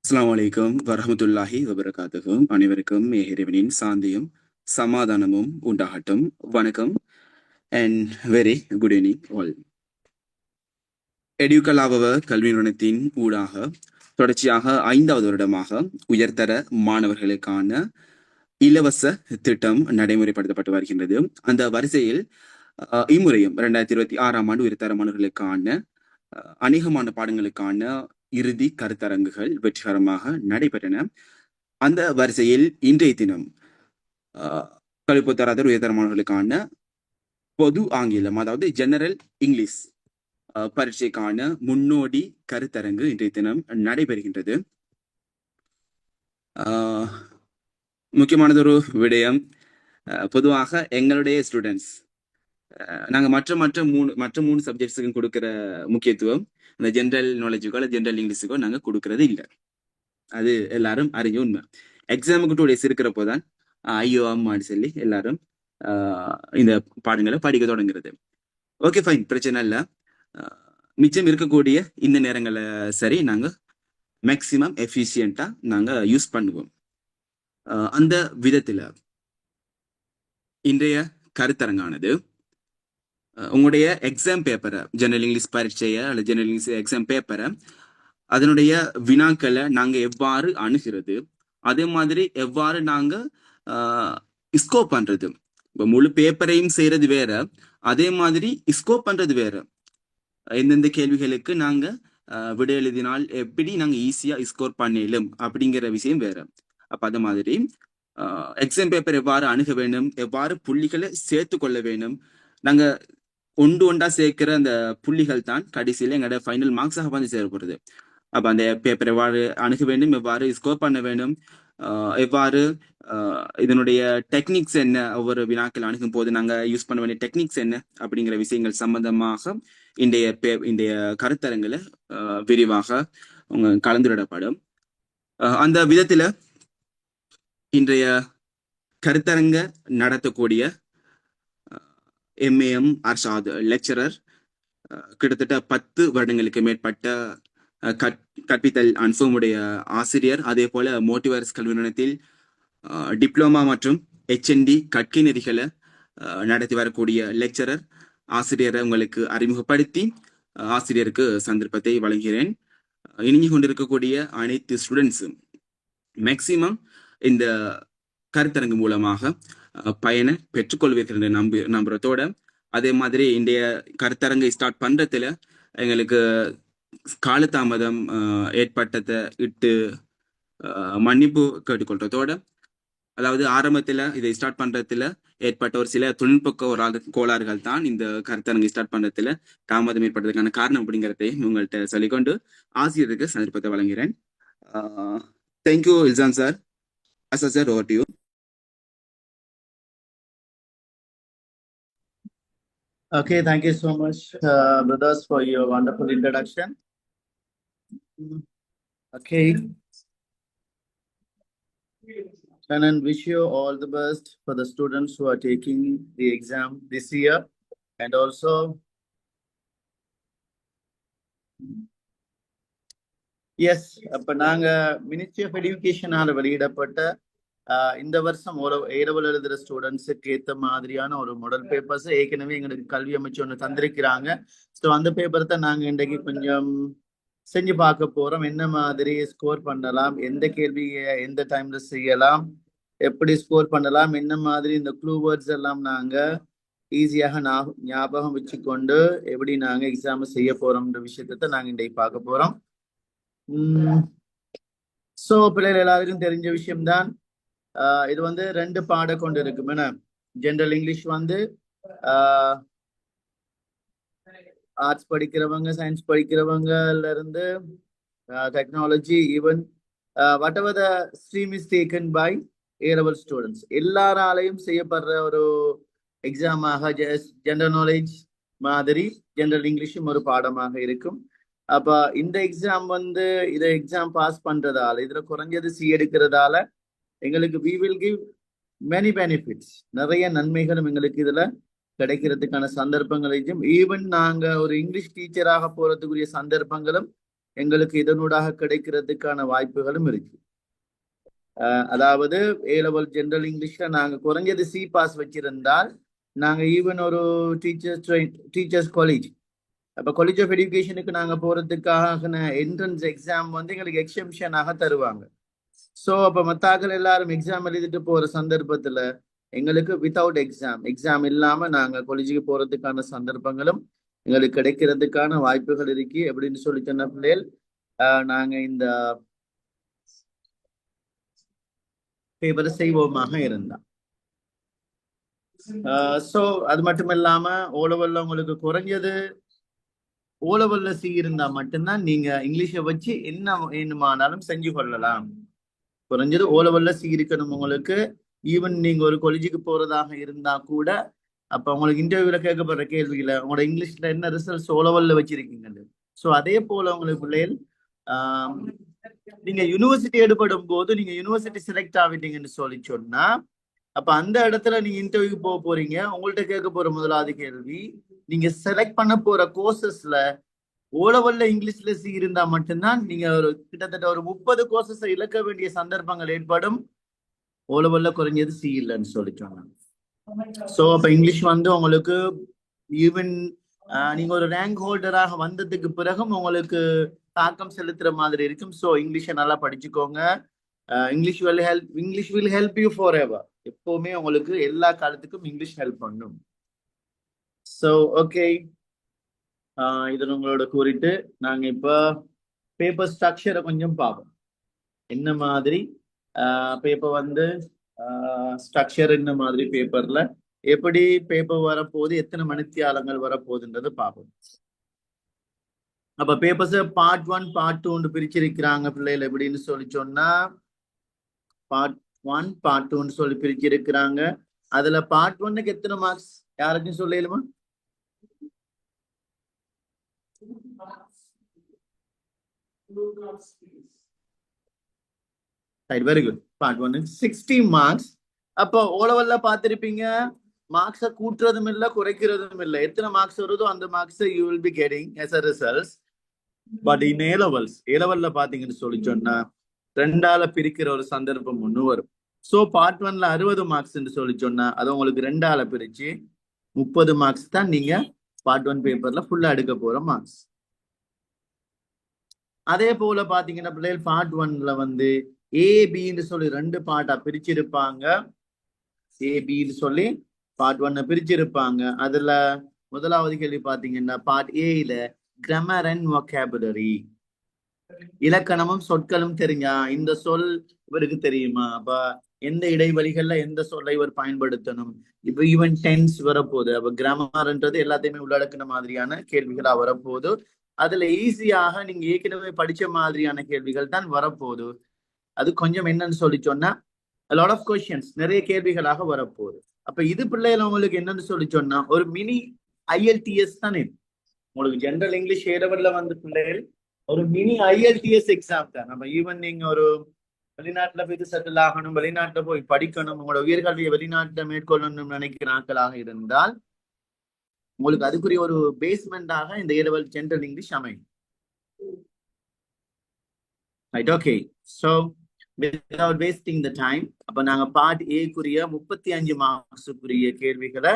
அஸ்ஸலாமு அலைக்கும் வரஹ்மத்துல்லாஹி வபரகாத்துஹு. அனைவருக்கும் இறைவனின் சாந்தியும் சமாதானமும் உண்டாகட்டும். வணக்கம் and very good evening all. எடுக்கலாவவ கல்வி நிறுவனத்தின் ஊடாக தொடர்ச்சியாக 5வது வருடமாக உயர்தர மாணவர்களுக்கான இலவச திட்டம் நடைமுறைப்படுத்தப்பட்டு வருகின்றது. அந்த வரிசையில் இம்முறையும் 2026ஆம் ஆண்டு உயர்தர மாணவர்களுக்கான அநேகமான பாடங்களுக்கான இறுதி கருத்தரங்குகள் வெற்றிகரமாக நடைபெற்றன. அந்த வரிசையில் இன்றைய தினம் கல்விப்பொத்தராதர் உயர்தர மாணவர்களுக்கான பொது ஆங்கிலம், அதாவது ஜெனரல் இங்கிலீஷ் பரீட்சைக்கான முன்னோடி கருத்தரங்கு இன்றைய தினம் நடைபெறுகின்றது. முக்கியமானதொரு விடயம், பொதுவாக எங்களுடைய ஸ்டூடெண்ட்ஸ் நாங்கள் மற்ற மூணு சப்ஜெக்ட்ஸுக்கும் கொடுக்குற முக்கியத்துவம் இந்த ஜென்ரல் நாலேஜுக்கோ அல்லது ஜென்ரல் இங்கிலீஷுக்கோ நாங்கள் கொடுக்கறது இல்லை. அது எல்லாரும் அறிஞ்ச உண்மை. எக்ஸாமுக்கு 2 days இருக்கிறப்போ தான் ஐயோ அம்மான்னு சொல்லி எல்லாரும் இந்த பாடங்களை படிக்க தொடங்குறது. ஓகே, ஃபைன், பிரச்சனை இல்லை. மிச்சம் இருக்கக்கூடிய இந்த நேரங்களை சரி நாங்கள் மேக்சிமம் எஃபிஷியண்டா நாங்கள் யூஸ் பண்ணுவோம். அந்த விதத்தில் இன்றைய கருத்தரங்கானது உங்களுடைய எக்ஸாம் பேப்பரை, ஜெனரல் இங்கிலீஷ் பரீட்சையை அல்லது ஜெனரல் இங்கிலீஷ் எக்ஸாம் பேப்பரை, அதனுடைய வினாக்களை நாங்கள் எவ்வாறு அணுகிறது, அதே மாதிரி எவ்வாறு நாங்கள் ஸ்கோப் பண்றது. இப்போ முழு பேப்பரையும் செய்யறது வேற, அதே மாதிரி ஸ்கோப் பண்றது வேற. எந்தெந்த கேள்விகளுக்கு நாங்க விட எழுதினால் எப்படி நாங்க ஈஸியா ஸ்கோர் பண்ணிடலும் அப்படிங்கிற விஷயம் வேற. அப்ப அது மாதிரி எக்ஸாம் பேப்பர் எவ்வாறு அணுக வேண்டும், எவ்வாறு புள்ளிகளை சேர்த்து கொள்ள வேண்டும், நாங்க ஒன்றா சேர்க்கிற அந்த புள்ளிகள் தான் கடைசியில எங்களோட ஃபைனல் மார்க்ஸாக வந்து சேரப்படுறது. அப்ப அந்த பேப்பர் எவ்வாறு அணுக வேண்டும், எவ்வாறு ஸ்கோர் பண்ண வேண்டும், எவ்வாறு இதனுடைய டெக்னிக்ஸ் என்ன, ஒவ்வொரு வினாக்கள் அணுகும் போது நாங்க யூஸ் பண்ண வேண்டிய டெக்னிக்ஸ் என்ன அப்படிங்கிற விஷயங்கள் சம்பந்தமாக இன்றைய கருத்தரங்குல விரிவாக கலந்துரையாடப்படும். அந்த விதத்துல இன்றைய கருத்தரங்க நடத்தக்கூடிய எம்ஏஎம் அர்ஷாத் லெக்சரர், கிட்டத்தட்ட 10 வருடங்களுக்கு மேற்பட்ட கற்பித்தல் அனுபவமுடைய ஆசிரியர், அதே போல மோட்டிவர்ஸ் கல்வி நிறுவனத்தில் டிப்ளமா மற்றும் HND கற்கை நெறிகளை நடத்தி வரக்கூடிய லெக்சரர் ஆசிரியரை உங்களுக்கு அறிமுகப்படுத்தி ஆசிரியருக்கு சந்தர்ப்பத்தை வழங்குகிறேன். இணைஞ்சு கொண்டிருக்கக்கூடிய அனைத்து ஸ்டூடெண்ட்ஸும் மேக்சிமம் இந்த கருத்தரங்கு மூலமாக பயனை பெற்றுக்கொள்வீர்கள் என்ற நம்புறதோட, அதே மாதிரி இன்றைய கருத்தரங்கை ஸ்டார்ட் பண்றதுல எங்களுக்கு காலதாமதம் ஏற்பட்டதை இட்டு மன்னிப்பு கேட்டுக்கொள்றதோட, அதாவது ஆரம்பத்துல இதை ஸ்டார்ட் பண்றதுல ஏற்பட்ட ஒரு சில தொழில்நுட்ப கோளாறுகள் தான் இந்த கருத்தரங்கை ஸ்டார்ட் பண்றதுல தாமதம் ஏற்பட்டதுக்கான காரணம் அப்படிங்கிறதை உங்கள்கிட்ட சொல்லிக்கொண்டு ஆசிரியருக்கு சந்தர்ப்பத்தை வழங்குகிறேன். தேங்க்யூ இல்சான் சார். அசா sir, over to you. Okay, thank you so much, brothers, for your wonderful introduction. Okay. And wish you all the best for the students who are taking the exam this year. And also, yes, அப்ப நாங்க ministry of எஜுகேஷனால வெளியிடப்பட்ட இந்த வருஷம் ஒரு A-level எழுதுற ஸ்டூடெண்ட்ஸுக்கு ஏற்ற மாதிரியான ஒரு மாடல் பேப்பர்ஸ் ஏற்கனவே எங்களுக்கு கல்வி அமைச்சு ஒன்று தந்திருக்கிறாங்க. ஸோ அந்த பேப்பரை தான் நாங்கள் இன்றைக்கு கொஞ்சம் செஞ்சு பார்க்க போறோம். என்ன மாதிரி ஸ்கோர் பண்ணலாம், எந்த கேள்வியை எந்த டைம்ல செய்யலாம், எப்படி ஸ்கோர் பண்ணலாம், என்ன மாதிரி இந்த க்ளூ வேர்ட்ஸ் எல்லாம் நாங்க ஈஸியாக ஞாபகம் வச்சுக்கொண்டு எப்படி நாங்க எக்ஸாம் செய்ய போறோம்ன்ற விஷயத்தை நாங்க இன்றைக்கு பார்க்க போறோம். ஸோ பிள்ளைகள் எல்லாருக்கும் தெரிஞ்ச விஷயம்தான். இது வந்து 2 பாடம் கொண்டு இருக்கும். என்ன, ஜெனரல் இங்கிலீஷ் வந்து ஆர்ட்ஸ் படிக்கிறவங்க, சயின்ஸ் படிக்கிறவங்கல இருந்து technology, even whatever the stream is taken by A-level students எல்லாராலையும் செய்யப்படுற ஒரு எக்ஸாமாக ஜெனரல் நாலேஜ் மாதிரி ஜெனரல் இங்கிலீஷும் ஒரு பாடமாக இருக்கும். அப்ப இந்த எக்ஸாம் வந்து இதை எக்ஸாம் பாஸ் பண்றதால, இதுல குறைஞ்சது C எடுக்கிறதால எங்களுக்கு we will give many benefits, நிறைய நன்மைகளும் எங்களுக்கு இதுல கிடைக்கிறதுக்கான சந்தர்ப்பங்களையும், ஈவன் நாங்க ஒரு இங்கிலீஷ் டீச்சராக போறதுக்குரிய சந்தர்ப்பங்களும் எங்களுக்கு இதனூடாக கிடைக்கிறதுக்கான வாய்ப்புகளும் இருக்கு. அதாவது A level ஜெனரல் இங்கிலீஷ்ல நாங்க குறைஞ்சது C பாஸ் வச்சிருந்தால் நாங்க ஈவன் ஒரு டீச்சர்ஸ் காலேஜ் அப்ப காலேஜ் ஆஃப் எஜுகேஷனுக்கு நாங்க போறதுக்காக என்ட்ரன்ஸ் எக்ஸாம் வந்து எங்களுக்கு எக்ஸம்ஷனாக தருவாங்க. ஸோ அப்ப மத்தாக்கள் எல்லாரும் எக்ஸாம் எழுதிட்டு போற சந்தர்ப்பத்துல எங்களுக்கு வித்தவுட் எக்ஸாம் இல்லாம நாங்க காலேஜுக்கு போறதுக்கான சந்தர்ப்பங்களும் எங்களுக்கு கிடைக்கிறதுக்கான வாய்ப்புகள் இருக்கு. எப்படின்னு சொல்லி சொன்ன பிள்ளைகள் நாங்க இந்த பேப்பரை செய்வோமாக இருந்தா. ஸோ அது மட்டும் இல்லாம ஓலவல்ல உங்களுக்கு குறைஞ்சது ஓலவல்ல சி இருந்தா மட்டும்தான் நீங்க இங்கிலீஷை வச்சு என்ன வேணுமானாலும் செஞ்சு கொள்ளலாம். குறைஞ்சது ஓலவல்ல சி இருக்கணும் உங்களுக்கு. ஈவன் நீங்க ஒரு காலேஜுக்கு போறதாக இருந்தா கூட அப்ப உங்களுக்கு இன்டர்வியூல கேட்கப்படுற கேள்வியில உங்களோட இங்கிலீஷ்ல என்ன ரிசல்ட்ஸ் ஓலவல்ல வச்சிருக்கீங்க. ஸோ அதே போல உங்களுக்கு பிள்ளைகள் நீங்க யூனிவர்சிட்டி எடுபடும் போது நீங்க யூனிவர்சிட்டி செலக்ட் ஆகிட்டீங்கன்னு சொல்லி சொன்னா அப்ப அந்த இடத்துல நீங்க இன்டர்வியூ போக போறீங்க. உங்கள்ட்ட கேட்க போற முதலாவது கேள்வி, நீங்க செலக்ட் பண்ண போற கோர்சஸ்ல ஓலவல்ல இங்கிலீஷ்ல சி இருந்தா மட்டும்தான் நீங்க ஒரு கிட்டத்தட்ட ஒரு 30 கோர்சஸ் இழக்க வேண்டிய சந்தர்ப்பங்கள் ஏற்படும். ஓலவல்ல குறைஞ்சது சி இல்லைன்னு சொல்லி சொன்னாங்க. ஸோ அப்ப இங்கிலீஷ் வந்து உங்களுக்கு ஈவன் நீங்க ஒரு ரேங்க் ஹோல்டராக வந்ததுக்கு பிறகும் உங்களுக்கு தாக்கம் செலுத்துற மாதிரி இருக்கும். ஸோ இங்கிலீஷை நல்லா படிச்சுக்கோங்க. English will help you for ever. எப்பவுமே உங்களுக்கு எல்லா காலத்துக்கும் இங்கிலீஷ் ஹெல்ப் பண்ணும். ஸோ ஓகே, இதை உங்களோட கூறிட்டு நாங்க இப்ப பேப்பர் ஸ்ட்ரக்சரை கொஞ்சம் பார்ப்போம். என்ன மாதிரி பேப்பர் வந்து ஸ்ட்ரக்சர் என்ன மாதிரி பேப்பர்ல எப்படி பேப்பர் வரப்போகுது, எத்தனை மணித்தியாலங்கள் வரப்போகுதுன்றது பார்ப்போம். அப்ப பேப்பர்ஸ் பார்ட் 1 பார்ட் 2 பிரிச்சிருக்கிறாங்க பிள்ளைகள். எப்படின்னு சொல்லி சொன்னா பார்ட் 1 பார்ட் 2 சொல்லி பிரிச்சிருக்கிறாங்க. அதுல பார்ட் 1க்கு எத்தனை மார்க்ஸ் யாருக்கும் சொல்லலுமா? Very good. Part 1 60 marks. அப்போ ஓலவல்ல பார்த்திருப்பீங்க, மார்க்ஸை கூட்டுறதும் இல்லை குறைக்கிறதும் இல்லை. எத்தனை மார்க்ஸ் வருதோ அந்த marks you will be getting as a results. But in A லெவல்ல பாத்தீங்கன்னு சொல்லி சொன்னா 2ஆல பிரிக்கிற ஒரு சந்தர்ப்பம் ஒண்ணு வரும். ஸோ பார்ட் 1ல 60 மார்க்ஸ் சொல்லி சொன்னா அது உங்களுக்கு 2ஆல பிரிச்சு 30 மார்க்ஸ் தான் நீங்க பார்ட் 1 பேப்பர்ல ஃபுல்லா எடுக்க போற மார்க்ஸ். அதே போல பாத்தீங்கன்னா பிள்ளைகள் பார்ட் 1ல வந்து ஏபின்னு சொல்லி 2 பார்ட்டா பிரிச்சிருப்பாங்க. ஏபின்னு சொல்லி பார்ட் 1 பிரிச்சிருப்பாங்க. அதுல முதலாவது கேள்வி பாத்தீங்கன்னா பார்ட் ஏல கிராமர் அண்ட் வொக்காபுலரி, இலக்கணமும் சொற்களும் தெரிஞ்சா இந்த சொல் இவருக்கு தெரியுமா, அப்ப எந்த இடைவெளிகள்ல எந்த சொல்லை இவர் பயன்படுத்தணும், இப்ப ஈவன் டென்ஸ் வரப்போகுது. அப்ப கிராமர்ன்றது எல்லாத்தையுமே உள்ளடக்கின மாதிரியான கேள்விகளா வரப்போகுது. அதுல ஈஸியாக நீங்க ஏற்கனவே படிச்ச மாதிரியான கேள்விகள் தான் வரப்போகுது. அது கொஞ்சம் என்னன்னு சொல்லி சொன்னா லாட் ஆஃப் கொஸ்டின்ஸ், நிறைய கேள்விகளாக வரப்போகுது. அப்ப இது பிள்ளைகள் உங்களுக்கு என்னன்னு சொல்லி சொன்னா ஒரு மினி IELTS தான். இது உங்களுக்கு ஜெனரல் இங்கிலீஷ் ஏறவர்ல வந்து பிள்ளைகள் ஒரு மினி IELTS எக்ஸாம் தான். நம்ம ஈவன் நீங்க ஒரு வெளிநாட்டுல போய் செட்டில் ஆகணும், வெளிநாட்டுல போய் படிக்கணும், உங்களோட உயர்கல்வியை வெளிநாட்டுல மேற்கொள்ளணும் நினைக்கிற ஆட்களாக இருந்தால் உங்களுக்கு அதுக்குரிய ஒரு பேஸ்மெண்டாக இந்த A-level ஜெனரல் இங்கிலீஷ் அமையும். Right, okay. So without wasting the time, அப்ப நாங்க பார்ட் ஏக்குரிய 35 மார்க்ஸுக்குரிய கேள்விகளை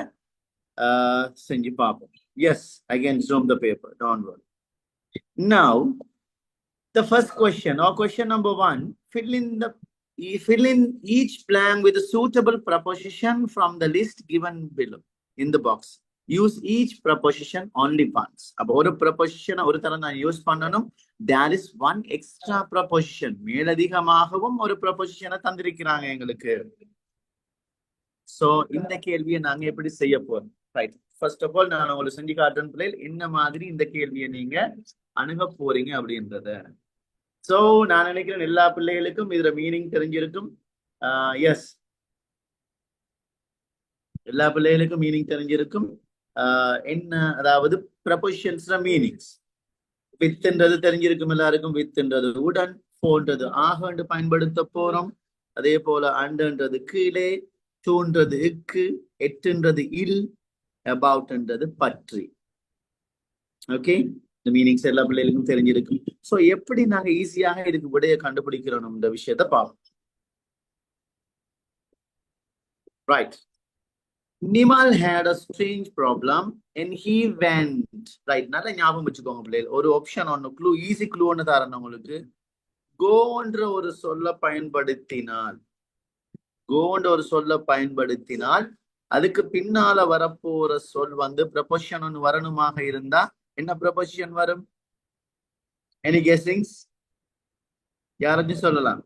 செஞ்சு பார்ப்போம். Yes, I can zoom the paper, don't worry. Now, the first question or question number 1, fill in each blank with a suitable preposition from the list given below in the box. Use each preposition only once. அப்ப ஒரு preposition ஒரு தரம் நான் use பண்ணணும். There is one extra preposition. மேலதிகமாகவும் ஒரு preposition தந்திருக்கிறாங்க எங்களுக்கு. So இந்த கேள்வியை நாங்க எப்படி செய்ய போறோம்? ரைட், ஃபர்ஸ்ட் ஆஃப் ஆல் நான் உங்களுக்கு செஞ்சு காட்டுறேன் பிள்ளைகள் என்ன மாதிரி இந்த கேள்வியை நீங்க அணுக போறீங்க அப்படின்றத. சோ நான் நினைக்கிறேன் எல்லா பிள்ளைகளுக்கும் இதுல மீனிங் தெரிஞ்சிருக்கும். எஸ், எல்லா பிள்ளைகளுக்கும் மீனிங் தெரிஞ்சிருக்கும். என்ன, அதாவது ப்ரொபோசிஷன்ஸ்ல மீனிங்ஸ். வித்ன்றது தெரிஞ்சிருக்கும் எல்லாருக்கும். வித்ன்றது உடன், போன்றது ஆகண்டு பயன்படுத்த போறோம். அதே போல அண்டன்றது கீழே, டூன்றது இக்கு, எட்டுன்றது இல், அபவுட்ன்றது பற்றி. ஓகே, மீனிங்ஸ் எல்லா பிள்ளைகளுக்கும் தெரிஞ்சிருக்கும். சோ எப்படி நாங்க ஈஸியாக இதுக்கு விடைய கண்டுபிடிக்கிறோம் இந்த விஷயத்த பார்ப்போம். Right. Nimal had a strange problem and he went. Right. நல்லா ஞாபகம் வச்சுக்கோங்க பிள்ளைகள். ஒரு ஆப்ஷன் ஒன்னு க்ளூ, ஈஸி க்ளூ ஒன்னு தரேன் உங்களுக்கு. கோன்ற ஒரு சொல்ல பயன்படுத்தினால் அதுக்கு பின்னால வரப்போற சொல் வந்து ப்ரொபோஷன் ஒன்னு வரணுமாக இருந்தா என்ன ப்ரொபோஷன் வரும்? Any guessings? யாராச்சும் சொல்லலாம்.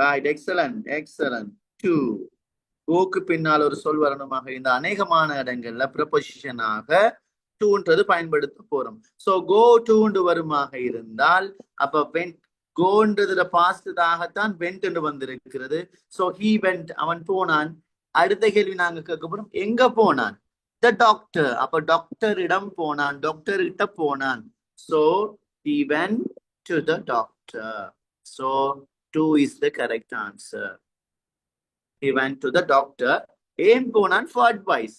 ரைட். எக்ஸலன்ட். டு. கோக்கு பின்னால் ஒரு சொல் வரணுமாக இந்த அநேகமான இடங்கள்ல ப்ரொபோசிஷனாக டூன்றது பயன்படுத்த போறோம். சோ கோ டூண்டு வருமாக இருந்தால் அப்ப வென்ட், கோன்றதுல பாஸ்டாகத்தான் வென்ட் என்று வந்திருக்கிறது. சோ ஹி வென்ட், அவன் போனான். அடுத்த கேள்வி நாங்க கேட்க போறோம், எங்க போனான்? The doctor. அப்ப டாக்டரிடம் போனான், டாக்டர் கிட்ட போனான். So he went to the doctor. So 2 is the correct answer. He went to the doctor. ஏன் போனான்? for advice.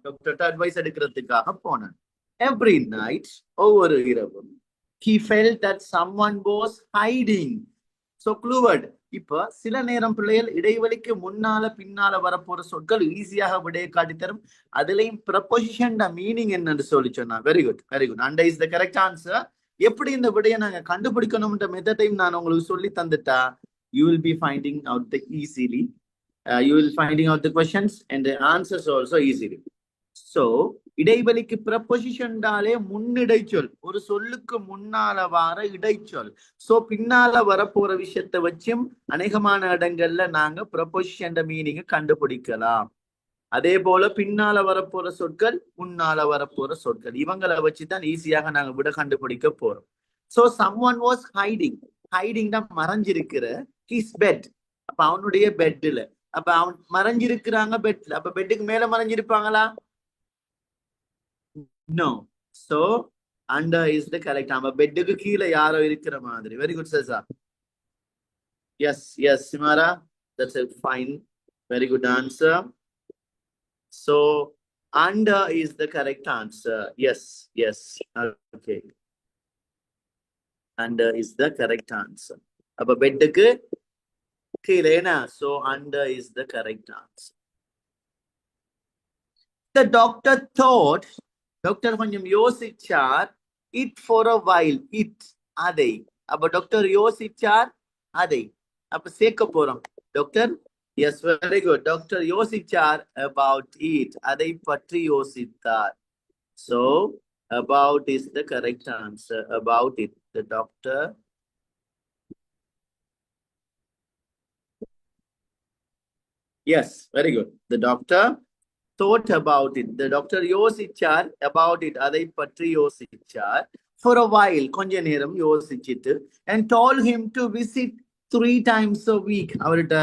டாக்டர் அட்வைஸ் எடுக்கிறதுக்காக போனான். Every night, ஒவ்வொரு இரவும், he felt that someone was hiding. So clue word. இப்ப சில நேரம் பிள்ளைகள் இடைவெளிக்கு முன்னால பின்னால வரப்போற சொற்கள் ஈஸியாக விடைய காட்டித்தரும். அதுலயும் ப்ரொபோசிஷன் மீனிங் என்னன்னு சொல்லி சொன்னா. Very good. And is the correct answer. எப்படி இந்த விடைய நாங்க கண்டுபிடிக்கணும்ன்ற மெத்தடையும் நான் உங்களுக்கு சொல்லி தந்துட்டா you will be finding out the easily. You will finding out the questions and the answers also easily. So இடைவெளிக்கு ப்ரொபோசிஷன்டாலே முன்னிடைச்சொல், ஒரு சொல்லுக்கு முன்னால வர இடைச்சொல். சோ பின்னால வரப்போற விஷயத்தை வச்சும் அநேகமான இடங்கள்ல நாங்க ப்ரொபோசிஷன் மீனிங்க கண்டுபிடிக்கலாம். அதே போல பின்னால வரப்போற சொற்கள், முன்னால வரப்போற சொற்கள், இவங்களை வச்சுதான் ஈஸியாக நாங்க விட கண்டுபிடிக்க போறோம். So someone was hiding. Hiding தான் மறைஞ்சிருக்கிற. his bed. அப்ப அவனுடைய பெட்ல. அப்ப அவன் மறைஞ்சிருக்கிறாங்க பெட்ல. அப்ப பெட்டுக்கு மேல மறைஞ்சிருப்பாங்களா? No. So under is the correct answer. பெட்டுக்கு கீழே யாரோ இருக்கிற மாதிரி. Very good, Cesar. Yes, Simara. That's a fine. Very good answer. So under is the correct answer. Yes. Okay. Under is the correct answer. அப்ப பெட்டுக்கு கீழேனா. So under is the correct answer. The doctor thought. Doctor கொஞ்சம் யோசிச்சார். it for a while. it அதை. அப்ப doctor யோசிச்சார் அதை. அப்ப சேர்க்க போறோம். Doctor. yes, very good. Doctor யோசிச்சார் about it. அதை பற்றி யோசித்தார். So about is the correct answer. About it. The doctor. Yes, very good. The doctor thought about it. The doctor யோசிச்சார் about it. அதை பற்றி யோசிச்சார். for a while. கொஞ்ச நேரம் யோசிச்சிட்டு and told him to visit 3 times a week. அவர்கிட்ட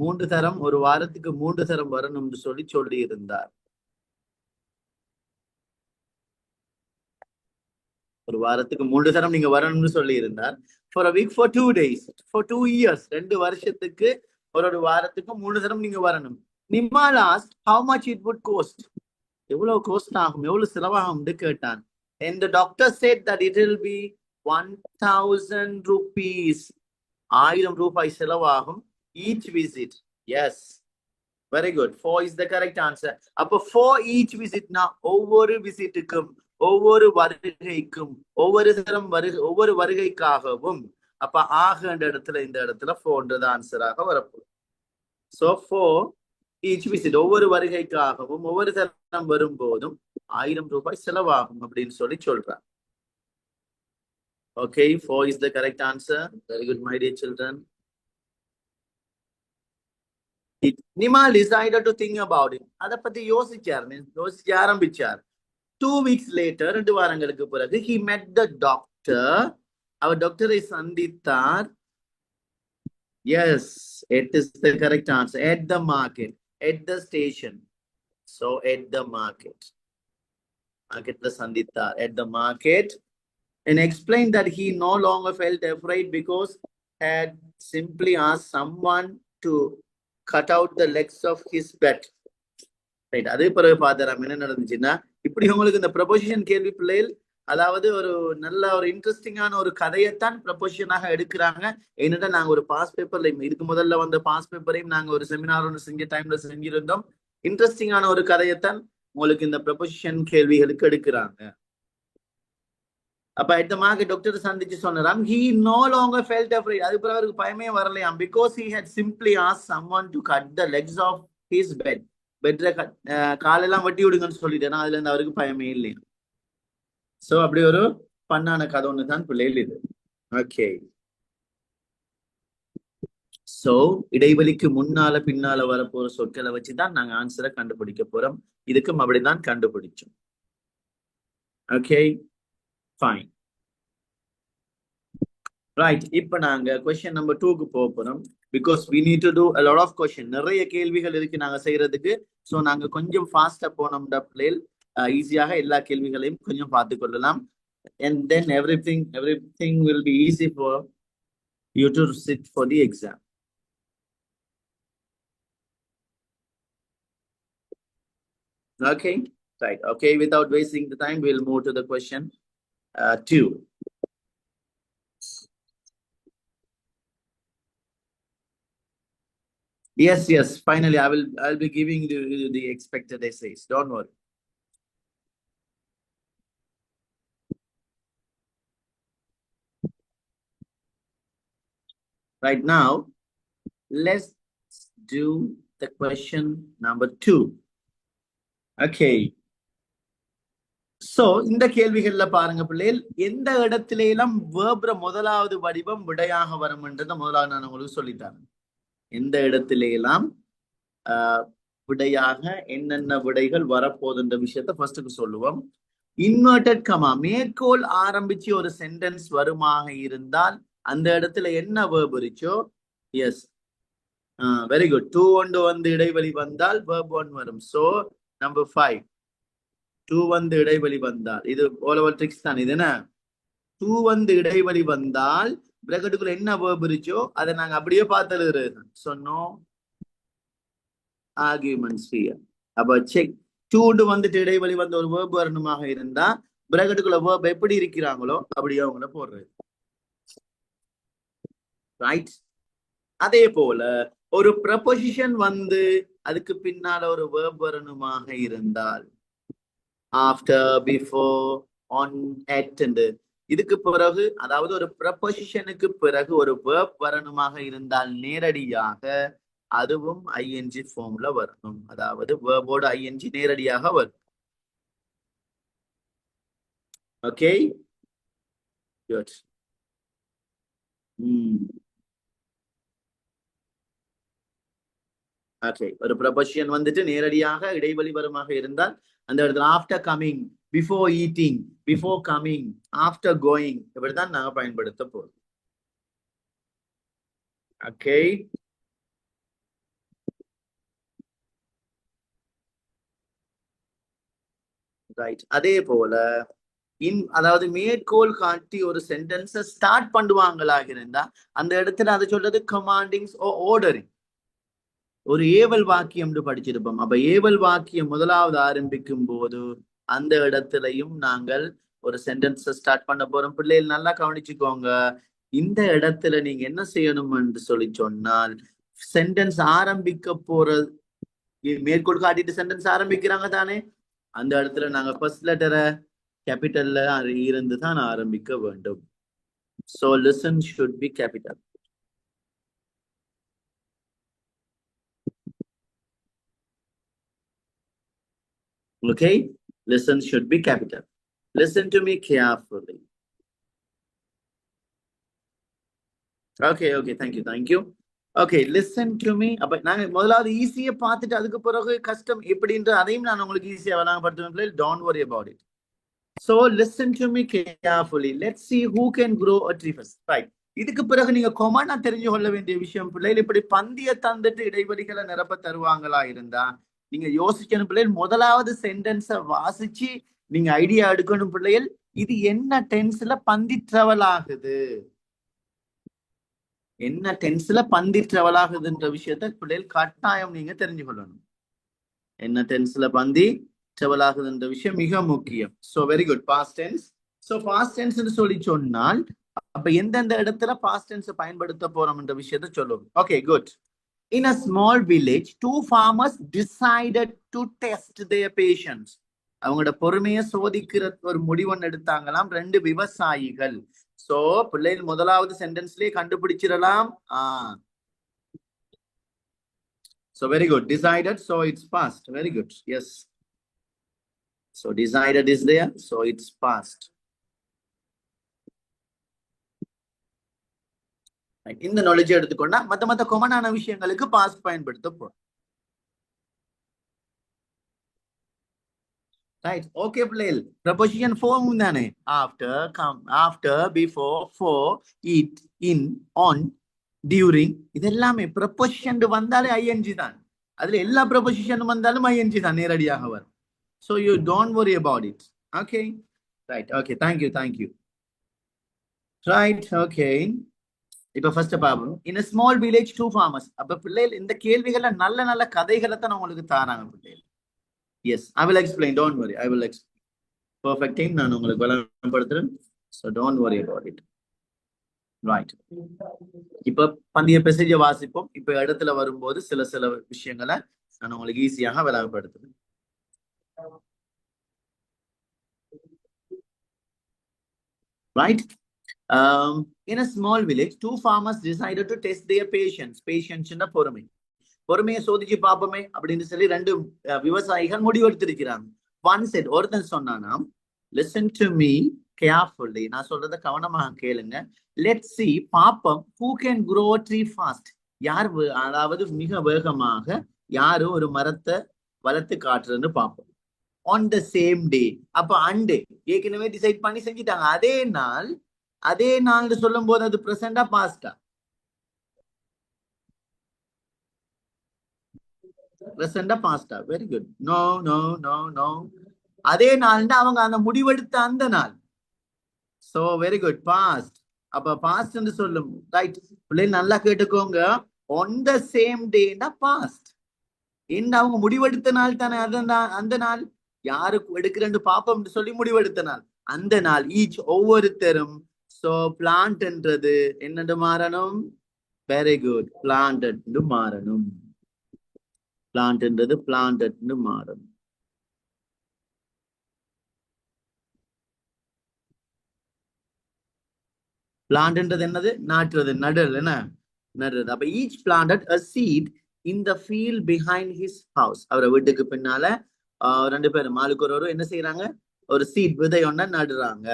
3 தரம், ஒரு வாரத்துக்கு 3 தரம் வரணும்னு சொல்லி இருந்தார். ஒரு வாரத்துக்கு 3 தரம் நீங்க வரணும்னு சொல்லி இருந்தார். for a week, for 2 days, for 2 years. 2 வருஷத்துக்கு ஒரு வாரத்துக்கு 3 தரம் நீங்க வரணும். Nimal asked how much it would cost. எவ்வளவு கோஸ்ட் ஆகும், எவ்வளவு செலவாகும்னு கேட்டான். And the doctor said that it will be 1000 rupees. 1000 ரூபாய் செலவாகும் each visit. Yes, very good. 4 is the correct answer. அப்ப for each visit na ஒவ்வொரு விசிட்டுக்கும், ஒவ்வொரு வருகைக்கும், ஒவ்வொரு வருகைக்காகவும். அப்ப ஆகன்ற இடத்துல இந்த இடத்துல 4ன்றது ஆன்சராக வரப்போகுது. So for each visit, ஒவ்வொரு வருகைக்காகவும் ஒவ்வொரு தரம் வரும்போதும் 1000 ரூபாய் செலவாகும் அப்படின்னு சொல்றார். Okay, 4 is the correct answer. Very good, my dear children. Nimal decided to think about it. அதை பத்தி யோசிச்சு ஆரம்பிச்சார். 2 weeks later, 2 வாரங்களுக்கு பிறகு he met the doctor. அவர் டாக்டரை சந்தித்தார். Yes, it is the correct answer. At the market, at the station. So at the market. Marketla sandittar. At the market. And explained that he no longer felt afraid because had simply asked someone to cut out the legs of his pet. Right. அதே பிறகு பாத்தராம் என்ன நடந்துச்சுன்னா, இப்படி உங்களுக்கு இந்த proposition கேள்வி பிள்ளைகள், அதாவது ஒரு நல்ல ஒரு இன்ட்ரெஸ்டிங்கான ஒரு கதையைத்தான் ப்ரொபோசிஷனாக எடுக்கிறாங்க. ஏன்னா நாங்க ஒரு பாஸ் பேப்பர்ல இதுக்கு முதல்ல வந்த பாஸ் பேப்பரையும் நாங்க ஒரு செமினார் ஒன்று செஞ்ச டைம்ல செஞ்சிருந்தோம். இன்ட்ரெஸ்டிங்கான ஒரு கதையைத்தான் உங்களுக்கு இந்த ப்ரொபோசிஷன் கேள்விகளுக்கு எடுக்கிறாங்க. அப்ப அடுத்த மார்க் டாக்டர் சந்திச்சு சொன்னாராம், he no longer felt afraid. அது பிறகு அவருக்கு பயமே வரலையாம், because he had simply asked someone to cut the legs of his bed. பெட்ல காலெல்லாம் வெட்டி விடுங்கன்னு சொல்லிட்டேன்னா அதுல இருந்து அவருக்கு பயமே இல்லை. சோ அப்படி ஒரு பண்ணான கதை ஒண்ணு தான் பிள்ளைகள் இது. ஓகே, சோ இடைவெளிக்கு முன்னால பின்னால வரப்போற சொற்களை வச்சுதான் நாங்க ஆன்சரை கண்டுபிடிக்க போறோம். இதுக்கும் அப்படிதான் கண்டுபிடிச்சோம். Okay, fine. ரைட். இப்ப நாங்க கொஸ்டின் நம்பர் 2க்கு போக போறோம். Because we need to do a lot of question. நிறைய கேள்விகள் இருக்கு நாங்க செய்யறதுக்கு. சோ நாங்க கொஞ்சம் ஃபாஸ்டா போனோம்டா பிள்ளைகள் ஈஸியாக எல்லா கேள்விகளையும் கொஞ்சம் பார்த்து கொள்ளலாம். And then everything will be easy for you to sit for the exam. Okay, right. Okay, without wasting the time, we'll move to the question 2. Yes, finally I'll be giving you the expected essays, don't worry. Right now, let's do the question number 2. Okay, so இந்த கேள்விகள்ல பாருங்க பிள்ளைகள், எந்த இடத்துல எல்லாம் வேர்ப்ர முதலாவது வடிவம் விடையாக வரும்ன்றத முதலாவது நான் உங்களுக்கு சொல்லித்தரேன். எந்த இடத்துல எல்லாம் விடையாக என்னென்ன விடைகள் வரப்போகுதுன்ற விஷயத்த ஃபர்ஸ்ட்டுக்கு சொல்லுவோம். இன்வெர்டட் கமா, மேற்கோள் ஆரம்பிச்சு ஒரு சென்டென்ஸ் வருமாக இருந்தால் அந்த இடத்துல என்ன வேர்ப் இருச்சோ, எஸ், வெரி குட். 2 ஒன்று வந்து இடைவெளி வந்தால் வேர்ப் 1 வரும். சோ நம்பர் 5, 2 வந்து இடைவெளி வந்தால், இது ஓலவர் ட்ரிக்ஸ் தான் இது. என்ன 2 வந்து இடைவெளி வந்தால் பிராக்கெட்டுக்குள்ள என்ன வேர்ப் இருச்சோ அதை நாங்க அப்படியே பார்த்து எழுதுறது. So no arguments here. அப்ப செக் 2 வந்துட்டு இடைவெளி வந்து ஒரு வேர்ப் வரணுமாக இருந்தா பிராக்கெட்டுக்குள்ள வேர்ப் எப்படி இருக்கிறாங்களோ அப்படியே அவங்கள போடுறது. ரைட். அதே போல ஒரு ப்ரொபோசிஷன் வந்து அதுக்கு பின்னால ஒரு வேர்ப் வரணுமாக இருந்தால் ஆஃப்டர், பிஃபோர், ஆன், அட், இதுக்கு பிறகு, அதாவது ஒரு ப்ரொபோசிஷனுக்கு பிறகு ஒரு வேர்ப் வரணுமாக இருந்தால் நேரடியாக அதுவும் ஐஎன்ஜி ஃபார்ம்ல வரணும். அதாவது வேர்போட ஐஎன்ஜி நேரடியாக வரும். Okay, good. ஓகே, ஒரு ப்ரொபோசிஷன் வந்துட்டு நேரடியாக இடைவெளி வருமாக இருந்தால் அந்த இடத்துல after coming, before eating, before coming, after going, இப்படிதான் நாங்க பயன்படுத்த போறோம். Okay, right. அதே போல அதாவது மேற்கோள் காட்டி ஒரு சென்டென்ஸை ஸ்டார்ட் பண்ணுவாங்களாக இருந்தா அந்த இடத்துல அதை சொல்றது கமாண்டிங்ஸ் ஓ ஆர்டரிங். ஒரு ஏவல் வாக்கியம் படிச்சிருப்போம். அப்ப ஏவல் வாக்கியம் முதலாவது ஆரம்பிக்கும் போது அந்த இடத்துலயும் நாங்கள் ஒரு சென்டென்ஸை ஸ்டார்ட் பண்ண போறோம். பிள்ளைகள் நல்லா கவனிச்சுக்கோங்க. இந்த இடத்துல நீங்க என்ன செய்யணும் என்று சொல்லி சொன்னால், சென்டென்ஸ் ஆரம்பிக்க போற மேற்கோள் காட்டிட்டு சென்டென்ஸ் ஆரம்பிக்கிறாங்க தானே, அந்த இடத்துல நாங்க ஃபர்ஸ்ட் லெட்டரை கேபிட்டல்ல இருந்து தான் ஆரம்பிக்க வேண்டும். So listen should be capital. Okay, listen should be capital. Listen to me carefully. Okay, thank you. Okay, listen to me. அப்ப நாங்க முதலாவது ஈஸியா பார்த்துட்டு அதுக்கு பிறகு கஷ்டம் எப்படின்ற அதையும் நான் உங்களுக்கு ஈஸியா வழங்கப்படுத்துவேன். Don't worry about it. So listen to me carefully. Let's see who can grow a tree first. Right. இதுக்கு பிறகு நீங்க கொமனா தெரிஞ்சு கொள்ள வேண்டிய விஷயம் பிள்ளைகள், இப்படி பந்திய தந்துட்டு இடைவெளிகளை நிரப்ப தருவாங்களா இருந்தா நீங்க யோசிக்கணும் பிள்ளைகள். முதலாவது சென்டென்ஸை வாசிச்சு நீங்க ஐடியா எடுக்கணும் பிள்ளைகள். இது என்ன டென்ஸ்ல பந்தி டிராவல் ஆகுது, என்ன டென்ஸ்ல பந்தி டிராவல் ஆகுதுன்ற விஷயத்த பிள்ளைகள் கட்டாயம் நீங்க தெரிஞ்சு கொள்ளணும். என்ன டென்ஸ்ல பந்தி travel ஆகுதுன்ற விஷயம் மிக முக்கியம். So very good, past tense. So past tense ன்னு சொல்லி சொன்னால் அப்ப எந்தெந்த இடத்துல past tense பயன்படுத்த போறோம்ன்ற விஷயத்தை சொல்லுவோம். Okay, good. In a small village, two farmers decided to test their patience. அவங்களோட பொறுமையை சோதிக்கிற ஒரு முடிவொன்னு எடுத்தாங்களாம் ரெண்டு விவசாயிகள். சோ பிள்ளைகள் முதலாவது சென்டென்ஸ்லயே கண்டுபிடிச்சிடலாம். So very good. Decided, so it's past. Very good. Yes. So decided is there, so it's past. Right. இந்த knowledge எடுத்துக்கொண்டா மத்த காமனான விஷயங்களுக்கு past பயன்படுத்த போறோம். Right. Okay, பிள்ளைகள். Preposition form தானே. After, come, after, before, for, it, in, on, during. இதெல்லாமே preposition வந்தாலே ing தான். அதுல எல்லா preposition வந்தாலும் ing தான் நேரடியாக வரும். So you don't worry about it. Okay. Right. Okay. Thank you. Thank you. Right. Okay. இப்ப ஃபர்ஸ்ட் பாப்போம். In a small village, two farmers. அப்ப பிள்ளைகள் இந்த கேள்விகள்ல நல்ல கதைகளை தான் உங்களுக்கு தாராங்க பிள்ளைகள். Yes, I will explain. Don't worry. I will explain. Perfect team. நான் உங்களுக்கு விளம்பரப்படுத்துறேன். So don't worry about it. Right. இப்ப பந்திய மெசேஜ் வாசிப்போம். இப்ப இடத்துல வரும்போது சில விஷயங்களை நான் உங்களுக்கு ஈஸியாக விளம்பரப்படுத்துறேன். Right. In a small village, two farmers decided to test their patience. Patience ன்னா பொறுமை. பொறுமையை சோதிச்சு பாப்போமே அப்படின்னு சொல்லி ரெண்டு விவசாயிகள் முடிவெடுத்திருக்கிறாங்க. One said, ஒருத்தன் சொன்னானாம், listen to me carefully. நான் சொல்றத கவனமாக கேளுங்க. Let's see, பாப்போம், who can grow a tree fast. யார் அதாவது மிக வேகமாக யாரு ஒரு மரத்தை வளர்த்து காட்டுறதுன்னு பார்ப்போம். On the same day. அப்ப அண்டே ஏற்கனவே டிசைட் பண்ணி செஞ்சிட்டாங்க. அதே நாள் சொல்லும் போது அது பிரசண்டா பாஸ்டா? பிரசண்டா பாஸ்டா? Very good. No no no no. அதே நாள்னா அவங்க அந்த முடிவெடுத்த அந்த நாள். So very good, past. அப்ப பாஸ்ட் என்று சொல்லும். ரைட். பிள்ளைங்க நல்லா கேட்டுக்கோங்க. on the same day-னா பாஸ்ட். என்ன அவங்க முடிவெடுத்த நாள் தானே அந்த நாள். யாருக்கு எடுக்கிறேன்னு பாப்போம்னு சொல்லி முடிவெடுத்த நாள் அந்த நாள். ஈச் ஒவ்வொருத்தரும். சோ பிளான்ட் என்றது என்னண்டு மாறணும்? வெரி குட், பிளான்டட் மாறணும். பிளான்ட் என்றது பிளான்டட் மாறணும். பிளான்ட் என்றது என்னது? நாட்டுறது, நடல். என்ன நடுறது. அப்ப each planted a seed in the field behind his house. அவரை வீட்டுக்கு பின்னால ரெண்டு பேரும் மாலுக்கு ஒரு என்ன செய்யறாங்க? ஒரு சீட், விதை ஒண்ண நடுறாங்க.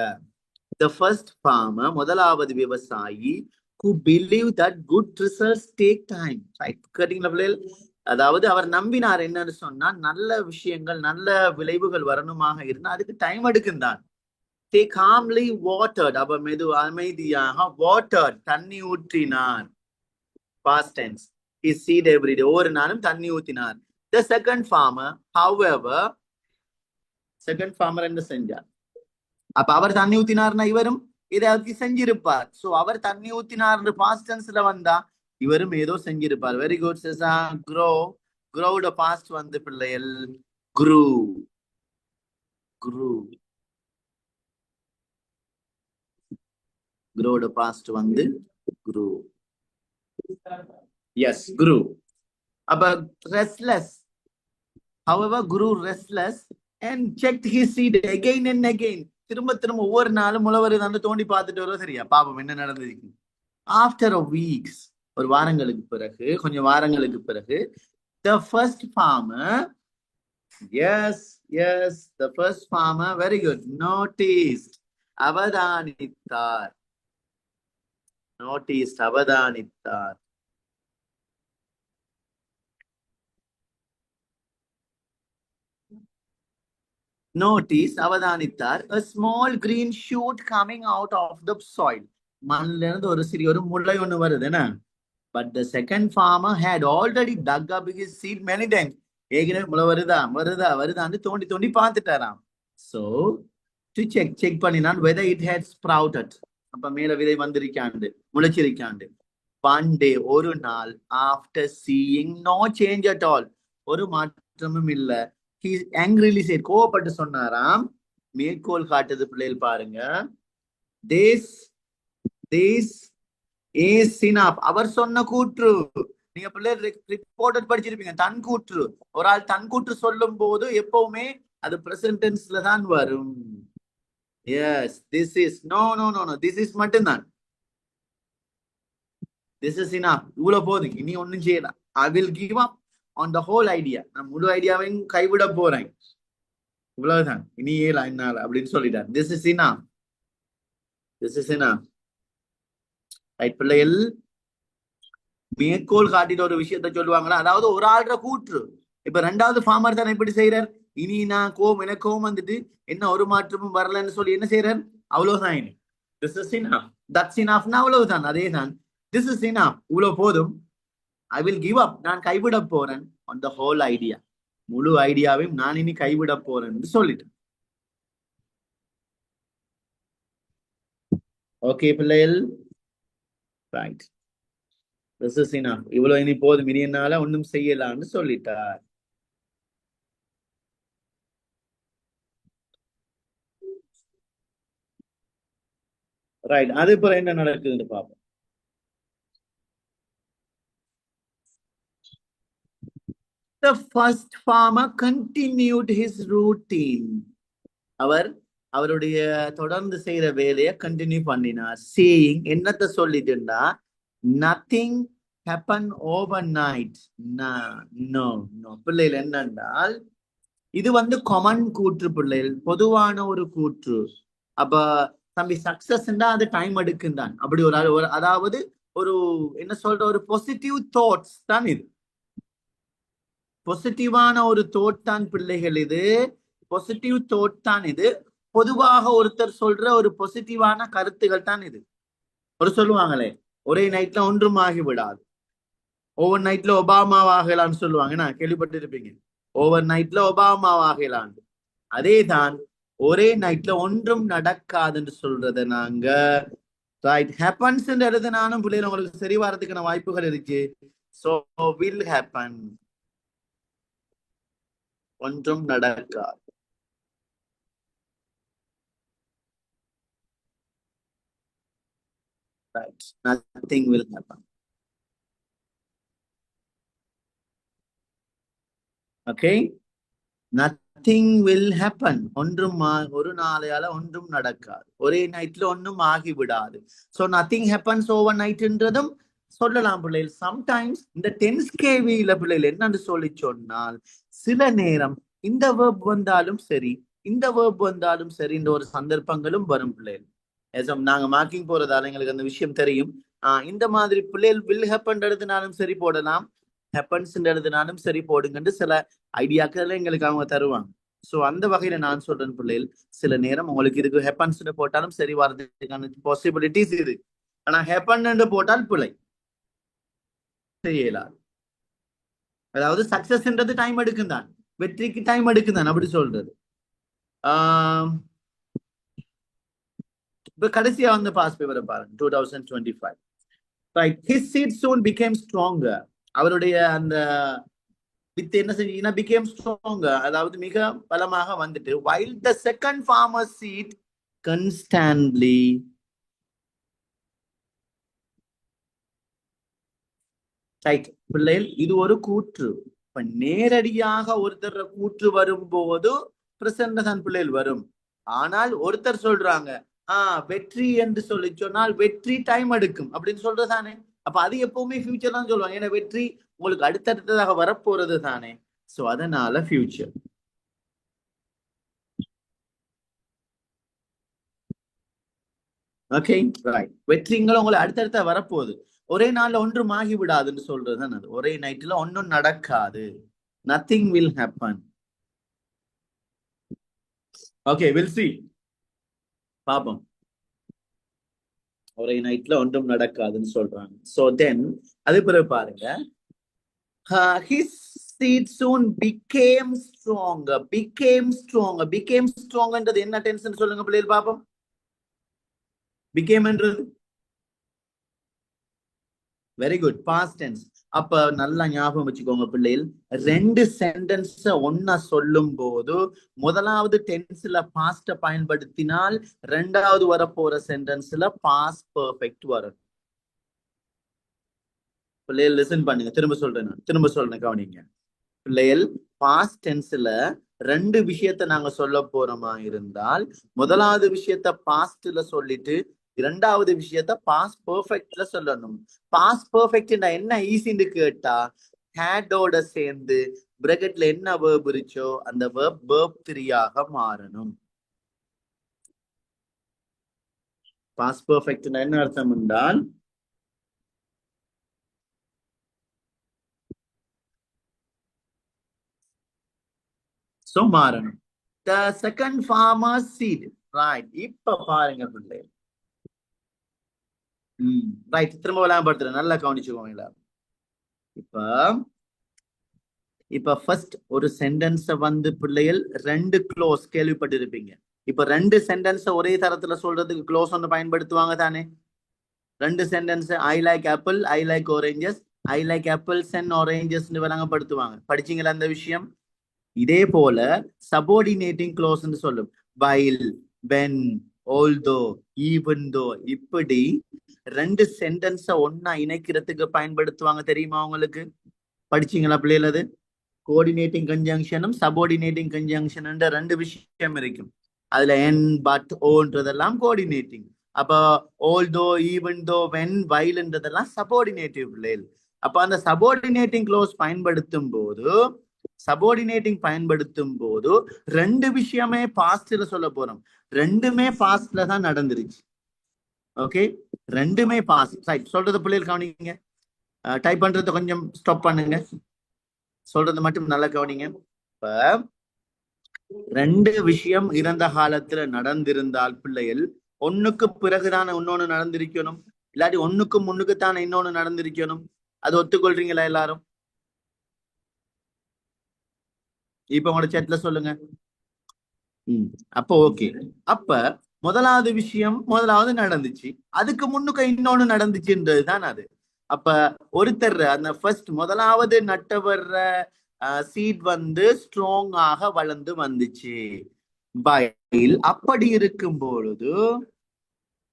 The first farmer, முதலாவது விவசாயி, who believed that good results take time. Right? கேட்டீங்களா பிள்ளைகள்? அதாவது அவர் நம்பினார் என்னன்னு சொன்னா நல்ல விஷயங்கள் நல்ல விளைவுகள் வரணுமாக இருந்தா அதுக்கு டைம் எடுக்குந்தான். They calmly watered. அப்ப அமைதியாக watered, தண்ணி ஊற்றினார். Past tense. His seed every day. ஒவ்வொரு நாளும் தண்ணி ஊற்றினார். The second farmer, however, second farmer என்ன செஞ்சார்? அப்ப அவர் தண்ணி ஊத்தினார்னா இவரும் ஏதாவது செஞ்சிருப்பார். சோ அவர் தண்ணி ஊத்தினார் பாஸ்ட் டென்ஸ்ல வந்தா இவரும் ஏதோ செஞ்சிருப்பார். வெரி குட் சிசா. grow. growட பாஸ்ட் வந்து பிள்ளைகள் grew. grew. growட பாஸ்ட் வந்து grew. yes, grew. அப்ப restless. however, grew restless and checked his seed again and again. திரும்ப ஒவ்வொரு நாளும் முளை வருது தோண்டி பார்த்துட்டு வரும். சரியா பாப்போம் என்ன நடந்திருக்கு. After a weeks, ஒரு வாரங்களுக்கு பிறகு, கொஞ்சம் வாரங்களுக்கு பிறகு, the first farmer, yes, the first farmer, very good, noticed, அவதானித்தார். noticed, அவதானித்தார். Notice, அவதானித்தார், a small green shoot coming out of the soil. மண்ணில இருந்து ஒரு சிறிய ஒரு முளை ஒண்ணு வருது என்ன? But the second farmer had already dug up his seed many times. ஏற்கனவே முளை வருதான்னு தோண்டி பார்த்துட்டாராம். So to check பண்ணினான் whether it had sprouted. அப்ப மேல விதை வந்திருக்காண்டு, முளைச்சிருக்காண்டு. One day, ஒரு நாள், after seeing no change at all, ஒரு மாற்றமும் இல்ல. He angrily said, கோவப்பட்டு சொன்னாராம். மேற்கோள் காட்டுது பிள்ளைகள் பாருங்க. This is enough. அவர் சொன்ன கூற்று. நீங்க பிள்ளைகள் ரிப்போர்ட் படிச்சிருப்பீங்க. தன் கூற்று. ஒரு ஆள் தன் கூற்று சொல்லும் போது எப்பவுமே அது பிரசன்ட் டென்ஸ்ல தான் வரும். Yes, this is no this is மட்டும்தான். This is enough. இவ்வளவு போதும், இனி ஒன்னும் செய்யலாம். I will give up on the whole idea. நான் முழு ஐடியாவையும் கைவிட போறேன். இவ்வளவுதான், இனி ஏலாம் என்னால அப்படின்னு சொல்லிட்டார். This is enough. This is enough. Right பிள்ளைகள், மேற்கோள் காட்டிட்டு ஒரு விஷயத்த சொல்லுவாங்களா, அதாவது ஒரு ஆள்ற கூற்று. இப்ப ரெண்டாவது ஃபார்மர் தான் எப்படி செய்யறார், இனி நான் எனக்கு கோவம் வந்துட்டு என்ன ஒரு மாற்றமும் வரலன்னு சொல்லி என்ன செய்யறார், அவ்வளவுதான். இனி திஸ் இஸ் இனஃப், தட்ஸ் இனஃப்னா அவ்வளவுதான், அதே தான். திஸ் இஸ் இனஃப், இவ்வளவு போதும். ஐ வில் கிவ் அப், நான் கைவிட போறேன் ஆன் த ஹோல் ஐடியா, முழு ஐடியாவையும் நான் இனி கைவிட போறேன்னு சொல்லிட்டேன். ஓகே பிள்ளைகள், ரைட். This is enough. இவ்வளவு இனி போதும், இனி என்னால ஒன்னும் செய்யலான்னு சொல்லிட்டார். ரைட், அது இப்போ என்ன நடக்குதுன்னு பார்ப்போம். The first farmer continued his routine. அவருடைய தொடர்ந்து செய்யற வேலையை கண்டினியூ பண்ணினார். சேயிங், என்னத்தை சொல்லிட்டுண்டா, nothing happen over night. No பிள்ளைகள், என்னென்றால் இது காமன் கூற்று பிள்ளைகள், பொதுவான ஒரு கூற்று. அப்ப தம்பி சக்சஸ் அது டைம் எடுக்குந்தான். அப்படி ஒரு அதாவது ஒரு என்ன சொல்ற, ஒரு பாசிட்டிவ் தாட்ஸ் தான் இது. பாசிட்டிவான ஒரு தோட் தான் பிள்ளைகள், இது பாசிட்டிவ் தோட் தான் இது. பொதுவாக ஒருத்தர் சொல்ற ஒரு பாசிட்டிவான கருத்துகள் தான் இது. ஒரு சொல்லுவாங்களே, ஒரே நைட்ல ஒன்றும் ஆகிவிடாது, ஓவர் நைட்ல ஒபாமாவாகலான்னு சொல்லுவாங்க, நான் கேள்விப்பட்டிருப்பீங்க. ஓவர் நைட்ல ஒபாமாவாகலான். அதே தான், ஒரே நைட்ல ஒன்றும் நடக்காதுன்னு சொல்றத நாங்க ரைட் ஹேப்பன்ஸ் எழுதினாலும் பிள்ளைகள் உங்களுக்கு சரி வரதுக்கான வாய்ப்புகள் இருக்கு. சோ வில் ஹேப்பன், ஒன்றும் நடக்காது. Right. Nothing will happen. Okay? Nothing will happen. ஒன்றும் ஒரு நாளையால ஒன்றும் நடக்காது, ஒரே நைட்ல ஒன்றும் ஆகிவிடாது. So nothing happens overnight-ன்றதும் சொல்லலாம் பிள்ளைகள். சம்டைம்ஸ் இந்த 10kV-ல பிள்ளைகள் என்னன்னு சொல்லி சொன்னால், சில நேரம் இந்த verb வந்தாலும் சரி, இந்த verb வந்தாலும் சரி, இந்த ஒரு சந்தர்ப்பங்களும் வரும் பிள்ளைகள். நாங்க மார்க்கிங் போறதால எங்களுக்கு அந்த விஷயம் தெரியும். இந்த மாதிரி பிள்ளைகள் வில் ஹேப்பன் எழுதினாலும் சரி போடலாம், ஹேப்பன்ஸ் எழுதினாலும் சரி போடுங்கன்னு சில ஐடியாக்கள் எங்களுக்கு அவங்க தருவாங்க. சோ அந்த வகையில நான் சொல்றேன் பிள்ளைகள், சில நேரம் உங்களுக்கு இதுக்கு ஹேப்பன்ஸ் போட்டாலும் சரி வர்றதுக்கான பாசிபிலிட்டிஸ் இருக்கு. ஆனா ஹேப்பன் போட்டால் பிள்ளை செய்யலாம். அதாவது சக்சஸ்ன்றது டைம் எடுக்குந்தான், வெற்றிக்கு டைம் எடுக்குந்தான், அப்படி சொல்றது. இப்ப கடைசியா பாஸ் பேப்பரை பாருங்க, 2025. Right, his seed soon became stronger. அவருடைய அந்த வித்து என்ன செஞ்சீங்கன்னா became stronger, அதாவது மிக பலமாக வந்துட்டு. while the second farmer's seed constantly. Right பிள்ளைகள், இது ஒரு கூற்று. இப்ப நேரடியாக ஒருத்தர் கூற்று வரும்போது பிரசன்ட் தான் பிள்ளைகள் வரும். ஆனால் ஒருத்தர் சொல்றாங்க வெற்றி என்று சொல்லி சொன்னால் வெற்றி டைம் எடுக்கும் அப்படின்னு சொல்றதானே. அப்ப அது எப்பவுமே ஃபியூச்சர் தான் சொல்லுவாங்க, ஏன்னா வெற்றி உங்களுக்கு அடுத்தடுத்ததாக வரப்போறது தானே. சோ அதனால ஃபியூச்சர். ஓகே ரைட், வெற்றிங்களும் உங்களை அடுத்தடுத்த வரப்போகுது. ஒரே நாள்ல ஒன்றும் ஆகி விடாதுன்னு சொல்றதுதான் அது. ஒரே நைட்ல ஒன்றும் நடக்காது, nothing will happen. Okay, will see. பாப்போம், ஒரே நைட்ல ஒன்றும் நடக்காதுன்னு சொல்றாங்க. சோ தென் அது பிறகு பாருங்க, his seed soon became stronger. became stronger என்ன டென்ஸ் சொல்லுங்க பிள்ளைகள் பாப்போம். became என்றது வெரி குட், past tense. அப்ப நல்லா ஞாபகம் வச்சுக்கோங்க பிள்ளைகள், ரெண்டு சென்டென்ஸ் ஒன்னா சொல்லும் போது முதலாவது டென்ஸ்ல பாஸ்ட பயன்படுத்தினால் ரெண்டாவது வரப்போற சென்டென்ஸ்ல பாஸ்ட் பெர்ஃபெக்ட் வரும். பிள்ளைகள் லிசன் பண்ணுங்க, திரும்ப சொல்றேன் கவனிங்க. பிள்ளைகள் பாஸ்ட் டென்ஸ்ல ரெண்டு விஷயத்த நாங்க சொல்ல போறோமா இருந்தால் முதலாவது விஷயத்த பாஸ்ட்ல சொல்லிட்டு இரண்டாவது விஷயத்த பாஸ்ட் பெர்ஃபெக்ட்ல சொல்லணும். பாஸ்ட் பெர்ஃபெக்ட்னா என்ன ஈஸின்னு கேட்டா ஹேடோட சேர்ந்து பிராக்கெட்ல என்ன வேர்ப் இருச்சோ அந்த வேர்ப் 3ஆக மாறணும். பாஸ்ட் பெர்ஃபெக்ட்னா என்ன அர்த்தம் என்றால் மாறணும். The second farmer's seed. Right. இப்ப பாருங்க பிள்ளை. ரைட், திரும்ப விளையாடுறேன், நல்லா கவனிச்சுக்கோங்க. இப்ப ஃபர்ஸ்ட் ஒரு சென்டென்ஸ வந்து பிள்ளைகள் ரெண்டு க்ளோஸ் கேள்விப்பட்டிருப்பீங்க. இப்ப ரெண்டு சென்டென்ஸ ஒரே தரத்துல சொல்றதுக்கு க்ளோஸ் ஒன்று பயன்படுத்துவாங்க தானே. ரெண்டு sentence I like apple, I like oranges, I like apples and oranges விளங்கப்படுத்துவாங்க. படிச்சீங்களா அந்த விஷயம்? இதே போல சபோர்டினேட்டிங் க்ளோஸ் சொல்லும். while, when, although, even though, இப்படி ரெண்டு சென்டென்ஸ ஒன்னா இணைக்கிறதுக்கு பயன்படுத்துவாங்க. தெரியுமா உங்களுக்கு? படிச்சீங்களா பிள்ளைகள்? அது கோஆர்டினேட்டிங் கன்ஜங்ஷனும் சபோர்டினேட்டிங் கன்ஜங்ஷன் ரெண்டு விஷயம் இருக்கும். அதுல என், பட், ஓன்றதெல்லாம் கோஆர்டினேட்டிங். அப்ப although, even though, when, whileன்றதெல்லாம் சபோர்டினேட்டிவ் பிள்ளைகள். அப்ப அந்த சபோர்டினேட்டிங் க்ளோஸ் பயன்படுத்தும் போது ரெண்டு விஷயமே பாஸ்ட்ல சொல்ல போறோம். ரெண்டுமே பாஸ்ட்ல தான் நடந்துருச்சு. ஓகே, ரெண்டுமே பாஸ்ட். ரைட், சொல்றது பிள்ளைகள் கவனிங்க. டைப் பண்றத கொஞ்சம் ஸ்டாப் பண்ணுங்க, சொல்றது மட்டும் நல்லா கவனிங்க. இப்ப ரெண்டு விஷயம் இறந்த காலத்துல நடந்திருந்தால் பிள்ளைகள் ஒண்ணுக்கு பிறகுதானே இன்னொன்னு நடந்திருக்கணும், இல்லாட்டி ஒண்ணுக்கு முன்னுக்குத்தானே இன்னொன்னு நடந்திருக்கணும். அது ஒத்துக்கொள்றீங்களா எல்லாரும்? இப்ப உங்களோட சேட்ல சொல்லுங்க. அப்ப ஓகே. அப்ப முதலாவது விஷயம் முதலாவது நடந்துச்சு, அதுக்கு முன்னுக்கு இன்னொன்னு நடந்துச்சுன்றதுதான் அது. அப்ப ஒருத்தர் அந்த ஃபர்ஸ்ட் முதலாவது நட்டவர்ற சீட் வந்து ஸ்ட்ராங்காக வளர்ந்து வந்துச்சு.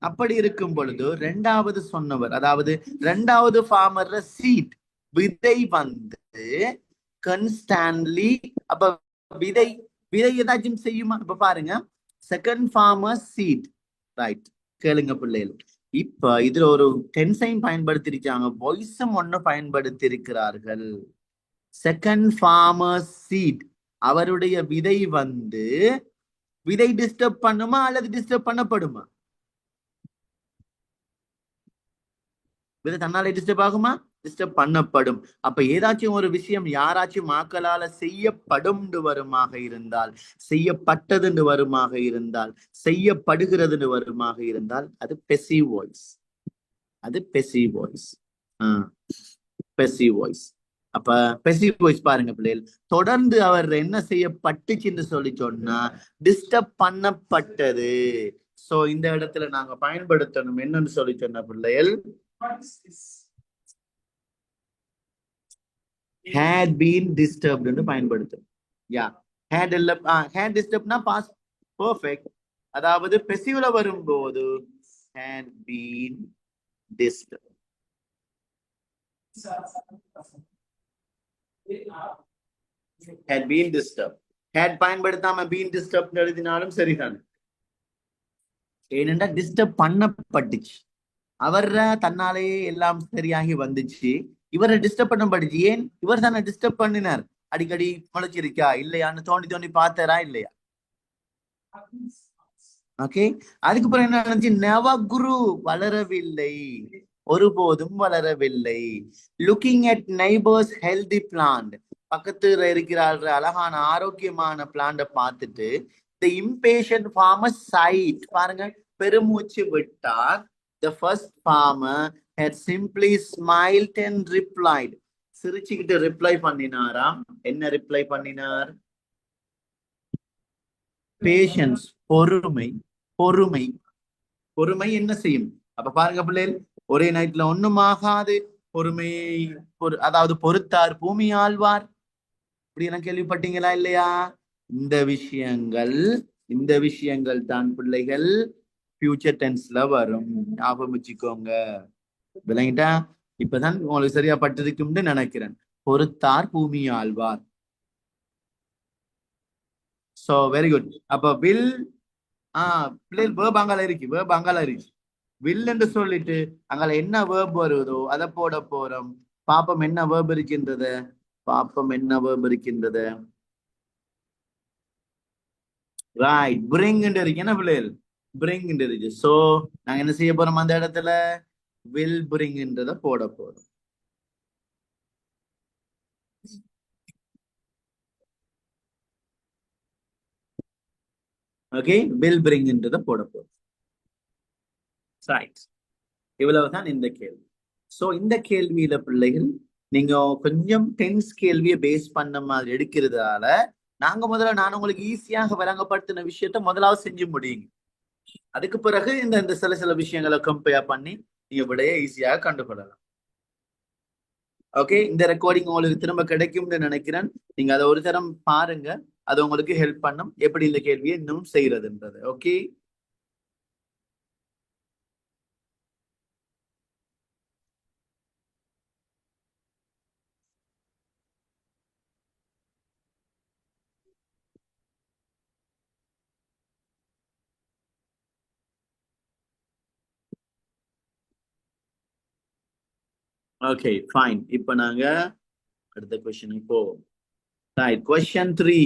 அப்படி இருக்கும் பொழுது ரெண்டாவது சொன்னவர், அதாவது ரெண்டாவது ஃபார்மர் சீட் விதை வந்து கன்ஸ்டன்ட்லி, அப்ப விதை ஏதாச்சும் செய்யுமா? இப்ப பாருங்க, செகண்ட் ஃபார்மர் சீட். ரைட், கேளுங்க பிள்ளைகள். இப்ப இதுல ஒரு டென்சைன் பயன்படுத்திருக்காங்க, வாய்ஸும் ஒண்ணு பயன்படுத்தி இருக்கிறார்கள். செகண்ட் ஃபார்மர் சீட், அவருடைய விதை வந்து விதை டிஸ்டர்ப் பண்ணுமா அல்லது டிஸ்டர்ப் பண்ணப்படுமா? விதை தன்னாலே டிஸ்டர்ப் ஆகுமா? டிஸ்டர்ப் பண்ணப்படும். அப்ப ஏதாச்சும் ஒரு விஷயம் யாராச்சும் மக்களால செய்யப்படும் வருமாக இருந்தால், செய்யப்பட்டது வருமாக இருந்தால், செய்யப்படுகிறது வருமாக இருந்தால் அது பெசிவ் வாய்ஸ். அது பெசிவ் வாய்ஸ். Passive voice. அப்ப பெசிவ் வாய்ஸ் பாருங்க பிள்ளைகள், தொடர்ந்து அவர் என்ன செய்யப்பட்டுச்சுன்னு சொல்லி சொன்னா டிஸ்டர்ப் பண்ணப்பட்டது. சோ இந்த இடத்துல நாங்க பயன்படுத்தணும் என்னன்னு சொல்லி சொன்ன பிள்ளைகள், had been disturbed என்று பயன்படுத்தும். யா, had disturbedனா past perfect, அதாவது பெசிவ்ல வரும்போது had been disturbed. had been disturbed. had பயன்படுத்தாம been disturbed எழுதினாலும் சரிதான். ஏனென்றா டிஸ்டர்ப் பண்ணப்பட்டுச்சு, அவர தன்னாலேயே எல்லாம் சரியாகி வந்துச்சு, இவரை டிஸ்டர்ப் பண்ண படிச்சு. ஏன்? இவர் தானே டிஸ்டர்ப் பண்ணினார். அடிக்கடி முளைச்சிருக்கா இல்லையான்னு தோண்டி பார்த்தாரா இல்லையா? ஓகே, அதுக்கப்புறம் என்ன நடந்துச்சு? நவகுரு வளரவில்லை, ஒருபோதும் வளரவில்லை. Looking at neighbours healthy plant, பக்கத்துல இருக்கிறார்கள் அழகான ஆரோக்கியமான பிளான்ட பார்த்துட்டு the impatient farmer sighed. பாருங்க, பெருமூச்சு விட்டார். The first farmer had simply smiled and replied. சிரிச்சுக்கிட்டு ரிப்ளை பண்ணினாராம். என்ன ரிப்ளை பண்ணினார்? பேஷன்ஸ், பொறுமை. பொறுமை என்ன செய்யும்? அப்ப பாருங்க பிள்ளைகள், ஒரே நைட்ல ஒண்ணும் ஆகாது, பொறுமை அதாவது பொறுத்தார் பூமி ஆழ்வார், இப்படி எல்லாம் கேள்விப்பட்டீங்களா இல்லையா? இந்த விஷயங்கள் இந்த விஷயங்கள் தான் பிள்ளைகள் ஃபியூச்சர் டென்ஸ்ல வரும். ஞாபகம் வச்சுக்கோங்க. விளங்கிட்டா? இப்பதான் உங்களுக்கு சரியா பட்டிருக்கும்னு நினைக்கிறேன். பொறுத்தார் பூமி ஆழ்வார். So very good. அப்ப வில் பிள்ளைகள் வேர்ப் அங்கால இருக்கு, வேர்ப் அங்கால இருக்கு. வில் என்று சொல்லிட்டு அங்கால என்ன வேர்ப் வருதோ அதை போட போறோம். பாப்பம் என்ன வேர்ப் இருக்கின்றது, பாப்பம் என்ன வேர்ப் இருக்கின்றது. ரைட், பிரிங் இருக்கு என்ன பிள்ளைகள், பிரிங் இருக்கு. சோ நாங்க என்ன செய்ய போறோம், அந்த இடத்துல வில் பிரிங்ன்றத போட போறோம். ஓகே, வில் பிரிங்ன்றத போட போறோம். ரைட், இவ்வளவுதான் இந்த கேள்வி. சோ இந்த கேள்வியில பிள்ளைகள் நீங்க கொஞ்சம் டென்ஸ் கேள்வியை பேஸ் பண்ண மாதிரி எடுக்கிறதால நான் உங்களுக்கு ஈஸியாக வழங்கப்படுத்தின விஷயத்த முதலாவது செஞ்சு முடியுங்க. அதுக்கு பிறகு இந்த இந்த சில சில விஷயங்களை கம்பேர் பண்ணி நீங்க விடையை ஈஸியாக கண்டுகொள்ளலாம். ஓகே, இந்த ரெக்கார்டிங் உங்களுக்கு திரும்ப கிடைக்கும்னு நினைக்கிறேன். நீங்க அதை ஒரு தரம் பாருங்க, அது உங்களுக்கு ஹெல்ப் பண்ணும் எப்படி இந்த கேள்வியை இன்னும் செய்யறதுன்றது. Okay, okay fine. இப்ப நாங்க அடுத்த கொஸ்டின் போவோம். Right, question 3.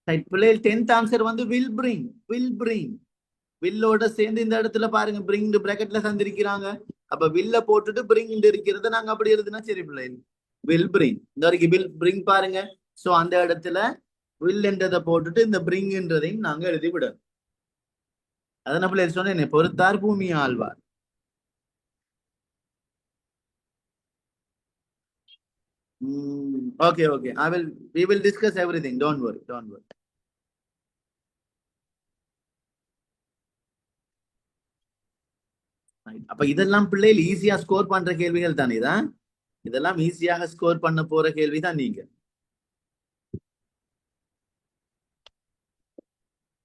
ரைட் பிள்ளைகள், 10th ஆன்சர் வந்து வில் பிரிங். வில் பிரிங், வில்லோட சேர்ந்து இந்த இடத்துல பாருங்க பிரிங் பிராக்கெட்ல தந்திருக்கிறாங்க. அப்ப வில்ல போட்டுட்டு பிரிங் இருக்கிறத நாங்க அப்படி எழுதுனா சரி பிள்ளைகள். வில் பிரிங், இந்த வரைக்கும் வில் பிரிங் பாருங்க. சோ அந்த இடத்துல வில் என்றதை போட்டுட்டு இந்த பிரிங்ன்றதையும் நாங்க எழுதி விடணும். அதான் பிள்ளைகள் சொன்னேன், பொறுத்தார் பூமி ஆழ்வார். Okay okay, we will discuss everything, don't worry, don't worry. அப்ப இதெல்லாம் பிள்ளைகள் ஈஸியா ஸ்கோர் பண்ற கேள்விகள் தானே தான். இதெல்லாம் ஈஸியாக ஸ்கோர் பண்ண போற கேள்விதான் நீங்க.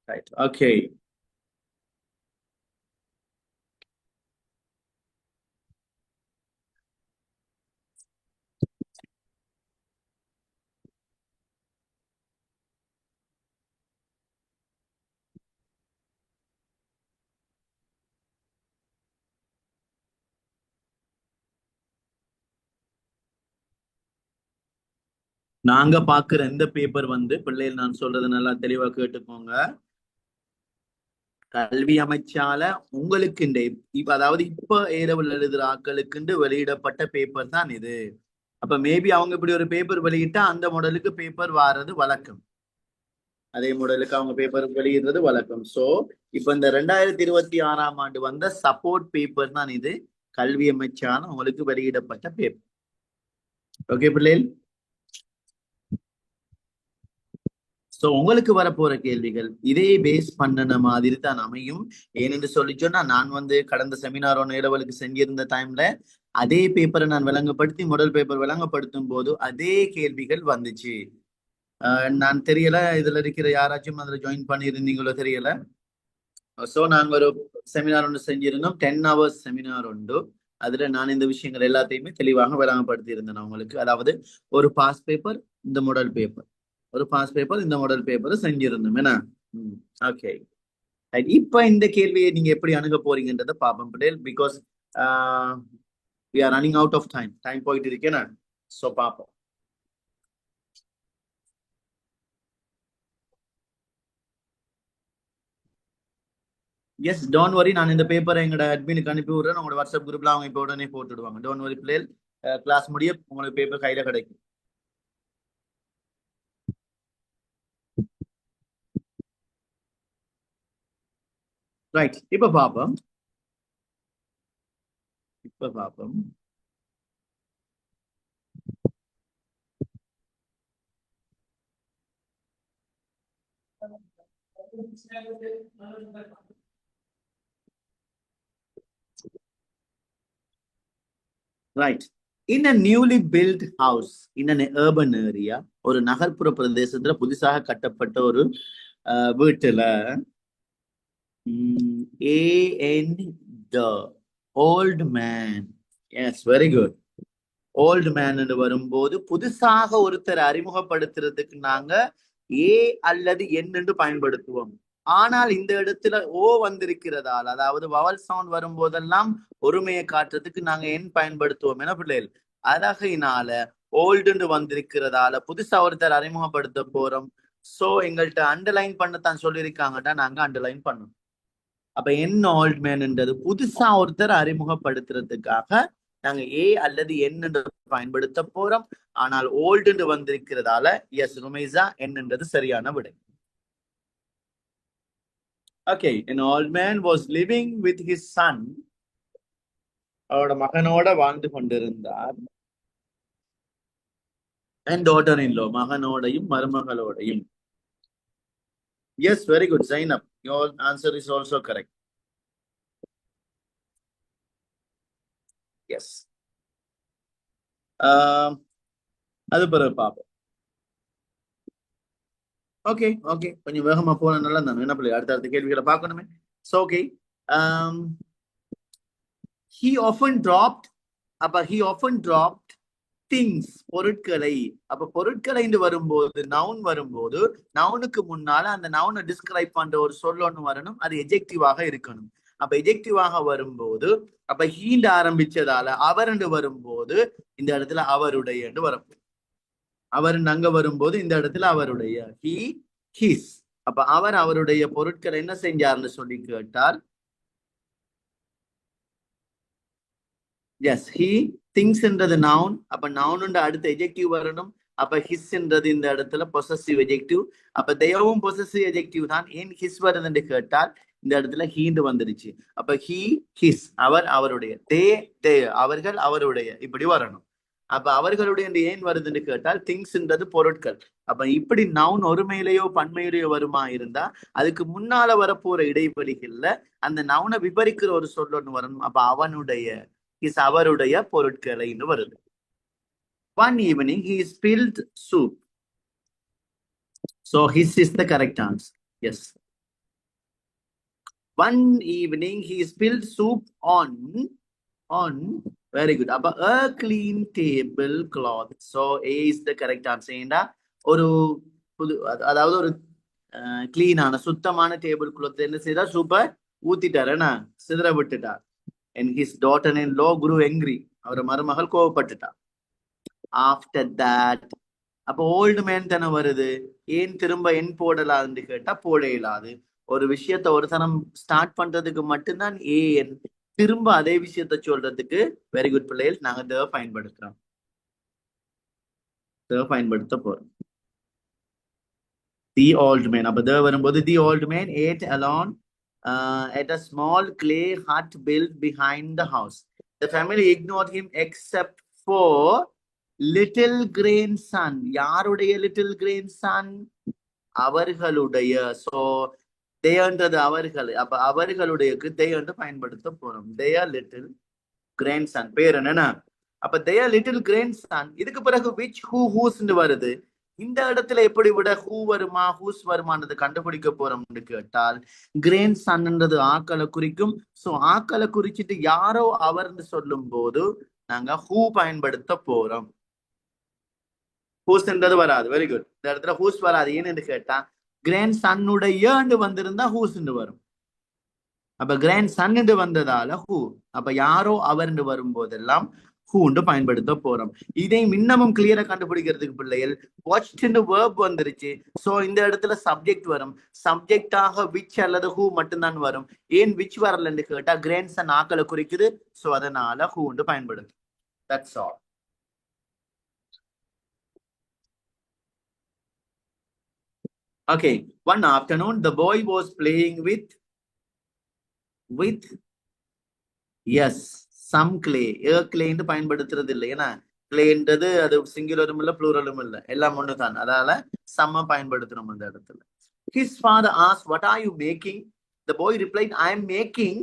Right, okay. நாங்க பாக்குற இந்த பேப்பர் வந்து பிள்ளைகள், நான் சொல்றது நல்லா தெளிவா கேட்டுக்கோங்க. கல்வி அமைச்சால உங்களுக்கு இப்ப அதாவது இப்ப ஏரவல் எழுதுற ஆட்களுக்கு வெளியிடப்பட்ட பேப்பர் தான் இது. அப்ப மேபி அவங்க இப்படி ஒரு பேப்பர் வெளியிட்டா அந்த மாடலுக்கு பேப்பர் வாரது வழக்கம். அதே மாடலுக்கு அவங்க பேப்பர் வெளியிடுறது வழக்கம். சோ இப்ப இந்த 2026ஆம் ஆண்டு வந்த சப்போர்ட் பேப்பர் தான் இது. கல்வி அமைச்சால உங்களுக்கு வெளியிடப்பட்ட பேப்பர். ஓகே பிள்ளைகள். சோ உங்களுக்கு வரப்போற கேள்விகள் இதே பேஸ் பண்ணன மாதிரி தான் அமையும். ஏனென்று சொல்லி சொன்னா, நான் வந்து கடந்த செமினார் ஒன்று இடவலுக்கு செஞ்சிருந்த டைம்ல அதே பேப்பரை நான் விளங்கப்படுத்தி முதல் பேப்பர் விளங்கப்படுத்தும் போது அதே கேள்விகள் வந்துச்சு. நான் தெரியல இதுல இருக்கிற யாராச்சும் அதுல ஜாயின் பண்ணியிருந்தீங்களோ தெரியல. சோ நாங்க ஒரு செமினார் ஒன்று செஞ்சிருந்தோம், 10 hours செமினார் உண்டு. அதுல நான் இந்த விஷயங்கள் எல்லாத்தையுமே தெளிவாக விளங்கப்படுத்தி இருந்தேன் உங்களுக்கு. அதாவது ஒரு பாஸ் பேப்பர், இந்த மாடல் பேப்பர், ஒரு பாஸ் பேப்பர், இந்த மாடல் பேப்பர் செஞ்சிருந்தோம் என்ன. ஓகே, இப்ப இந்த கேள்வியை நீங்க எப்படி அணுக போறீங்கன்றத பாப்போம் பிள்ளைகள். Because we are running out of time, time போயிட்டு இருக்கேன்னா. சோ பாப்போம். எஸ், டோன்ட் வரி, நான் இந்த பேப்பரை எங்களோட அட்மினுக்கு அனுப்பி விடுறேன். உங்களோட வாட்ஸ்அப் குரூப்ல அவங்க இப்போ உடனே போட்டுடுவாங்க. டோன்ட் வரி பிள்ளைகள், கிளாஸ் முடிய உங்களுக்கு பேப்பர் கையில கிடைக்கும். ரைட், இப்ப பாப்போம். இப்ப பாப்போம். Right. In a newly built house in an urban area, ஒரு நகர்ப்புற பிரதேசத்துல புதுசாக கட்டப்பட்ட ஒரு வீட்டுல the old man, yes, very good, old man வரும்போது புதுசாக ஒருத்தர் அறிமுகப்படுத்துறதுக்கு நாங்க ஏ அல்லது என் என்று பயன்படுத்துவோம். ஆனால் இந்த இடத்துல ஓ வந்திருக்கிறதால, அதாவது வவல் சவுண்ட் வரும்போதெல்லாம் ஒருமையை காட்டுறதுக்கு நாங்க என் பயன்படுத்துவோம் என பிள்ளைகள். அழகினால ஓல்டுன்னு வந்திருக்கிறதால புதுசா ஒருத்தர் அறிமுகப்படுத்த போறோம். சோ எங்கள்கிட்ட அண்டர்லைன் பண்ணத்தான் சொல்லியிருக்காங்கட்டா நாங்க அண்டர்லைன் பண்ணோம். அப்ப என் ஓல்ட் மேன்ன்றது புதுசா ஒருத்தர் அறிமுகப்படுத்துறதுக்காக நாங்க ஏ அல்லது என் என்று பயன்படுத்த போறோம். ஆனால் ஓல்டு வந்திருக்கிறதால எஸ் ருமைசா என்னன்றது சரியான விடை. Okay, an old man was living with his son. அவரோட மகனோட வாழ்ந்து கொண்டிருந்தார். and daughter in law, மகனோடையும் மருமகளோடையும். Yes, very good, Zainab. Your answer is also correct. Yes. அது பிறகு பார்ப்போம். ஓகே ஓகே, கொஞ்சம் வேகமா போனதுனால நான் என்ன பிள்ளை அடுத்த கேள்விகளை பார்க்கணுமே. So okay, he often dropped, அப்ப he often dropped things, பொருட்களை. அப்ப பொருட்களை வரும்போது நவுன் வரும்போது நவுனுக்கு முன்னால அந்த நவுனை டிஸ்கிரைப் பண்ற ஒரு சொல் ஒன்று வரணும். அது எஜெக்டிவாக இருக்கணும். அப்ப எஜெக்டிவாக வரும்போது அப்ப ஹீண்ட ஆரம்பிச்சதால அவர் வரும்போது இந்த இடத்துல அவருடைய வரும். அவர் அங்க வரும்போது இந்த இடத்துல அவருடைய he his. அப்ப அவர் அவருடைய பொருட்களை என்ன செஞ்சார்னு சொல்லி கேட்டால் எஸ் he things என்றது நவுன். அப்ப நவுன் அடுத்த எஜெக்டிவ் வரணும். அப்ப ஹிஸ் என்றது இந்த இடத்துல பொசசிவ் எஜெக்டிவ். அப்ப தேவும் பொசசிவ் எஜெக்டிவ் தான். ஏன் ஹிஸ் வருதுன்னு கேட்டால் இந்த இடத்துல ஹீண்டு வந்துருச்சு. அப்ப he his, அவர் அவருடைய, தே அவர்கள் அவருடைய, இப்படி வரணும். அப்ப அவர்களுடைய ஏன் வருதுன்னு கேட்டால் திங்ஸ்ன்றது பொருட்கள். அப்ப இப்படி நவுன் ஒருமையிலேயோ பன்மையிலேயோ வருமா இருந்தா அதுக்கு முன்னால வரப்போற இடைவெளிகள்ல அந்த நவுனை விபரிக்கிற ஒரு சொல் ஒன்று வரணும். அப்ப அவனுடைய இஸ் அவருடைய பொருட்களை வருது. One evening he spilled soup. So his is the correct answer. Yes. One evening he spilled soup on very good. அப்ப a clean table cloth. So A is the correct answer. ஏண்டா ஒரு புது, அதாவது ஒரு கிளீனான சுத்தமான டேபிள் கிளாத் என்ன செய்தா super ஊத்திட்டாருன்னா சிதற விட்டுட்டார். and his daughter-in-law grew angry. அவர மருமகள் கோவப்பட்டுட்டா. after that, அப்ப ஓல்டு மேன் தானே வருது. ஏன் திரும்ப என் போடலான்னு கேட்டா போட இயலாது. ஒரு விஷயத்த ஒரு தரம் ஸ்டார்ட் பண்றதுக்கு மட்டும்தான் ஏன், திரும்ப அதே விஷயத்த சொல்றதுக்கு வெரி குட் பிள்ளைகள் நாங்க தேவ பயன்படுத்துறோம். தேவ பயன்படுத்த போறோம். தி ஓல்டு மேன். அப்ப தேவ வரும்போது தி old man ate alone at a small clay hut built behind the house. The family ignored him except for little grandson. யாருடைய little grandson? அவர்களுடைய. so தேன்றது அவர்கள். அப்ப அவர்களுடையக்கு தேன்று பயன்படுத்த போறோம். their little grandson. பேர் என்னன்னா அப்ப their little grandson. இதுக்கு பிறகு which who whose வருது. இந்த இடத்துல எப்படி விட ஹூ வருமா ஹூஸ் வருமானது கண்டுபிடிக்க போறோம்னு கேட்டால் கிரேண்ட் சன்ன்றது ஆக்களை குறிக்கும். சோ ஆக்களை குறிச்சிட்டு யாரோ அவர்னு சொல்லும் போது நாங்க ஹூ பயன்படுத்த போறோம். ஹூஸ்ன்றது வராது. Very good. இந்த இடத்துல ஹூஸ் வராது. ஏன்னு கேட்டா கிராண்ட் சன்னுடைய வந்திருந்தா ஹூஸ் வரும். அப்ப கிராண்ட் சன் வந்ததால ஹூ. அப்ப யாரோ அவர் வரும்போதெல்லாம் ஹூண்டு பயன்படுத்த போறோம். இதை இன்னமும் கிளியரா கண்டுபிடிக்கிறதுக்கு பிள்ளைகள் வாட்ச்டு வேர்ப் வந்துருச்சு. சோ இந்த இடத்துல சப்ஜெக்ட் வரும். சப்ஜெக்டாக விச் அல்லது ஹூ மட்டும்தான் வரும். ஏன் விச் வரலன்னு கேட்டா கிராண்ட் சன் ஆக்களை குறிக்குது. சோ அதனால ஹூண்டு பயன்படுது. That's all. Okay, one afternoon the boy was playing with yes some clay. clay ன்னு பயன்படுத்துறது இல்லை. ஏன்னா கிளேன்றது அது சிங்குலரும் இல்ல ப்ளூரலும் இல்ல, எல்லாம் ஒண்ணு தான். அதால சம்ம பயன்படுத்துறோம் அந்த இடத்துல. His father asked, what are you making? The boy replied, I am making.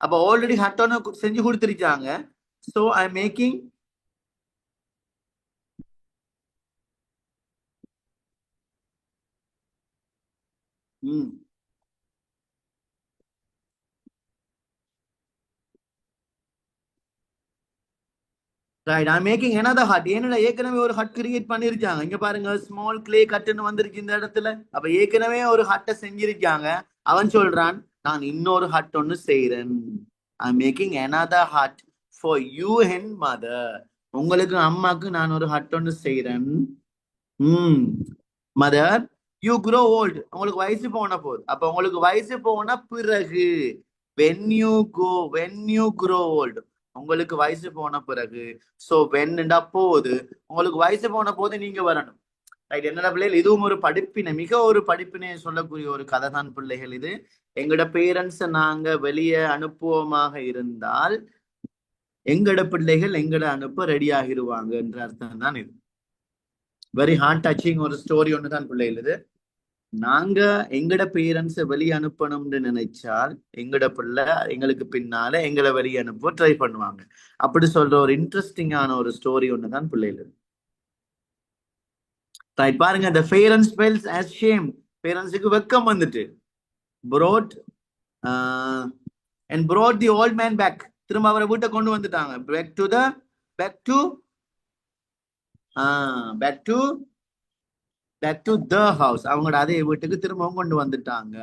அப்ப ஆல்ரெடி ஹட்டோன செஞ்சு கொடுத்துருக்காங்க. So I'm making right, I'm making another hut. ஏன்னா ஏற்கனவே ஒரு ஹட் கிரியேட் பண்ணிருக்காங்க. இங்க பாருங்க ஸ்மால் கிளே கட்டுன்னு வந்திருக்கு இந்த இடத்துல. அப்ப ஏற்கனவே ஒரு ஹட்டை செஞ்சிருக்காங்க. அவன் சொல்றான் நான் இன்னொரு ஹட் ஒன்னு செய்யறேன். I'm making another hut for you and mother. உங்களுக்கு அம்மாக்கு நான் ஒரு ஹட் ஒன்னு செய்யறேன். Mother you grow old. உங்களுக்கு வயசு போன போது. அப்ப உங்களுக்கு வயசு போன பிறகு when you grow old. உங்களுக்கு வயசு போன பிறகு சோ வென்னுண்டா போது உங்களுக்கு வயசு போன போது நீங்க வரணும். ரைட், என்னடா பிள்ளைகள், இதுவும் ஒரு படிப்பினை, மிக ஒரு படிப்பினை சொல்லக்கூடிய ஒரு கதை தான் பிள்ளைகள். இது எங்கட பேரண்ட்ஸ் நாங்க வெளியே அனுப்புவோமாக இருந்தால் எங்கட பிள்ளைகள் எங்கட அனுப்ப ரெடி ஆகிடுவாங்க என்ற அர்த்தம் தான் இது. வெரி ஹார்ட் டச்சிங் ஒரு ஸ்டோரி ஒன்று தான் பிள்ளைகள் இது. நாங்க எங்கட பேரண்ட்ஸை வெளியே அனுப்பணும்னு நினைச்சால் எங்கட பிள்ளை எங்களுக்கு பின்னால எங்களை வெளியே அனுப்ப ட்ரை பண்ணுவாங்க. அப்படி சொல்ற ஒரு இன்ட்ரெஸ்டிங்கான ஒரு ஸ்டோரி ஒன்று தான் பிள்ளைகள். பாருங்க, the parents felt ashamed. பேரண்ட்ஸுக்கு வெக்கம் வந்துட்டு brought and brought the old man back. திரும்ப அவரை வீட்டை கொண்டு வந்துட்டாங்க. back to the house. அவங்களோட அதே வீட்டுக்கு திரும்பவும் கொண்டு வந்துட்டாங்க.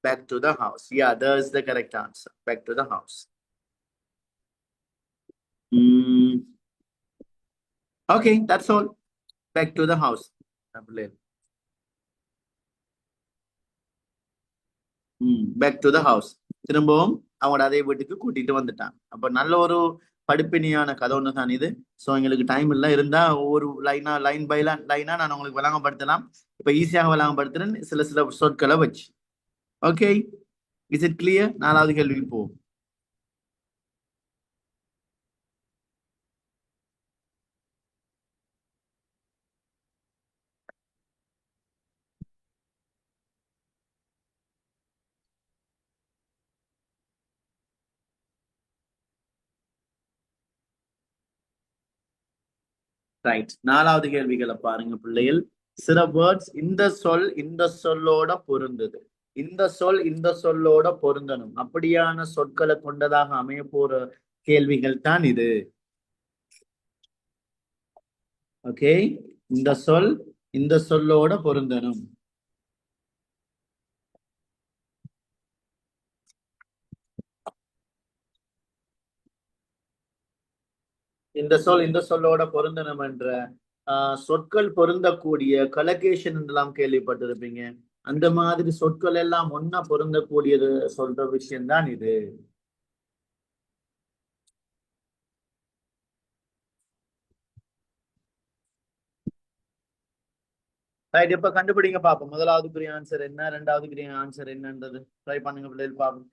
back to the house. Yeah, that's the correct answer. back to the house. Okay, that's all. back to the house. back to the house. திரும்பவும் அவங்களோட அதே வீட்டுக்கு கூட்டிட்டு வந்துட்டாங்க. அப்ப நல்ல ஒரு படிப்பினியான கதை ஒன்று தான் இது. ஸோ எங்களுக்கு டைம் இல்லை, இருந்தா ஒவ்வொரு லைன் பை லைனா நான் உங்களுக்கு விளங்கப்படுத்தலாம். இப்ப ஈஸியாக விளங்கப்படுத்துறேன் சில சொற்களை வச்சு. Okay, is it clear? 4வது கேள்விக்கு போவோம். ரைட், 4வது கேள்விகளை பாருங்க பிள்ளைகள். சில வேர்ட்ஸ் இந்த சொல்லோட பொருந்தது, இந்த சொல்லோட பொருந்தணும், அப்படியான சொற்களை கொண்டதாக அமைய போற கேள்விகள் தான் இது. ஓகே, இந்த சொல்லோட பொருந்தணும். இந்த சொல்லோட பொருந்தணும் என்ற சொற்கள் பொருந்தக்கூடிய கலகேஷன் எல்லாம் கேள்விப்பட்டிருப்பீங்க. அந்த மாதிரி சொற்கள் எல்லாம் ஒன்னா பொருந்தக்கூடியது சொல்ற விஷயம் தான் இது. ரைட், இப்ப கண்டுபிடிங்க பாப்போம். 1வதுக்குரிய ஆன்சர் என்ன, 2வதுக்குரிய ஆன்சர் என்னன்றது ட்ரை பண்ணுங்க பிள்ளைகள் பாப்போம்.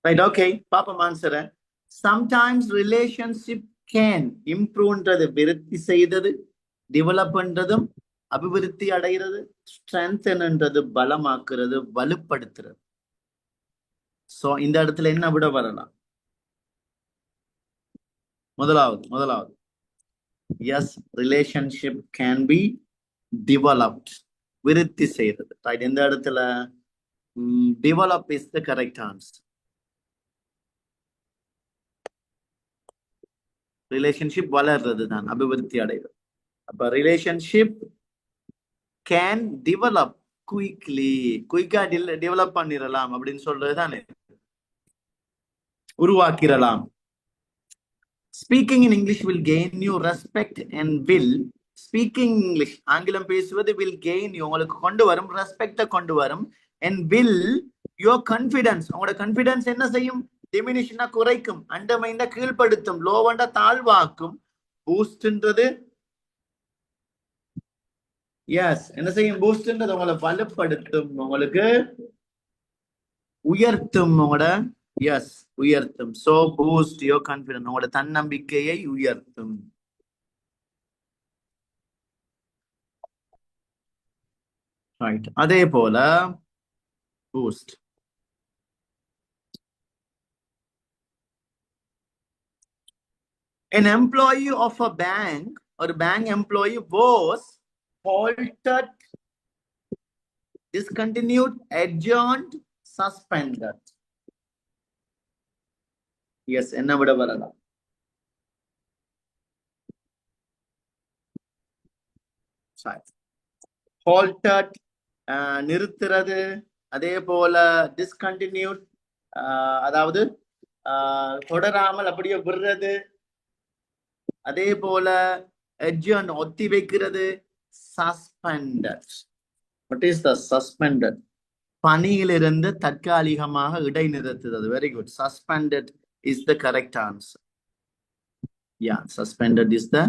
ரைட், ஓகே, பாப்போம் ஆன்சரை. சம்டைம்ஸ் ரிலேஷன்ஷிப் கேன் இம்ப்ரூவ்ன்றது விருத்தி செய்தது, டெவலப் பண்றதும் அபிவிருத்தி அடைகிறது, ஸ்ட்ரென்த்ன்றது பலமாக்குறது, வலுப்படுத்துறது. சோ இந்த இடத்துல என்ன விட வரலாம்? முதலாவது yes, relationship can be developed, விருத்தி செய்யறது. ரைட், இந்த இடத்துல develop is the correct answer. Relationship வளர்றது தான் அபிவிருத்தி அடைகிறது. அப்ப ரிலேஷன்ஷிப் கேன் டெவலப் குயிக்லி, குயிக்கா டெவலப் பண்ணிடலாம் அப்படின்னு சொல்றது தானே, உருவாக்கிடலாம். Speaking in English will gain you respect and will, speaking English ஆங்கிலம் பேசுவது வில் கெயின் யூ உங்களுக்கு கொண்டு வரும், ரெஸ்பெக்ட கொண்டு வரும், அண்ட் வில் யுவர் கான்ஃபிடன்ஸ் உங்களோட கான்ஃபிடன்ஸ் என்ன செய்யும், டிமினிஷனா குறைக்கும், அண்டமைண்ட கீழ்படுத்தும், லோவண்ட தாழ்வாக்கும், பூஸ்ட்ன்றது எஸ் என்ன செய்யும், பூஸ்ட்ன்றது உங்களை வலுப்படுத்தும், உங்களுக்கு உயர்த்தும், உங்களோட எஸ் உயர்த்தும். சோ பூஸ்ட் யுவர் கான்ஃபிடன்ஸ், உங்களோட தன்னம்பிக்கையை உயர்த்தும். ரைட், அதே போல boost. An employee of a bank or bank employee was halted, discontinued, adjourned, suspended. Yes, என்ன விட வரலாம். halted நிறுத்துறது, அதே போல discontinued அதாவது தொடராமல் அப்படியே விடுறது, அதே போல adjourned ஒத்தி வைக்கிறது, suspended. What is the suspended? பணியிலிருந்து தற்காலிகமாக இடைநிறுத்துவது. Very good. Suspended is the correct answer. Yeah, suspended is the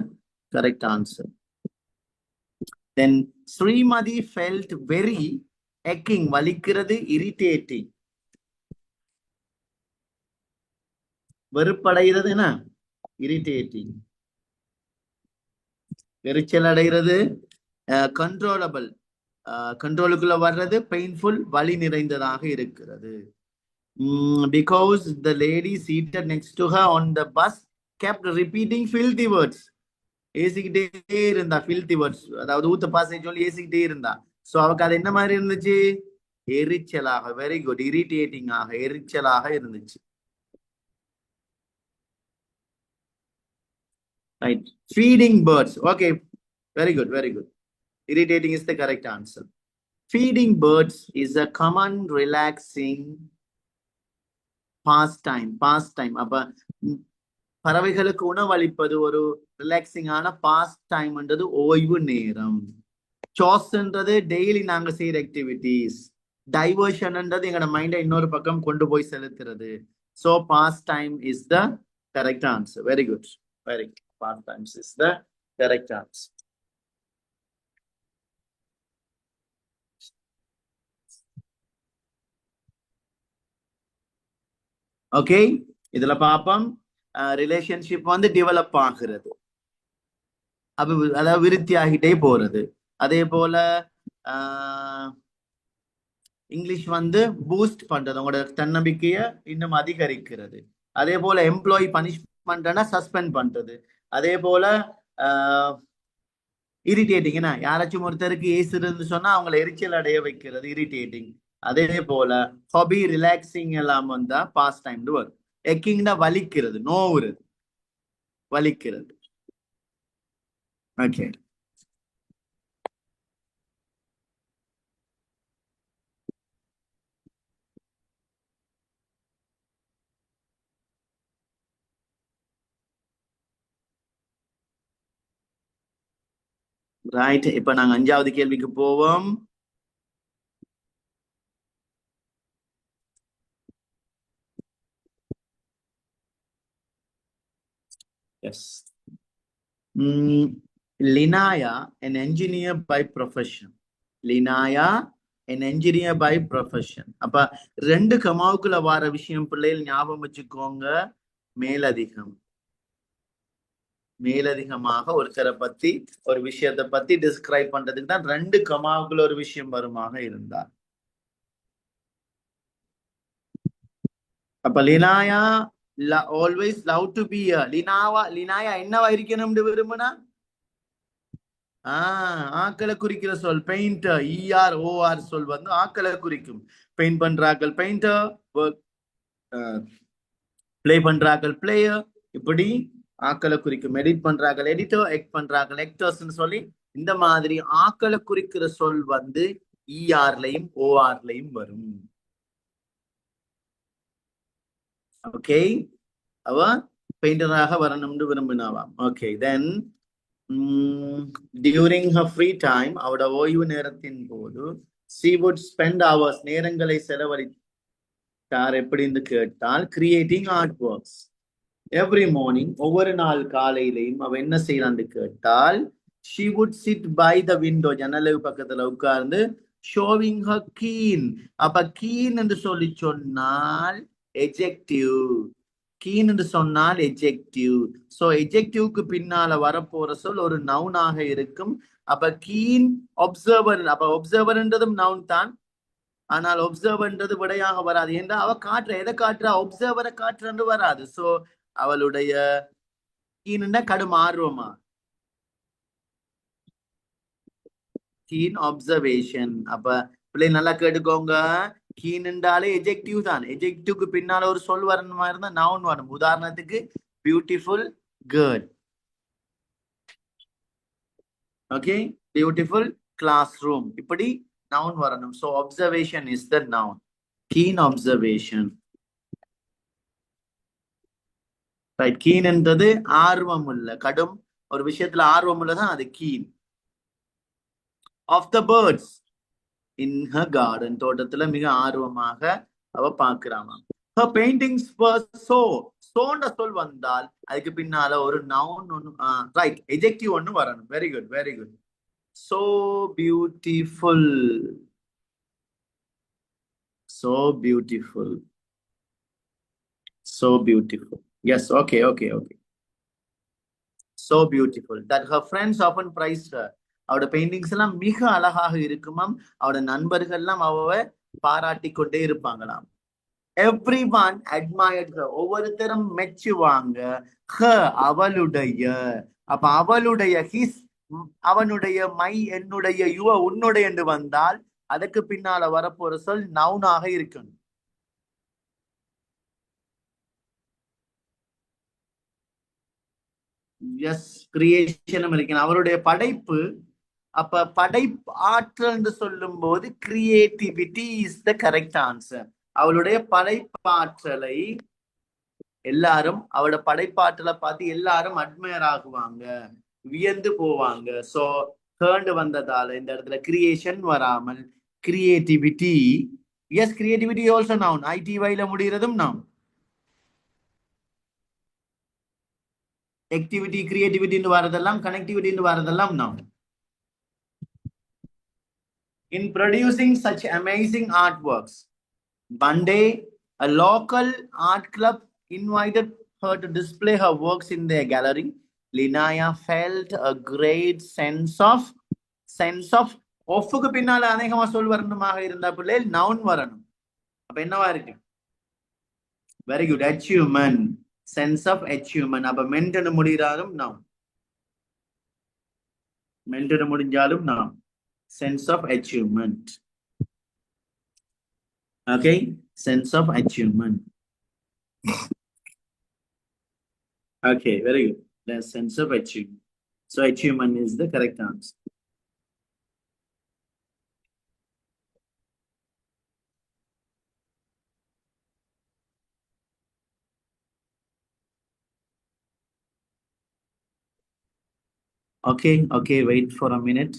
correct answer. Then Srimati felt very aching, வலிக்கிறது, irritating. வெறுப்படைகிறது என்ன, irritating. எரிச்சல் அடைகிறது, controllable, கண்ட்ரோலுக்குள்ள வர்றது, பெயின்ஃபுல், வலி நிறைந்ததாக இருக்கிறது. Because the lady seated next to her on the bus kept repeating filthy words. ஏசிக்கிட்டே இருந்தா, filthy words, அதாவது ஊத்த பாசை சொல்லி ஏசிக்கிட்டே இருந்தா. சோ அவருக்கு அது என்ன மாதிரி இருந்துச்சு, எரிச்சலாக. வெரி குட், இரிட்டேட்டிங் ஆக, எரிச்சலாக இருந்துச்சு. Right, feeding birds. Okay, very good, very good. Irritating is the correct answer. Feeding birds is a common relaxing pastime. Pastime. அப்ப பறவைகளுக்கு உணவளிப்பது ஒரு ரிலாக்ஸிங் ஆன பாஸ்ட் டைம்ன்றது ஓய்வு நேரம். சாஸ்ன்றது டெய்லி நாங்க செய்யற ஆக்டிவிட்டிஸ். டைவர்ஷன்ன்றது எங்களோட மைண்டை இன்னொரு பக்கம் கொண்டு போய் செலுத்துறது. So pastime is the correct answer. Very good. Very good. Pastimes is the correct answer. Okay, இதுல பாப்போம் ரிலேஷன்ஷிப் வந்து டெவலப் ஆகிறது, அதாவது விருத்தி ஆகிட்டே போறது. அதே போல இங்கிலீஷ் வந்து பூஸ்ட் பண்றது, உங்களோட தன்னம்பிக்கைய இன்னும் அதிகரிக்கிறது. அதே போல எம்ப்ளாயி பனிஷ்மெண்ட்னா சஸ்பெண்ட் பண்றது. அதே போல இரிட்டேட்டிங்னா யாராச்சும் ஒருத்தருக்கு ஏசுறது சொன்னா அவங்களை எரிச்சல் அடைய வைக்கிறது, இரிட்டேட்டிங். அதே போல ஹாபி, ரிலாக்ஸிங் எல்லாம் வந்தா பாஸ்ட் டைம் வரும். எக்கிங்னா வலிக்கிறது, நோவுறது, வலிக்கிறது. Okay, right. இப்ப நாங்க 5வது கேள்விக்கு போவோம். Yes, Linaya, an engineer by profession. Linaya, an engineer by profession. அப்ப 2 கமாவுக்குள்ள வர விஷயம் பிள்ளைகள் ஞாபகம் வச்சுக்கோங்க. மேலதிகம், மேலதிகமாக ஒருத்தரை பத்தி ஒரு விஷயத்தை பத்தி டிஸ்கிரைப் பண்றதுக்கு தான் 2 கமாவுக்குள்ள ஒரு விஷயம் வருமாக இருந்தார். அப்ப லினாயா always love to be a லினாயா என்னவா இருக்கணும்னு விரும்புனா, ஆக்களை குறிக்கிற சொல் பெயிண்டர், EROR சொல் வந்து ஆக்களை குறிக்கும். பெயிண்ட் பண்றாக்கள் பெயிண்டர், பிளே பண்றாக்கள் பிளேயர், இப்படி ஆக்களை குறிக்கும். எடிட் பண்றாக்கள் எடிட்டர், ஆக்ட் பண்றாக்கள் ஆக்டர்ஸ் சொல்லி இந்த மாதிரி ஆக்களை குறிக்கிற சொல் வந்து ER-லையும் OR-லையும் வரும். ஓகே, அவ பெயிண்டராக வரணும்னு விரும்பினாவாம். ஓகே, தென் டியூரிங் ஹர் ஃப்ரீ டைம், அவட ஓய்வு நேரத்தின் போது she would spend hours, நேரங்களை செலவழித்தார் எப்படின்னு கேட்டால் creating art works. Every morning, ஒவ்வொரு நாள் காலையிலையும் அவ என்ன செய்யலான்னு கேட்டால் she would sit by the window, ஜன்னலுக்கு பக்கத்துல உட்கார்ந்து ஷோவிங் her keen. அப்ப keen என்று சொல்லி சொன்னால் எஜெக்டிவ், கீன் என்று சொன்னால் எஜெக்டிவ். சோ எஜெக்டிவ்க்கு பின்னால வரப்போற சொல் ஒரு நவுனாக இருக்கும். அப்ப கீன் ஒப்சர்வர், அப்ப ஒப்சர்வர்ன்றதும் நவுன் தான், ஆனால் ஒப்சர்வர்ன்றது விடையாக வராது. ஏன்னா அவ காட்டுற எதை காட்டுறா, ஒப்சர்வரை காட்டுறன்னு வராது. சோ அவளுடைய கீன்னா கடும் ஆர்வமா, கீன் அப்சர்வேஷன். அப்ப பிள்ளை நல்லா கேட்டுக்கோங்க, கீன்ன்றாலே எஜெக்டிவ் தான். எஜெக்டிவ்க்கு பின்னால ஒரு சொல் வரணுமா இருந்தா நவுன் வரும். உதாரணத்துக்கு beautiful girl. Okay, beautiful classroom, இப்படி நவுன் வரணும். So observation is the noun. Keen observation. Right, keen என்றது ஆர்வம் உள்ள, கடும் ஒரு விஷயத்துல ஆர்வம் உள்ளதான் அது keen. Of the birds in her garden, தோட்டத்துல மிக ஆர்வமாக அவ பாக்குறாமா. her paintings were so, சோன்ற சொல் வந்தால் அதுக்கு பின்னால ஒரு நவுன் ஒன்னு, ரைட், எஜெக்டிவ் ஒன்னு வரணும். Very good, very good. so beautiful, so beautiful, so beautiful. Yes, okay, okay, okay. so beautiful that her friends often praised her. அவட பெயிண்டிங்ஸ் எல்லாம் மிக அழகாக இருக்குமாம். அவட நண்பர்கள் எல்லாம் அவ பாராட்டி கொண்டே இருப்பாங்களாம். everyone admired her, ஒவ்வொருத்தரும் மெச்சுவாங்க. her, அவளுடைய. அப்ப அவளுடைய, his, அவனுடைய, மை, என்னுடைய, யுவ, உன்னுடைய என்று வந்தால் அதுக்கு பின்னால வரப்போற சொல் நவுனாக இருக்கணும். எஸ், கிரியேஷனும் இருக்கணும். அவருடைய படைப்பு. அப்ப படைப்பு ஆற்றல் என்று சொல்லும் போது creativity is the correct answer. அவளுடைய படைப்பாற்றலை எல்லாரும், அவளோட படைப்பாற்றலை பார்த்து எல்லாரும் அட்மையர் ஆகுவாங்க, வியந்து போவாங்க. சோ ஹேர்ண்டு வந்ததால இந்த இடத்துல கிரியேஷன் வராமல் creativity. Yes, creativity also noun. ITY-ல முடிகிறதும் நவுன். ஆக்டிவிட்டி, கிரியேட்டிவிட்டின்னு வரதெல்லாம், கனெக்டிவிட்டின்னு வரதெல்லாம் noun. in producing such amazing artworks, one day a local art club invited her to display her works in their gallery. Linaya felt a great sense of ஒஃப்க்கு பின்னால அநேகமா சொல் வரணுமாக இருந்தா பிள்ளை நவுன் வரணும். அப்ப என்னவா இருக்கு? Very good, achievement, sense of achievement. அப்ப மென்டனு முடிகிறாலும் நவுன், மென்டனு முடிஞ்சாலும் noun. sense of achievement. Okay, sense of achievement. Okay, very good. The sense of achievement. So achievement is the correct answer. Okay, okay, wait for a minute.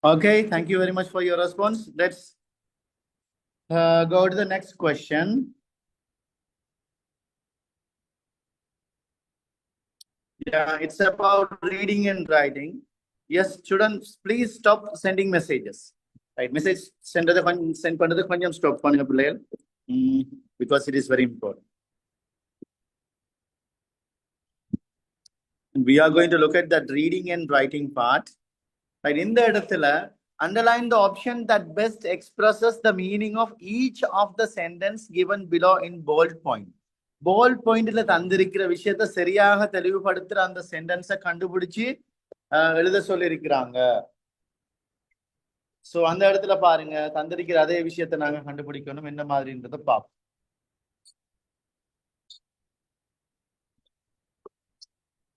Okay, thank you very much for your response. Let's go to the next question. Yeah, it's about reading and writing. Yes, students, please stop sending messages. Right, message send பண்ணது கொஞ்சம் stop பண்ணுங்க பிள்ளைகள். Because it is very important. We are going to look at that reading and writing part. Right, in the இடத்துல underline the option that best expresses the meaning of each of the sentence given below in bold point. Bold pointல தந்திருக்கிற விஷயத்தை சரியாக தெளிவுபடுத்துற அந்த சென்டென்ஸை கண்டுபிடிச்சு எழுத சொல்லி இருக்கிறாங்க. சோ அந்த இடத்துல பாருங்க, தந்திருக்கிற அதே விஷயத்தை நாங்க கண்டுபிடிக்கணும் என்ன மாதிரின்றத பார்ப்போம்.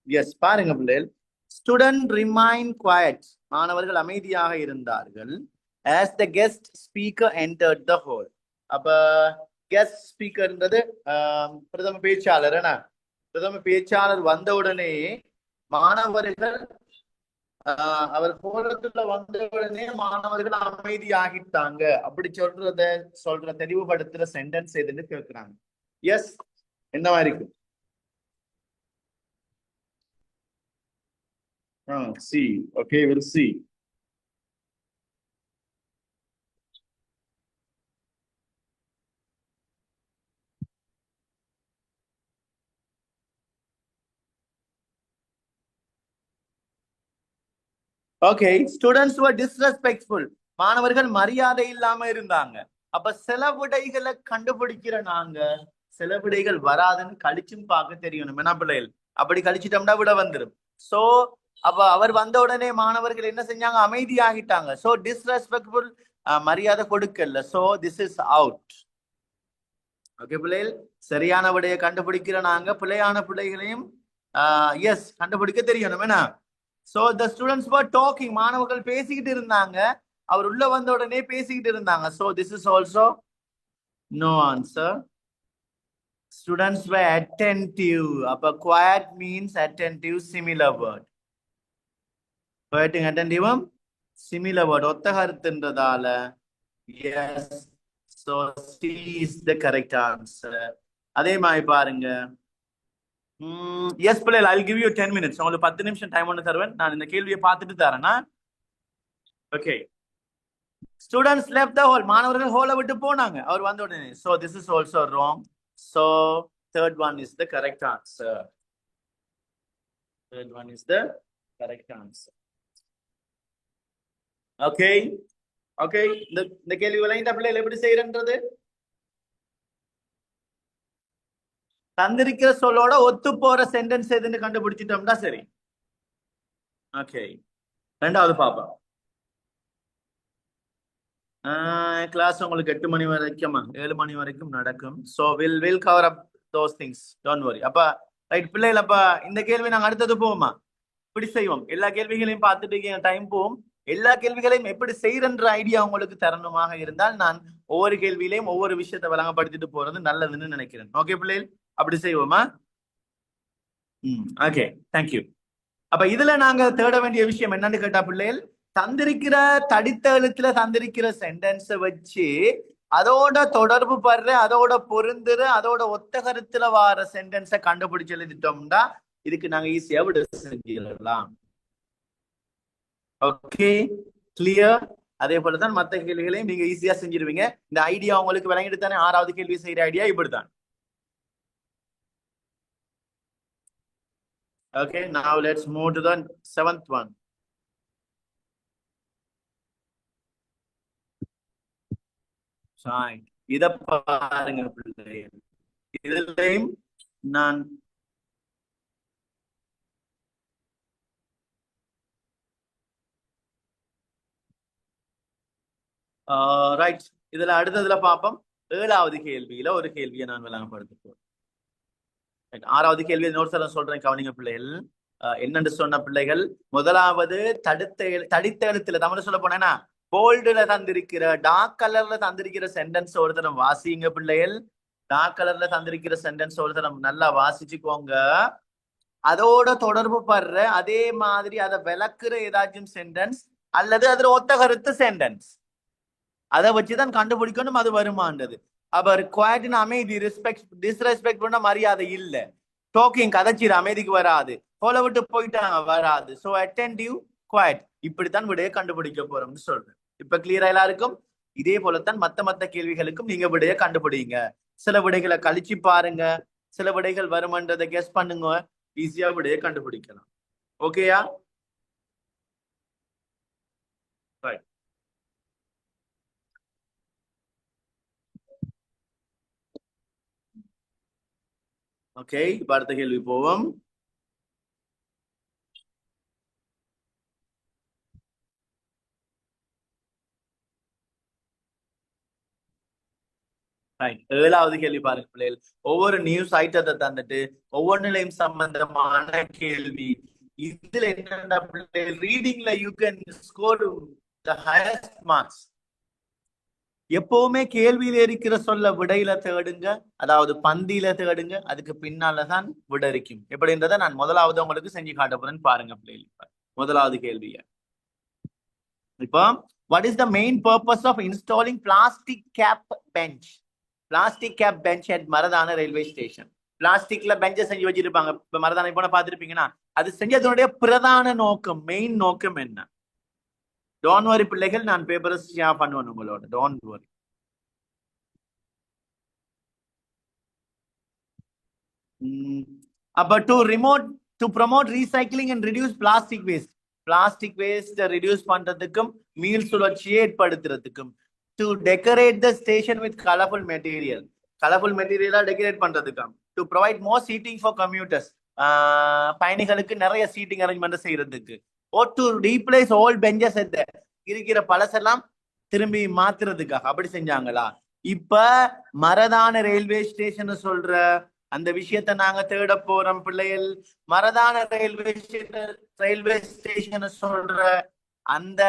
எஸ், பாருங்க பிள்ளைகள். ஸ்டூடெண்ட் ரிமைன் குவைட், மாணவர்கள் அமைதியாக இருந்தார்கள். as the guest speaker entered the hall. அப்ப கெஸ்ட் ஸ்பீக்கர்ன்றது பிரதம பேச்சாளர். பிரதம பேச்சாளர் வந்தவுடனே மாணவர்கள் அவர் கோலத்துல வந்த உடனே மாணவர்கள் அமைதியாகிட்டாங்க அப்படி சொல்ற தெளிவுபடுத்துற சென்டென்ஸ் எதுன்னு கேட்கிறாங்க. எஸ், என்னவா இருக்கு? C. Okay, we'll see. Okay, students were disrespectful. மாணவர்கள் மரியாதை இல்லாம இருந்தாங்க. அப்ப சில விடைகளை கண்டுபிடிக்கிற நாங்க சில விடைகள் வராதுன்னு கழிச்சும் பார்க்க தெரியணும். என்ன பிள்ளைகள், அப்படி கழிச்சிட்டோம்னா விட வந்துடும். சோ அப்ப அவர் வந்த உடனே மாணவர்கள் என்ன செஞ்சாங்க? அமைதியாகிட்டாங்க. சோ டிஸ்ரெஸ்பெக்ட்ஃபுல், மரியாதை கொடுக்கல. So this is out. Okay பிள்ளைகள், சரியான விடையை கண்டுபிடிக்கிற நாங்க பிள்ளையான பிள்ளைகளையும் எஸ் கண்டுபிடிக்க தெரியணும். என்ன? So the students were talking. மாணவர்கள் பேசிக்கிட்டு இருந்தாங்க. அவர் உள்ள வந்த உடனே பேசிக்கிட்டு இருந்தாங்க. So this is also no answer. Students were attentive. அப்ப quiet means attentive, similar word. Quiet attentive similar word. ஒத்த கருத்துன்றதால yes. So C is the correct answer. அதே மாதிரி பாருங்க. Yes, பிள்ளைகள், I'll give you 10 minutes. உங்களுக்கு 10 நிமிஷம் டைம் ஒன்று தருவேன். நான் இந்த கேள்வியை பார்த்துட்டு தரேன்னா. Okay. Students left the hall. மாணவர்கள் ஹாலை விட்டு போனாங்க அவர் வந்த உடனே. So this is also wrong. So third one is the correct answer. Third one is the correct answer. Okay. Okay. இந்த கேள்வி விளையாண்ட பிள்ளைகள் எப்படி செய்யறன்றது தந்திருக்கிற சொல்லோட ஒத்து போற சென்டென்ஸ் எதுன்னு கண்டுபிடிச்சிட்டோம்னா சரி. ஓகே, ரெண்டாவது பாப்பா. கிளாஸ் உங்களுக்கு 8 மணி வரைக்கும் 7 மணி வரைக்கும் நடக்கும். So will cover up those things, don't worry. அப்ப ரைட் பிள்ளைகள், அப்ப இந்த கேள்வி நாங்க அடுத்தது போவோமா? இப்படி செய்வோம். எல்லா கேள்விகளையும் பார்த்துட்டு டைம் போவோம். எல்லா கேள்விகளையும் எப்படி செய்யறன்ற ஐடியா உங்களுக்கு தரணுமாக இருந்தால் நான் ஒவ்வொரு கேள்வியிலையும் ஒவ்வொரு விஷயத்தை வழங்கப்படுத்திட்டு போறது நல்லதுன்னு நினைக்கிறேன். ஓகே பிள்ளைகள், அப்படி செய்வோமா? Okay, thank you. அப்ப இதுல நாங்க தேட வேண்டிய விஷயம் என்னன்னு கேட்டா பிள்ளைகள், தந்திருக்கிற தடித்த எழுத்துல தந்திருக்கிற சென்டென்ஸ வச்சு அதோட தொடர்பு படுற, அதோட பொருந்துற, அதோட ஒத்த கருத்துல வார சென்டென்ஸை கண்டுபிடிச்சு எழுதிட்டோம்னா இதுக்கு நாங்க ஈஸியா விட செஞ்சிடலாம். Okay, clear? அதே போலதான் மற்ற கேள்விகளையும் நீங்க ஈஸியா செஞ்சிருவீங்க. இந்த ஐடியா உங்களுக்கு விளங்கிட்டு தானே 6வது கேள்வி செய்யற ஐடியா இப்படித்தான். Okay, now let's move to the 7th one. Fine. இத பாருங்க பிள்ளைகள், இதுலயும் நான் ரைட், இதுல அடுத்ததுல பார்ப்போம். 7வது கேள்வியில ஒரு கேள்வியை நான் விளங்கப்படுத்த போறேன். 6வது கேள்வி இன்னொரு தரம் சொல்றேன், கவனிங்க பிள்ளைகள். என்னன்னு சொன்ன பிள்ளைகள், முதலாவது தடித்த எழுத்துல தமிழ் சொல்ல போனேன்னா போல்டுல தந்திருக்கிற டார்க் கலர்ல தந்திருக்கிற சென்டென்ஸ் ஒரு தரம் வாசிங்க பிள்ளைகள். டார்க் கலர்ல தந்திருக்கிற சென்டென்ஸ் ஒரு தரம் நல்லா வாசிச்சுக்கோங்க. அதோட தொடர்பு படுற அதே மாதிரி அதை விளக்குற ஏதாச்சும் சென்டென்ஸ் அல்லது அதுல ஒத்த கருத்து சென்டென்ஸ். அதை வச்சுதான் கண்டுபிடிக்கணும் அது வருமானது. அப்ப குவாய்ட்னு அமைதி, டிஸ்ரெஸ்பெக்ட் பண்ண மரியாதை இல்ல, டாக்கிங் கதைச்சிரு அமைதிக்கு வராது, போல விட்டு போயிட்டாங்க வராது. சோ அட்டென்டிவ், குவாய்ட், இப்படித்தான் விடையை கண்டுபிடிக்க போறோம்னு சொல்றேன். இப்ப கிளியரா எல்லாருக்கும்? இதே போலத்தான் மத்த கேள்விகளுக்கும் நீங்க விடையை கண்டுபிடிங்க. சில விடைகளை கழிச்சு பாருங்க, சில விடைகள் வருமன்றதை கெஸ் பண்ணுங்க, ஈஸியா விடையை கண்டுபிடிக்கலாம். ஓகேயா? ஓகே, இப்ப அடுத்த கேள்வி போவோம். ஏழாவது கேள்வி பாருங்க பிள்ளைகள். ஒவ்வொரு நியூஸ் ஐட்டத்தை தந்துட்டு ஒவ்வொன்றிலையும் சம்பந்தமான கேள்வி. இதுல என்னன்னா பிள்ளைகள், ரீடிங்ல you can score the highest marks. எப்பவுமே கேள்வியில இருக்கிற சொல்ல விடையில தேடுங்க, அதாவது பந்தியில தேடுங்க, அதுக்கு பின்னாலதான் விடை இருக்கும். எப்படின்றத நான் முதலாவது உங்களுக்கு செஞ்சு காட்ட போறேன்னு பாருங்க பிள்ளைகள். முதலாவது கேள்விய இப்போ, what is the main purpose of installing plastic cap bench? Plastic cap bench at Maradana railway station. பிளாஸ்டிக்ல பெஞ்ச செஞ்சு வச்சிருப்பாங்க. இப்ப மரதான போன பாத்துருப்பீங்கன்னா, அது செஞ்சதனுடைய பிரதான நோக்கம், மெயின் நோக்கம் என்ன? டோன்ட் வரி பிள்ளைகள், நான் பேப்பரை ஷேர் பண்ணுவேன் உங்களோட, டோன்ட் வரி. அப்ப to promote recycling and reduce plastic waste. Plastic waste reduce பண்றதுக்கும் மீள் சுழற்சியை ஏற்படுத்துறதுக்கும். To decorate the station with colourful material. Colourful மெட்டீரியலா டெக்கரேட் பண்றதுக்கும். To provide more seating for commuters. பயணிகளுக்கு நிறைய சீட்டிங் அரேஞ்ச்மெண்ட் செய்யறதுக்கு. Or to replace old benches, இருக்கிற பழசெல்லாம் திரும்பி மாத்துறதுக்காக அப்படி செஞ்சாங்களா? இப்ப மரதான ரயில்வே ஸ்டேஷன் சொல்ற அந்த விஷயத்தை நாங்க தேட போறோம் பிள்ளைகள். மரதான ரயில்வே ஸ்டேஷன் சொல்ற அந்த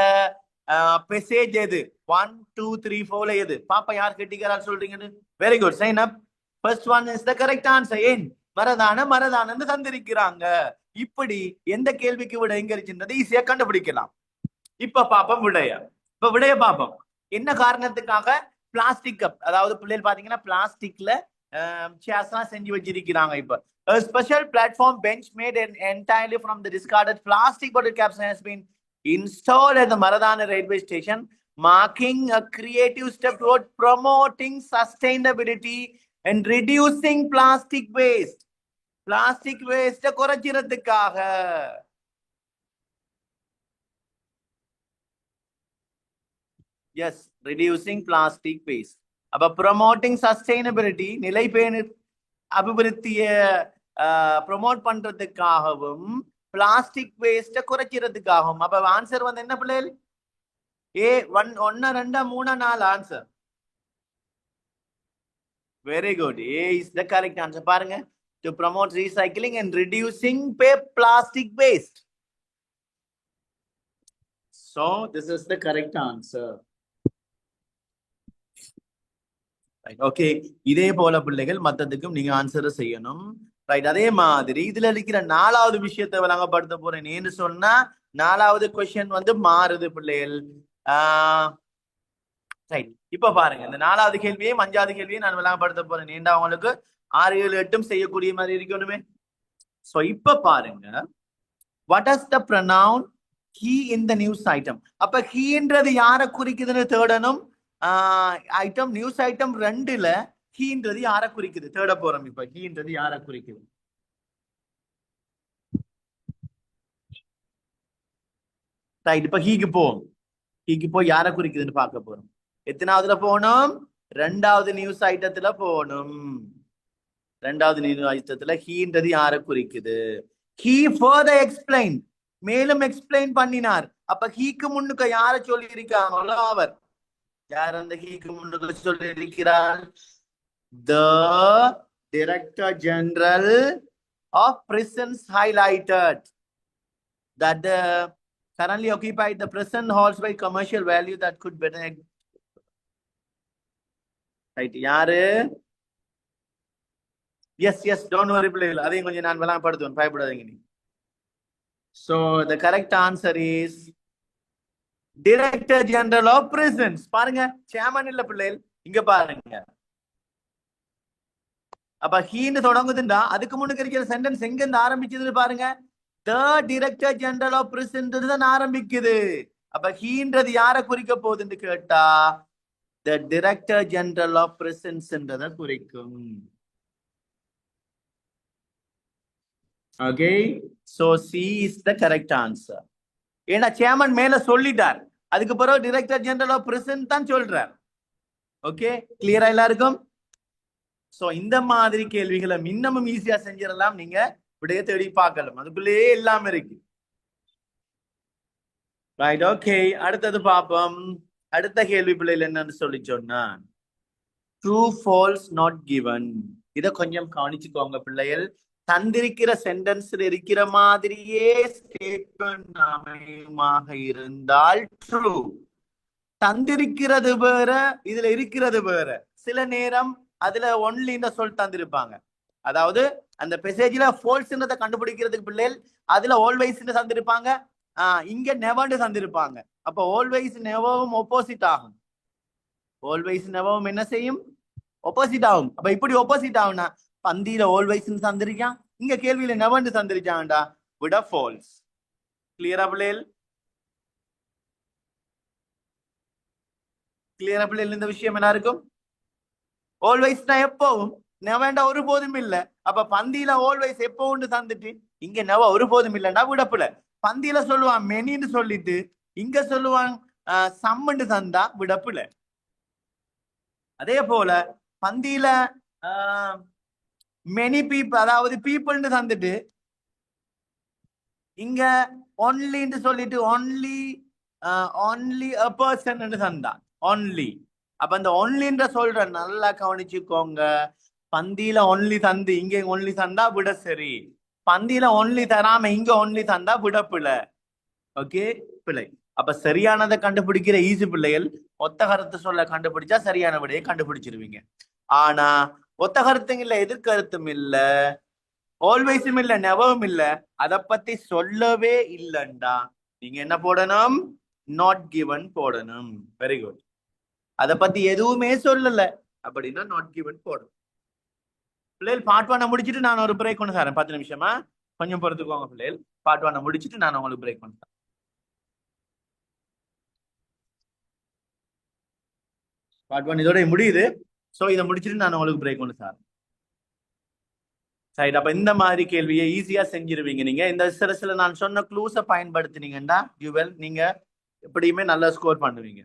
மெசேஜ் எது? 1 2 3 4 எது? பாப்பா யார் கெட்டிக்கிறார் சொல்றீங்கன்னு? Very good, sign up. First one is the correct answer. ஏன் மரதான தந்திருக்கிறாங்க. இப்படி எந்த கேள்விக்கு விட எங்க இருக்கின்றது ஈஸியா கண்டுபிடிக்கலாம். இப்ப பாப்போம் விடைய பாப்போம். என்ன காரணத்துக்காக பிளாஸ்டிக் கப், அதாவது பிள்ளைகள் பாத்தீங்கன்னா பிளாஸ்டிக்ல சேர்ஸ்லாம் செஞ்சு வச்சிருக்கிறாங்க. இப்ப a special platform bench made entirely from the discarded plastic bottle caps has been installed at the Maradana railway station, marking a creative step toward promoting sustainability and reducing plastic waste. Plastic waste குறைக்கிறதுக்காக. Yes, reducing plastic waste. அப்ப promoting sustainability, நிலைபேணு அபிவிருத்திய promote பண்றதுக்காகவும் plastic வேஸ்ட குறைக்கிறதுக்காகவும். அப்ப answer வந்து என்ன பிள்ளைகள்? A 1 2 3 4 answer. Very good, A is the correct answer. பாருங்க, to promote recycling and reducing plastic waste. So this is the correct answer. Okay, இதே போல பிள்ளைகள் மத்ததுக்கும் நீங்க ஆன்சர் செய்யணும். ரைட், அதே மாதிரி இதுல இருக்கிற 4வது விஷயத்தை விளங்கப்படுத்த போறேன். ஏன்னு சொன்னா 4வது கொஸ்டின் வந்து மாறுது பிள்ளைகள். ரைட், இப்ப பாருங்க, இந்த 4வது கேள்வியே 5வது கேள்வியை நான் விளங்கப்படுத்த போறேன். ஏண்டா உங்களுக்கு 6 7 8 செய்யக்கூடிய மாதிரி இருக்கணுமே. சோ இப்ப பாருங்க, what is the pronoun he in the news item? அப்ப heன்றது யாரை குறிக்குதுன்னு தேடணும். ஐட்டம் நியூஸ் ஐட்டம் 2ல ஹீன்றது யாரை குறிக்குது தேட போறோம். இப்ப ஹீன்றது யாரை குறிக்குது? ரைட், இப்ப ஹீக்கு போய் யாரை குறிக்குதுன்னு பார்க்க போறோம். எத்தனாவதுல போகணும்? 2வது நியூஸ் ஐட்டத்துல போகணும். 2வது நியூஸ் ஐட்டத்துல ஹீன்றது யாரை குறிக்குது? ஹீ further explained, மேலும் எக்ஸ்பிளைன் பண்ணினார். அப்ப ஹீக்கு முன்னுக்கு யாரை சொல்லி இருக்காங்களோ அவர். யார் அந்த ஹீக்கு முன்னுக்கு சொல்லி இருக்கிறார்? The Director General of Prisons highlighted that the currently occupied the prison halls by commercial value that could better. Right, யாரு? yes, don't worry பிள்ளைகள், அதையும் கொஞ்சம் நான் விளங்கப்படுத்துவேன், பயப்படாதீங்க நீ. So the correct answer is director general of prisons. பாருங்க, chairman இல்ல பிள்ளைகள், இங்க பாருங்க. அப்ப ஹீன்னு தொடங்குதுண்டா அதுக்கு முன்னுக்கு இருக்கிற சென்டென்ஸ் எங்க இருந்து ஆரம்பிச்சது பாருங்க. The director general of prisons தான் ஆரம்பிக்குது. அப்ப ஹீன்றது யாரை குறிக்க போகுதுன்னு கேட்டா the director general of prisons என்றதை குறிக்கும். Okay, so C is the correct answer. ஏன்னா சேர்மன் மேல சொல்லிட்டார், அதுக்கு பிறகு டைரக்டர் ஜெனரல் ஆஃப் பிரிசன்ஸ் தான் சொல்றார். ஓகே, கிளியரா எல்லாருக்கும்? சோ இந்த மாதிரி கேள்விகளை இன்னமும் ஈஸியா செஞ்சிடலாம். நீங்க விடைய தேடி பார்க்கலாம், அதுக்குள்ளேயே எல்லாம் இருக்கு. ரைட், ஓகே, அடுத்தது பார்ப்போம். அடுத்த கேள்வி பிள்ளைகள் என்னன்னு சொல்லி சொன்னா ட்ரூ ஃபால்ஸ் நாட் கிவன். இத கொஞ்சம் கவனிச்சுக்கோங்க பிள்ளைகள். தந்திருக்கிற சென்டென்ஸ்ல இருக்கிற மாதிரியே ஸ்டேட்மெண்ட் அமையுமாக இருந்தால் ட்ரூ. தந்திருக்கிறது வேற, இதுல இருக்கிறது வேற. சில நேரம் அதுல ஒன்லின்னு சொல் தந்திருப்பாங்க, அதாவது அந்த மெசேஜ்ல ஃபால்ஸ்ன்றதை கண்டுபிடிக்கிறதுக்கு பிள்ளைகள் அதுல ஆல்வேஸ் தந்திருப்பாங்க, இங்க நெவர்னு தந்திருப்பாங்க. அப்ப ஆல்வேஸ் நெவரும் ஆப்போசிட் ஆகும். ஆல்வேஸ் நெவரும் என்ன செய்யும்? ஆப்போசிட் ஆகும். அப்ப இப்படி ஆப்போசிட் ஆகும்னா பந்தியில ஆல்வேஸ் தந்திருக்கான், இங்க கேள்வியில நெவர்னு தந்திருக்கான்டா, விட ஃபால்ஸ். கிளியரா பிள்ளைகள்? கிளியரா பிள்ளைகள்? இந்த விஷயம் என்ன இருக்கும்? ஆல்வேஸ்னா எப்பவும், நெவன்டா ஒருபோதும் இல்ல. அப்ப பந்தியில ஆல்வேஸ் எப்பவும் தந்துட்டு இங்க நெவ ஒருபோதும் இல்லைன்னா விடப்புல. பந்தியில சொல்லுவான் மெனின்னு சொல்லிட்டு இங்க சொல்லுவான் சம்மன்னு தந்தா விடப்புல. அதே போல பந்தியில மெனி பீப்புள், அதாவது பீப்புள்னு தந்துட்டு இங்க ஒன்லின்னு சொல்லிட்டு ஒன்லி ஒன்லி அ பர்சன் தந்தான் ஒன்லி. அப்ப அந்த ஒன்லின்ற சொல்ற நல்லா கவனிச்சுக்கோங்க. பந்தியில ஒன்லி தந்து இங்க ஒன்லி தந்தா விட சரி, பந்தியில ஒன்லி தராம இங்க ஒன்லி தந்தா விட பிள்ளை. ஓகே, பிள்ளை. அப்ப சரியானதை கண்டுபிடிக்கிற ஈஸி பிள்ளைகள் ஒத்த கருத்து சொல்ல கண்டுபிடிச்சா சரியான விடையை கண்டுபிடிச்சிருவீங்க. ஆனா ஒத்த கருத்தும் இல்ல, எதிர்கருத்தும் இல்ல, ஆல்வேஸும் இல்ல, நெவரும் இல்ல, அத பத்தி சொல்லவே இல்லைண்டா நீங்க என்ன போடணும்? நாட் கிவன் போடணும். Very good. அத பத்தி எதுவுமே சொல்லல அப்படின்னா நாட் கிவன் போடணும். பிள்ளைகள் பார்ட் 1 முடிச்சிட்டு நான் ஒரு பிரேக் கொண்டு தரேன், 10 நிமிஷமா. கொஞ்சம் பொறுத்துக்கோங்க பிள்ளைகள். பார்ட் 1 முடிச்சிட்டு நான் உங்களுக்கு பிரேக் கொண்டு தரேன். பார்ட் 1 இதோட முடியுது. சோ இதை முடிச்சிட்டு நான் உங்களுக்கு பிரேக் கொண்டு தரேன். சரி, அப்ப இந்த மாதிரி கேள்வியை ஈஸியா செஞ்சிருவீங்க நீங்க. இந்த சில நான் சொன்ன க்ளூஸை பயன்படுத்தினீங்கன்னா நீங்க எப்படியுமே நல்லா ஸ்கோர் பண்ணுவீங்க.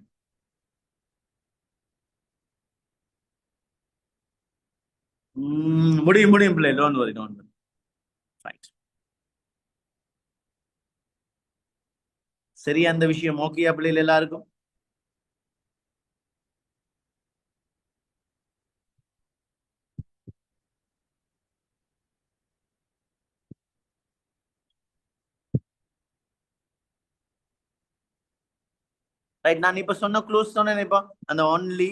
முடியும் முடியும் பிள்ளை, டோன்ட் வரி. ரைட், சரி, அந்த விஷயம் ஓகேயா பிள்ளைகள் எல்லாருக்கும்? ரைட், நான் இப்ப சொன்ன க்ளூஸ் சொன்னேன். இப்போ அந்த ஒன்லி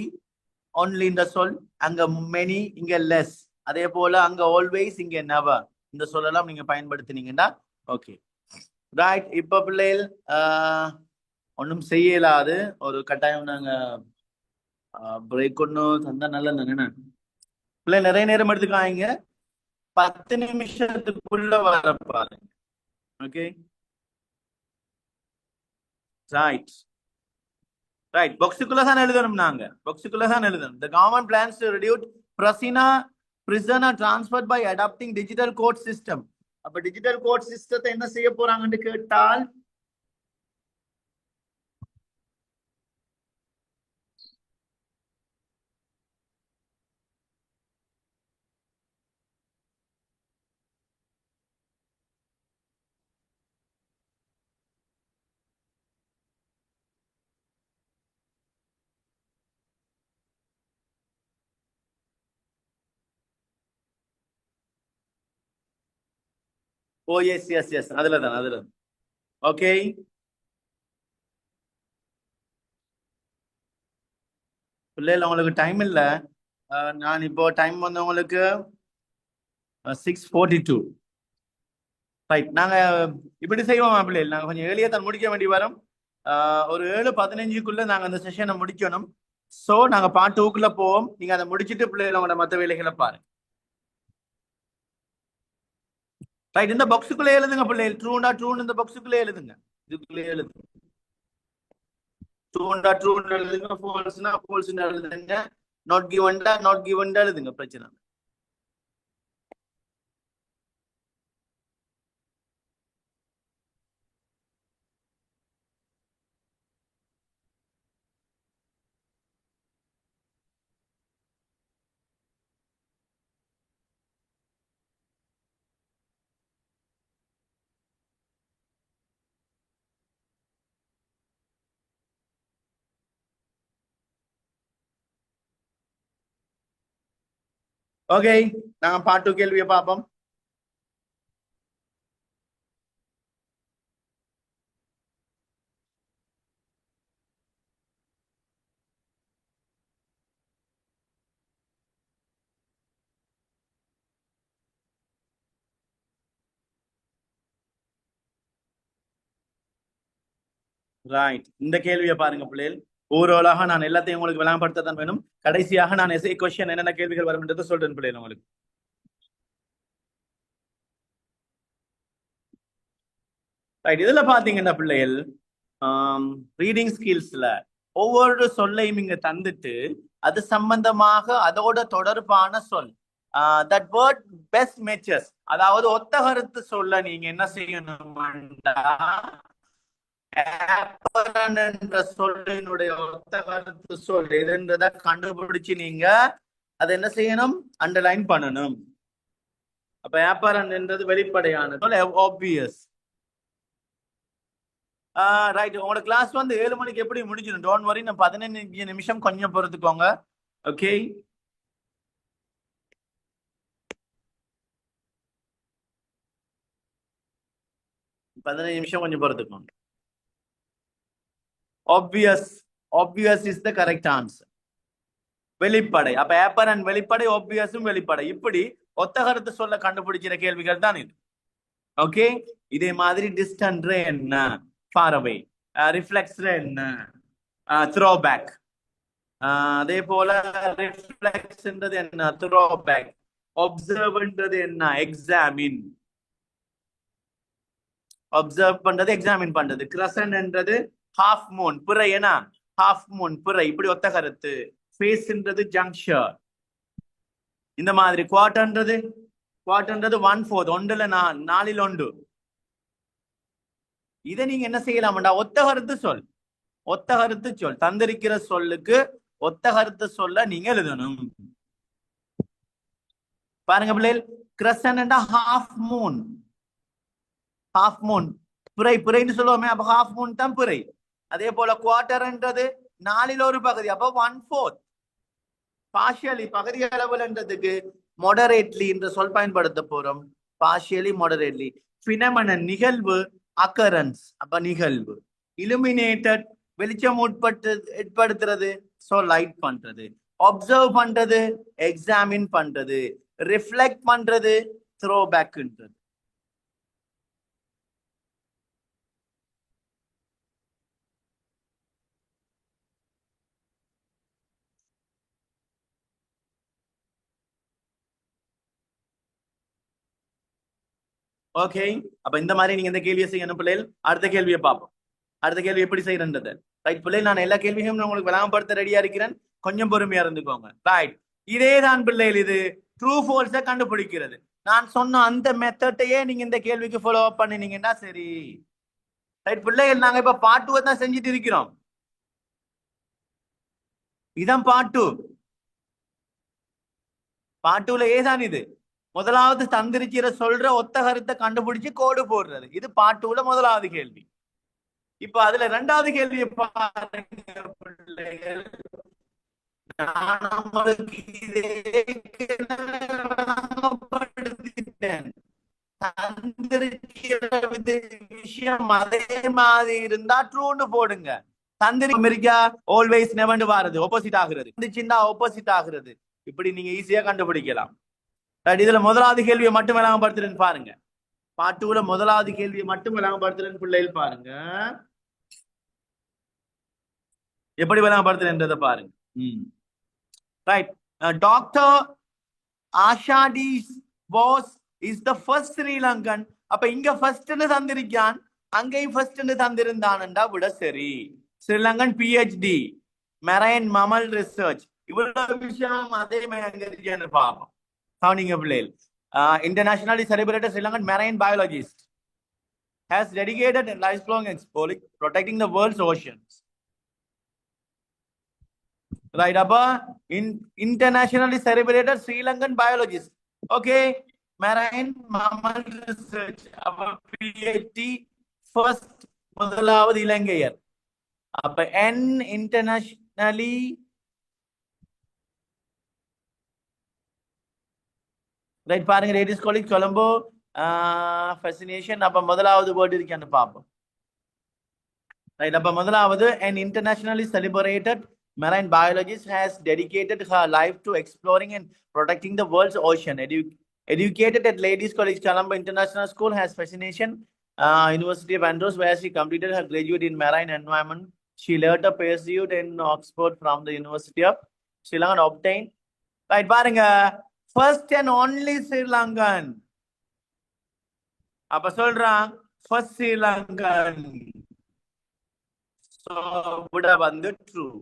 ஒன்லின்ற சொல், அங்க மெனி, இங்க லெஸ், அதே போல அங்க ஆல்வேஸ், இங்க நெவர், இந்த சொல்லலாம் நீங்க பயன்படுத்தினீங்கன்னா ஓகே. ரைட், இப்ப பிள்ளைகள் ஒன்றும் செய்யலாது, ஒரு கட்டாயம் நாங்க பிரேக் ஒன்றும் தந்தா நல்ல நினைனேன். பிள்ளை நிறைய நேரம் எடுத்துக்காங்க, 10 நிமிஷத்துக்குள்ள வர பாருங்க. Okay, right right. பாக்ஸுக்குள்ள தான் எழுதணும், நாங்க பாக்ஸுக்குள்ள தான் எழுதணும். The government plans to reduce prisoner transferred by adopting digital court system. அப்ப டிஜிட்டல் கோர்ட் சிஸ்டத்தை என்ன செய்ய போறாங்கன்னு கேட்டால் ஓ எஸ் எஸ் எஸ், அதுல ஓகே. பிள்ளைகள் உங்களுக்கு டைம் இல்ல, நான் இப்போ டைம் வந்து உங்களுக்கு 6:42. ரைட், நாங்க இப்படி செய்வோம் பிள்ளைகள், நாங்க கொஞ்சம் எளிய தான் முடிக்க வேண்டி வரும். ஒரு 7:15 நாங்க அந்த செஷனை முடிக்கணும். சோ நாங்க பார்ட் 2க்குள்ள போவோம். நீங்க அதை முடிச்சிட்டு பிள்ளைகளோட மற்ற வேலைகளை பாருங்க. ரைட், இந்த பாக்ஸுக்குள்ளே எழுதுங்க பிள்ளைகள். ட்ரூண்டா ட்ரூன் இந்த பாக்ஸுக்குள்ளே எழுதுங்க. இதுக்குள்ளே எழுதுங்க. ட்ரூண்டா ட்ரூன் எழுதுங்க, ஃபால்ஸ்னா ஃபால்ஸ் எழுதுங்க, நாட் கிவன்டா நாட் கிவன்டா எழுதுங்க. பிரச்சனை ஓகே. நாங்க பார்ட் 2 கேள்வியை பார்ப்போம். ரைட், இந்த கேள்வியை பாருங்க பிள்ளைகள். ஓவராலாக நான் எல்லாத்தையும் உங்களுக்கு விளம்பரப்படுத்த தான் வேணும். கடைசியாக நான் எஸ்ஏ கொஸ்டின் என்னென்ன கேள்விகள் வரும்ன்றதை சொல்றேன் பிள்ளைகள் உங்களுக்கு. ரைட், இதுல பாத்தீங்கன்னா பிள்ளைகள் ரீடிங் ஸ்கில்ஸ்ல ஒவ்வொரு சொல்லையும் இங்க தந்துட்டு அது சம்பந்தமாக அதோட தொடர்பான சொல் தட் வேர்ட் பெஸ்ட் மேட்சஸ், அதாவது ஒத்த கருத்து சொல்ல நீங்க என்ன செய்யணும்டா என்ற சொல்லினுடைய ஒத்த கருத்து சொல் எதுன்றத கண்டுபிடிச்சு நீங்க அதை என்ன செய்யணும், அண்டர்லைன் பண்ணணும். அப்ப ஏப்பரன் என்றது வெளிப்படையான சொல், ஆப்வியஸ். ரைட், உங்களோட கிளாஸ் வந்து 7 மணிக்கு எப்படி முடிஞ்சிடும்? டோன்ட் வரி, நான் 15 நிமிஷம் கொஞ்சம் பொறுத்துக்கோங்க. ஓகே, நிமிஷம் கொஞ்சம் பொறுத்துக்கோங்க. Obvious, obvious is the correct answer. வெளிப்படை. அப்ப ஏப்பரன் வெளிப்படை, ஆப்வியஸும் வெளிப்படை. இப்படி ஒத்த கருத்து சொல்ல கண்டுபிடிக்கிற கேள்விகள் தான் இது. ஓகே, இதே மாதிரி டிஸ்டன்ட் என்ன, ஃபார் அவே, ரிஃப்ளெக்ஸ் என்ன, த்ரோ பேக். அதே போல ரிஃப்ளெக்ஸ்ன்றது என்ன, த்ரோ பேக். ஒப்சர்வ்ன்றது என்ன, எக்ஸாமின். அப்சர்வ் பண்றது, எக்ஸாமின் பண்றது. கிரசன்ட்ன்றது ஹாஃப் மூன், பிறை. ஏன்னா ஹாஃப் மூன், பிறை. இப்படி ஒத்த கருத்து. ஃபேஸ்ன்றது ஜங்ஷர். இந்த மாதிரி குவார்டர்ன்றது 1/4, ஒன்றுல 4ல் 1. இதை நீங்க என்ன செய்யலாம்டா, ஒத்த கருத்து சொல். ஒத்த கருத்து சொல் தந்திருக்கிற சொல்லுக்கு ஒத்த கருத்து சொல்ல நீங்க எழுதணும். பாருங்க பிள்ளைகள், crescent half Moon. Half Moon பிறை, பிறைன்னு சொல்லுவோமே, அப்ப ஹாஃப் மூன் தான் பிறை. அதே போல குவார்டர்ன்றது 4ல் 1 பகுதி, அப்ப 1/4. பார்ஷியலி, பகுதி அளவுன்றதுக்கு மொடரேட்லி என்ற சொல் பயன்படுத்த போறோம். பார்ஷியலி, மொடரேட்லி. பினமனன் நிகழ்வு, அக்கரன்ஸ், அப்ப நிகழ்வு. இலுமினேட்டட் வெளிச்சம் உட்படுத்துறது, சோ லைட் பண்றது. அப்சர்வ் பண்றது, எக்ஸாமின் பண்றது. ரிஃப்ளெக்ட் பண்றது, த்ரோ பேக்ன்றது. ஓகே, அப்ப இந்த மாதிரி நீங்க இந்த கேள்வியை செய்யணும் பிள்ளைகள். அடுத்த கேள்வியை பார்ப்போம். அடுத்த கேள்வி எப்படி செய்யறது. ரைட் பிள்ளைகள், நான் எல்லா கேள்வியும் உங்களுக்கு விளம்பரப்படுத்த ரெடியா இருக்கிறேன். கொஞ்சம் பொறுமையா இருந்துக்கோங்க. ரைட், இதே தான் பிள்ளைகள், இது ட்ரூ ஃபால்ஸை கண்டுபிடிக்கிறது. நான் சொன்ன அந்த மெத்தட்டையே நீங்க இந்த கேள்விக்கு ஃபாலோ அப் பண்ணினீங்கன்னா சரி. ரைட் பிள்ளைகள், நாங்க இப்ப பார்ட் 2 தான் செஞ்சுட்டு இருக்கிறோம். இதான் பார்ட் 2. பார்ட் 2ல ஏதான் இது முதலாவது தந்திரிச்சிர சொல்ற ஒத்த கருத்தை கண்டுபிடிச்சு கோடு போடுறது. இது பார்ட் 2ல முதலாவது கேள்வி. இப்ப அதுல 2வது கேள்வியை பாருங்க பிள்ளைகள். விஷயம் அதே மாதிரி இருந்தா ட்ரூன்னு போடுங்க. தந்திரிக்கா ஆல்வேஸ் நெவர்னு வாருது, ஆப்போசிட் ஆகுறது. ஆப்போசிட் ஆகுறது. இப்படி நீங்க ஈஸியா கண்டுபிடிக்கலாம். இதுல முதலாவது கேள்வியை மட்டும் விளங்கப்படுத்துறேன்னு பாருங்க. பார்ட் 2ல முதலாவது கேள்வியை மட்டும் விளங்கப்படுத்துறேன்னு பிள்ளைகள் பாருங்க. எப்படி விளங்கப்படுத்துறேன்றதை பாருங்க. Right. Doctor Asha de Vos is the first Sri Lankan. அப்ப இங்க ஃபர்ஸ்ட்னு தந்திருக்கான், அங்கேயும் ஃபர்ஸ்ட்னு தந்திருந்தான்டா விட சரி. Sri Lankan PhD marine mammal research இவ்வளவு விஷயம் அதே மாதிரி பார்ப்போம். கவனிங்க பிள்ளைகள். Internationally celebrated Sri Lankan marine biologist has dedicated a lifelong exploring protecting the world's oceans. Right, அப்ப internationally celebrated Sri Lankan biologist. Okay, marine mammal research அப்ப PhD first முதலாவது இலங்கையர். அப்ப N internationally ரைட் பாருங்க. Ladies college Colombo fascination. அப்ப முதலாவது word இருக்கான்னு பார்ப்போம். Right. அப்ப முதலாவது an internationally celebrated marine biologist has dedicated her life to exploring and protecting the world's ocean. Educated at Ladies College Colombo International School, has fascination University of Andrews, where she completed her graduate in marine environment. She later pursued in Oxford from the University of Sri Lanka, obtained. Right பாருங்க, first and only Sri Lankan. அப்ப சொல்றான் first Sri Lankan. So விட வந்து true.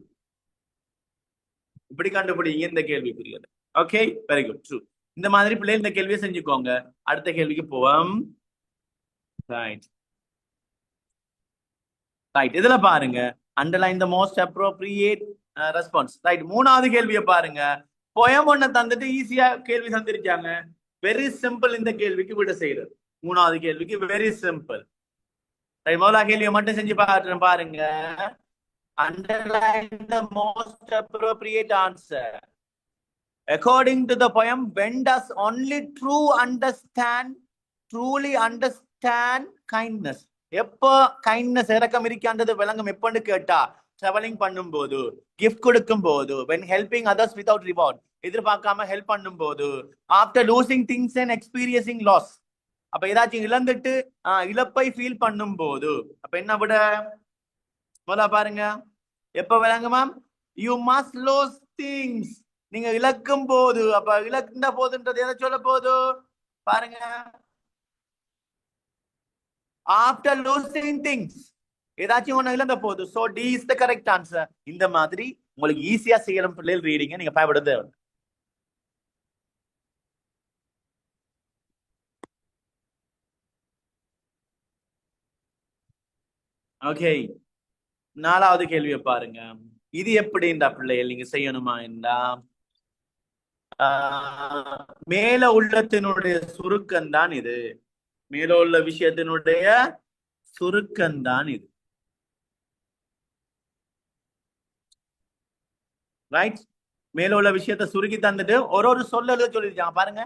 இப்படி கண்டுபிடிங்க இந்த கேள்விக்குரியது. Okay, very good, true. இந்த மாதிரி பிள்ளைகள் இந்த கேள்வியை செஞ்சுக்கோங்க. அடுத்த கேள்விக்கு போவோம். Right right. இதுல பாருங்க, underline the most appropriate response. Right. மூணாவது கேள்வியை பாருங்க. போயம் ஒண்ணு தந்துட்டு ஈஸியா கேள்வி தந்திருக்காங்க. வெரி சிம்பிள் இந்த கேள்விக்கு விட செய்யறது. மூணாவது கேள்விக்கு வெரி சிம்பிள். ரைட். முதலாவது கேள்வியை மட்டும் செஞ்சு பாருங்க. Underline the most appropriate answer. According to the poem, when does only truly understand kindness? எப்போ கைண்ட்னஸ் இறக்கம் இருக்கின்றது விளங்கும் எப்பன்னு கேட்டா, டிராவலிங் பண்ணும் போது, கிஃப்ட் கொடுக்கும் போது, when helping others without reward, எதிர்பார்க்காம ஹெல்ப் பண்ணும் போது, after losing things and experiencing loss, அப்ப ஏதாச்சும் இழந்துட்டு இழப்பை ஃபீல் பண்ணும் போது. அப்ப என்ன விட முதல்ல பாருங்க, எப்ப விளங்குமா? யூ மஸ்ட் லோஸ் திங்ஸ், நீங்க இழக்கும் போது. அப்ப இழக்கின்ற போதுன்றது எதை சொல்ல போது பாருங்க, ஆஃப்டர் லூசிங் திங்ஸ், ஏதாச்சும் ஒண்ணு இழந்த போது. So D is the correct answer. இந்த மாதிரி உங்களுக்கு ஈஸியா செய்யணும் பிள்ளைகள் ரீடிங்க, நீங்க பயப்பட தேவை. ஓகே, நாலாவது கேள்வியை பாருங்க. இது எப்படின்றா பிள்ளைகள் நீங்க செய்யணுமா என்றா, மேல உள்ளத்தினுடைய சுருக்கம் தான் இது. மேல உள்ள விஷயத்தினுடைய சுருக்கம் தான் இது. ரைட். மேல உள்ள விஷயத்தை சுருக்கி தந்துட்டு ஒரு சொல்ல எழுத சொல்லிருக்காங்க பாருங்க.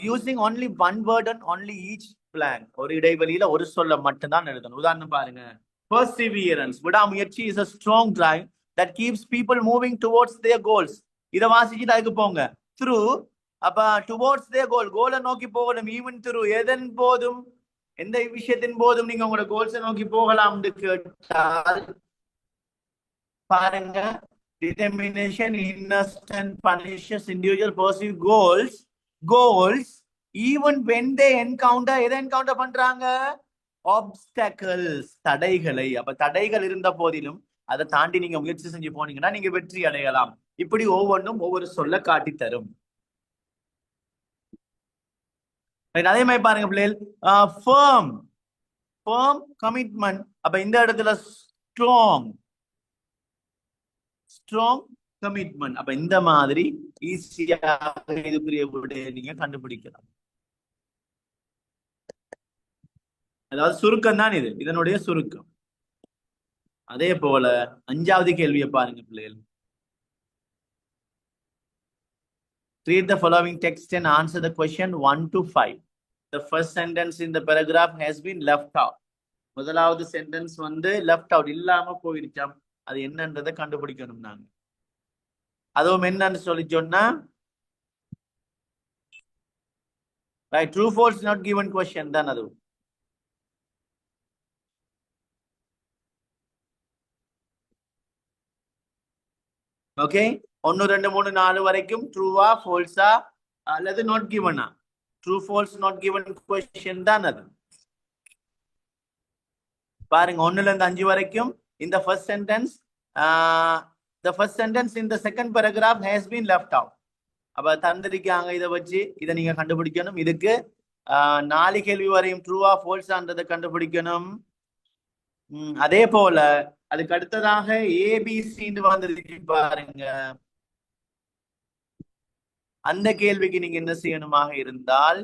Using only one word and only each plan, ஒரு இடைவெளியில ஒரு சொல்ல மட்டும்தான் எழுதணும். உதாரணம் பாருங்க, perseverance, விடாமுயற்சி is a strong drive that keeps people moving towards their goals. இதை வாசிச்சுட்டு அதுக்கு போங்க. through, அப்ப towards their goal, கோலை நோக்கி போகணும். even through, எதன் போதும், எந்த விஷயத்தின் போதும் நீங்க உங்களோட கோல்ஸை நோக்கி போகலாம் கேட்டால் பாருங்க, determination, innocent, punishes individual pursue goals even when they encounter, எதை என்கவுண்டர் பண்றாங்க? obstacles, தடைகளை. அப்ப தடைகள் இருந்த போதிலும் அதை தாண்டி நீங்க முயற்சி செஞ்சு போனீங்கன்னா நீங்க வெற்றி அடையலாம். இப்படி ஒவ்வொன்றும் ஒவ்வொரு சொல்ல காட்டி தரும். அதே மாதிரி பாருங்க பிள்ளைகள், firm commitment. அப்ப இந்த இடத்துல strong commitment. அப்ப இந்த மாதிரி ஈஸியாக இதுக்குரிய விடையை நீங்க கண்டுபிடிக்கலாம். அதாவது சுருக்கம் தான் இது, இதனுடைய சுருக்கம். அதே போல அஞ்சாவது கேள்வியை பாருங்க பிள்ளைகள். Read the following text and answer the question 1 to 5. The first sentence in the paragraph has been left out. முதலாவது சென்டென்ஸ் வந்து left out, இல்லாம போயிருச்சாம். அது என்னன்றதை கண்டுபிடிக்கணும் நாங்க. அதுவும் என்னன்னு சொல்லி சொன்னா, right, true false not given question தான் அது. ஓகே 1 2 3 4 வரைக்கும் ட்ரூவா ஃபால்ஸா அல்லது நாட் கிவனா true false not given question தான் அது பாருங்க 1ல இருந்து 5 வரைக்கும் இந்த first sentence the first sentence in the second paragraph has been left out அப்ப தந்திரிக்காங்க இதை வச்சு இதை நீங்க கண்டுபிடிக்கணும் இதுக்கு 4 கேள்வி வரையும் ட்ரூவா ஃபால்ஸான்றதை கண்டுபிடிக்கணும் அதே போல அதுக்கு அடுத்ததாக ஏபிசின்னு வந்திருக்கு பாருங்க அந்த கேள்விக்கு நீங்க என்ன செய்யணுமாக இருந்தால்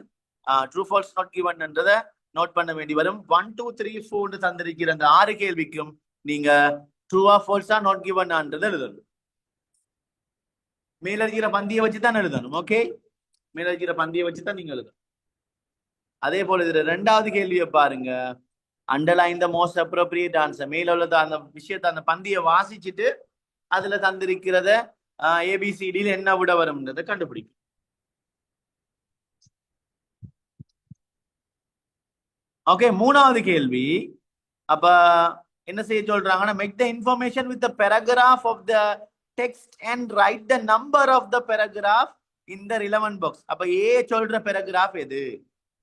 ட்ரூ ஃபால்ஸ் நாட் கிவன்ன்றதை நோட் பண்ண வேண்டி வரும் 1 2 3 4 தந்திருக்கிற அந்த 6 கேள்விக்கும் நீங்க ட்ரூவா ஃபால்ஸா நாட் கிவன்ன்றதை எழுதணும் மேல இருக்கிற பந்தியை வச்சு தான் எழுதணும் ஓகே மேல இருக்கிற பந்தியை வச்சு தான் நீங்க எழுதணும் அதே போல இதுல 2வது கேள்வியை பாருங்க underline the most appropriate answer மேல உள்ளது அந்த விஷயத்தை அந்த பந்தியை வாசிச்சுட்டு அதுல தந்திருக்கிறத ஏபிசிடியில் என்ன விட வரும்ன்றதை கண்டுபிடிக்கும் ஓகே 3வது கேள்வி அப்ப என்ன செய்ய சொல்றாங்கன்னா make the information with the paragraph of the text and write the number of the paragraph in the relevant box அப்ப ஏ சொல்ற paragraph எது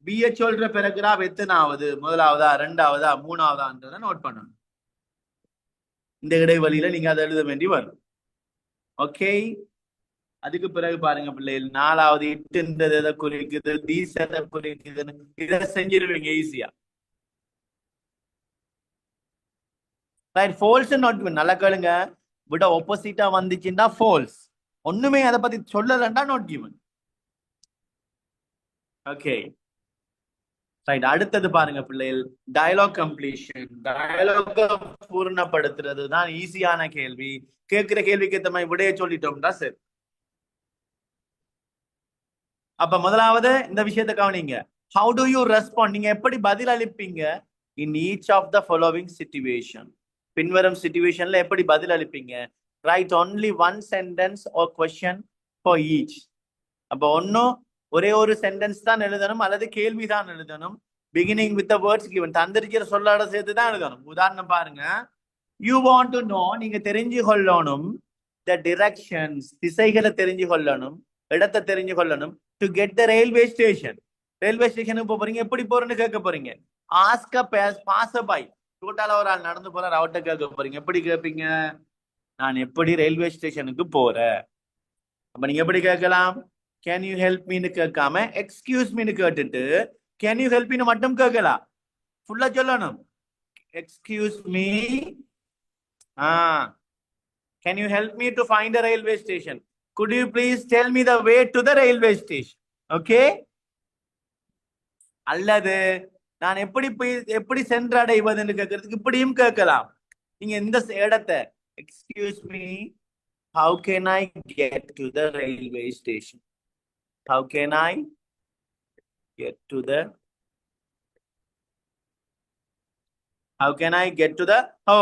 பி சொல்ற paragraph எத்தனாவது முதலாவதா 2வதா 3வதான்றதை நோட் பண்ணணும் இந்த இடைவெளியில நீங்க அதை எழுத வேண்டி வரும் ஓகே அதுக்கு பிறகு பாருங்க பிள்ளைகள் 4வது இட்டுன்றது எதை குறிக்குது தீஸ் எதை குறிக்குதுன்னு இதை செஞ்சிருவீங்க ஈஸியா ரைட் ஃபால்ஸ் நாட் நல்லா கேளுங்க விட ஆப்போசிட்டா வந்துச்சுன்னா ஃபால்ஸ் ஒண்ணுமே அதை பத்தி சொல்லலன்னா நாட் கிவன் ஓகே ரைட் அடுத்தது பாருங்க பிள்ளைகள் டயலாக் கம்ப்ளீஷன் டயலாக பூர்ணப்படுத்துறது தான் ஈஸியான கேள்வி கேட்கிற கேள்விக்கு ஏற்ற மாதிரி விடைய சொல்லிட்டோம்னா சரி அப்ப முதலாவது இந்த விஷயத்தை கவனிங்க ஹவு டு யூ ரெஸ்பாண்ட் நீங்க எப்படி பதில் அளிப்பீங்க in each of the following situation பின்வரும் சிச்சுவேஷன்ல எப்படி பதில் அளிப்பீங்க write only 1 sentence or question for each அப்ப ஒன்னும் ஒரே ஒரு சென்டென்ஸ் தான் எழுதணும் அல்லது கேள்வி தான் எழுதணும் பிகினிங் வித் வேர்ட்ஸ் கிவன் தந்திரிக்கிற சொல்லாட சேர்த்து தான் எழுதணும் உதாரணம் பாருங்க யூ வாண்ட் டு நோ நீங்க தெரிஞ்சு கொள்ளணும் த டிரெக்ஷன்ஸ் திசைகளை தெரிஞ்சு கொள்ளணும் இடத்தை தெரிஞ்சு கொள்ளணும் to get the railway station ஸ்டேஷனுக்கு போறீங்க எப்படி போறேன்னு கேட்க போறீங்க ஆஸ்க் பாசபை டோட்டலா ஒரு ஆள் நடந்து போறாரு அவர்கிட்ட கேட்க போறீங்க எப்படி கேட்பீங்க நான் எப்படி ரயில்வே ஸ்டேஷனுக்கு போறேன் அப்ப நீங்க எப்படி கேட்கலாம் கேன் யூ ஹெல்ப் மீன்னு கேட்காம எக்ஸ்கியூஸ் மீன்னு கேட்டுட்டு கேன் யூ ஹெல்ப் மீன்னு மட்டும் கேட்கலாம் ஃபுல்லா சொல்லணும் excuse me can you help me to find a railway station could you please tell me the way to the railway station okay அல்லது நான் எப்படி சென்றடைவதுன்னு கேட்கறதுக்கு இப்படியும் கேட்கலாம் நீங்க இந்த இடத்தை excuse me how can I get to the railway station how can I get to the how can I get to the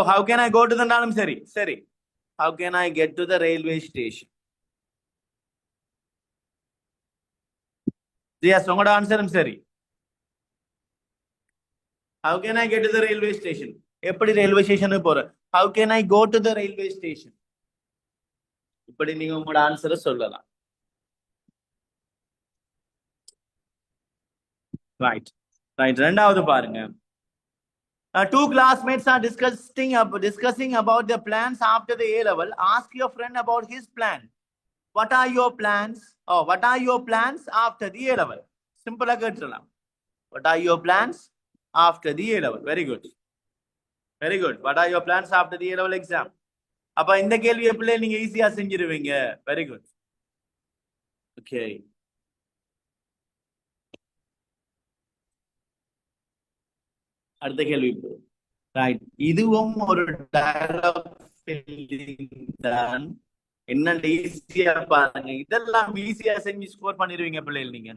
how can I go to the நாளும் சரி how can I get to the railway station yes உங்களோட ஆன்சரும் சரி how can I get to the railway station எப்படி railway ஸ்டேஷனுக்கு போற how can I go to the railway station இப்படி நீங்க உங்களோட ஆன்சரை சொல்லலாம் ரைட் ரெண்டாவது பாருங்க two classmates are discussing about their plans after the A level ask your friend about his plan what are your plans what are your plans after the A level simple கேட்கலாம் what are your plans after the A level very good what are your plans after the A level exam அப்ப இந்த கேள்வி எப்படி நீங்க ஈஸியா செஞ்சிருவீங்க very good okay அடுத்த கேள்வி right இதுவும் ஒரு டயலாக் தான் என்ன ஈஸியா பாருங்க இதெல்லாம் ஈஸியா செஞ்சு ஸ்கோர் பண்ணிடுவீங்க பிள்ளைகள் நீங்க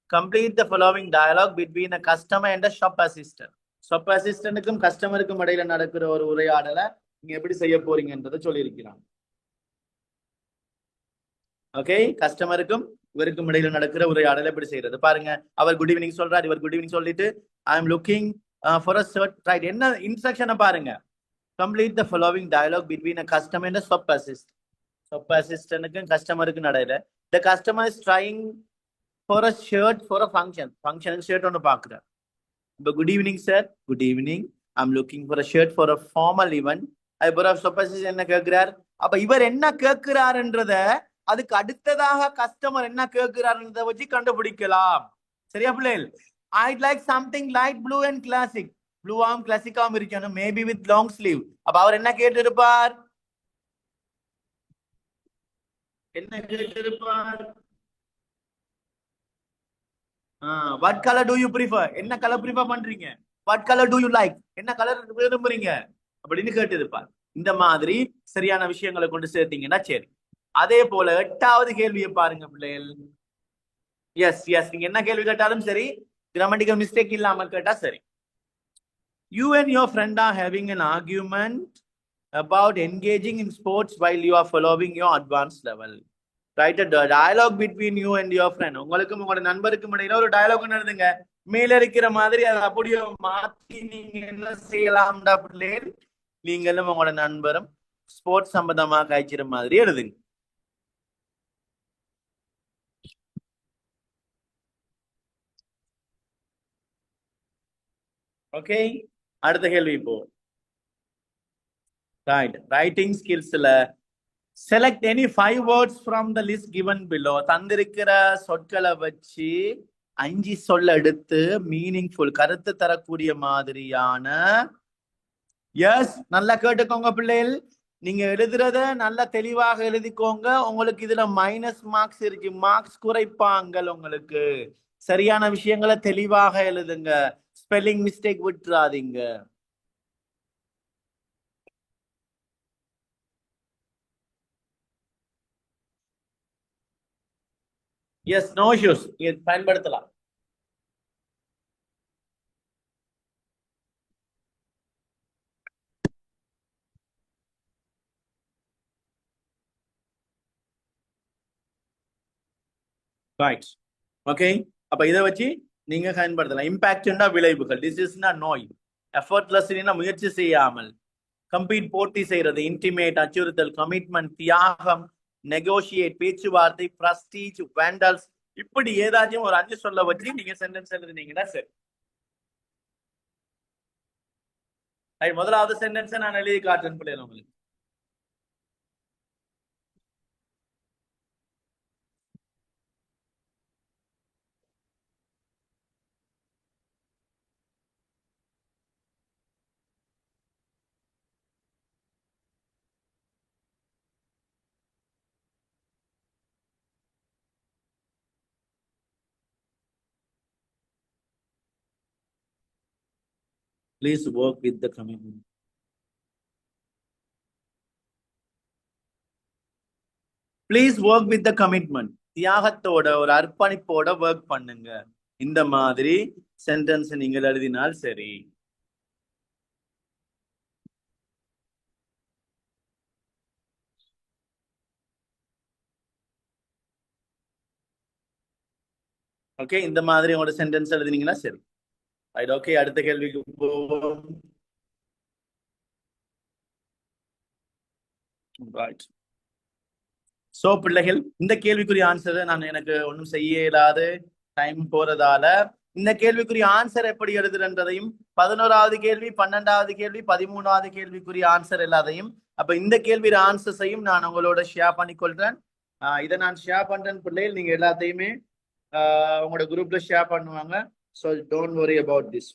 complete the following dialogue between a customer and a shop assistant shop assistantக்கும் கஸ்டமருக்கும் இடையில நடக்கிற ஒரு உரையாடலை நீங்க எப்படி செய்ய போறீங்கன்றதை சொல்லியிருக்கிறாங்க ஓகே கஸ்டமருக்கும் இவருக்கும் இடையில நடக்கிற உரையாடலை எப்படி செய்யறது பாருங்க அவர் குட் ஈவினிங் சொல்றாரு இவர் குட் ஈவினிங் சொல்லிட்டு I am looking for a shirt right என்ன இன்ஸ்ட்ரக்ஷனை பாருங்க complete the following dialogue between a customer and a shop assistant shop assistant கஸ்டமருக்கு நடையில the customer is trying for a shirt for a function shirt ஒன்னு பாக்குறார். இப்ப good evening sir, good evening, I'm looking for a shirt for a formal event. அதுபோல shop assistant என்ன கேட்கிறார்? அப்ப இவர் என்ன கேட்கிறாருன்றத அதுக்கு அடுத்ததாக கஸ்டமர் என்ன கேட்கிறாருன்றத வச்சு கண்டுபிடிக்கலாம். சரியா பிள்ளைகள்? I'd like something light blue and classic. Blue ஆம் கிளாசிக்காம் இருக்கணும், மேபி வித் லாங் ஸ்லீவ். அப்ப அவர் என்ன கேட்டிருப்பார்? என்ன கேட்டிருப்பார்? What colour do you prefer? என்ன கலர் ப்ரிஃபர் பண்றீங்க? What colour do you like? என்ன கலர் விரும்புறீங்க அப்படின்னு கேட்டிருப்பார். இந்த மாதிரி சரியான விஷயங்களை கொண்டு சேர்த்தீங்கன்னா சரி. அதே போல 8வது கேள்வியை பாருங்க பிள்ளைகள். எஸ் எஸ், நீங்க என்ன கேள்வி கேட்டாலும் சரி, கிராமட்டிக்கல் மிஸ்டேக் இல்லாம கேட்டா சரி. You and your friend are having an argument about engaging in sports while you are following your advanced level. Write a dialogue between you and your friend. உங்களுக்கும் உங்களோட நண்பருக்கும் இடையில ஒரு டயலாக் நடந்துங்க. மேல இருக்கிற மாதிரி அதை அப்படியே மாத்தி நீங்க என்ன செய்யலாம்டா பிள்ளைகள், நீங்களும் உங்களோட நண்பரும் ஸ்போர்ட்ஸ் சம்பந்தமா காய்ச்சிற மாதிரி எழுதுங்க. ஓகே, அடுத்த கேள்வி இப்போ. ரைட், ரைட்டிங் ஸ்கில்ஸ்ல select any 5 words from the list given below. தந்திருக்கிற சொற்களை வச்சு 5 சொல்ல எடுத்து மீனிங்ஃபுல் கருத்து தரக்கூடிய மாதிரியான. எஸ், நல்லா கேட்டுக்கோங்க பிள்ளைகள், நீங்க எழுதுறத நல்லா தெளிவாக எழுதிக்கோங்க. உங்களுக்கு இதுல மைனஸ் மார்க்ஸ் இருக்கு, மார்க்ஸ் குறைப்பாங்க. உங்களுக்கு சரியான விஷயங்களை தெளிவாக எழுதுங்க, ஸ்பெல்லிங் மிஸ்டேக் விட்டுறாதீங்க. எஸ், நோ இஷ்யூஸ், பயன்படுத்தலாம். Right, okay. அப்ப இதை வச்சு நீங்க பயன்படுத்தலாம். இம்பாக்ட்னா விளைவுகள், டிசீஸ்னா நோய், எஃபர்ட்லெஸ்னா முயற்சி செய்யாமல், கம்பீட் போட்டி செய்யறது, இன்டிமேட் அச்சுறுத்தல், கமிட்மெண்ட் தியாகம், நெகோசியேட் பேச்சுவார்த்தை, பிரஸ்டீஜ், வேண்டல்ஸ், இப்படி ஏதாச்சும் ஒரு 5 சொல்ல வச்சு நீங்க சென்டென்ஸ் எழுதுனீங்கன்னா சரி. முதலாவது சென்டென்ஸை நான் எழுதி காட்டுறேன் பிள்ளைகள் உங்களுக்கு. Please work with the commitment. Please work with the commitment. தியாகத்தோட ஒரு அர்ப்பணிப்போட ஒர்க் பண்ணுங்க. இந்த மாதிரி சென்டென்ஸ் நீங்கள் எழுதினால் சரி. ஓகே, இந்த மாதிரி உங்களோட சென்டென்ஸ் எழுதினீங்கன்னா சரி. ரைட், ஓகே, அடுத்த கேள்விக்கு போவோம். ரைட், சோ பிள்ளைகள், இந்த கேள்விக்குரிய ஆன்சரை நான் எனக்கு ஒன்றும் செய்ய இயலாது, டைம் போறதால. இந்த கேள்விக்குரிய ஆன்சர் எப்படி எழுதுறன்றதையும், 11வது கேள்வி, 12வது கேள்வி, 13வது கேள்விக்குரிய ஆன்சர் எல்லாத்தையும், அப்ப இந்த கேள்வியோட ஆன்சர்ஸையும் நான் உங்களோட ஷேர் பண்ணிக்கொள்றேன். இதை நான் ஷேர் பண்றேன் பிள்ளைகள், நீங்க எல்லாத்தையுமே உங்களோட குரூப்ல ஷேர் பண்ணுவாங்க. So don't worry about this.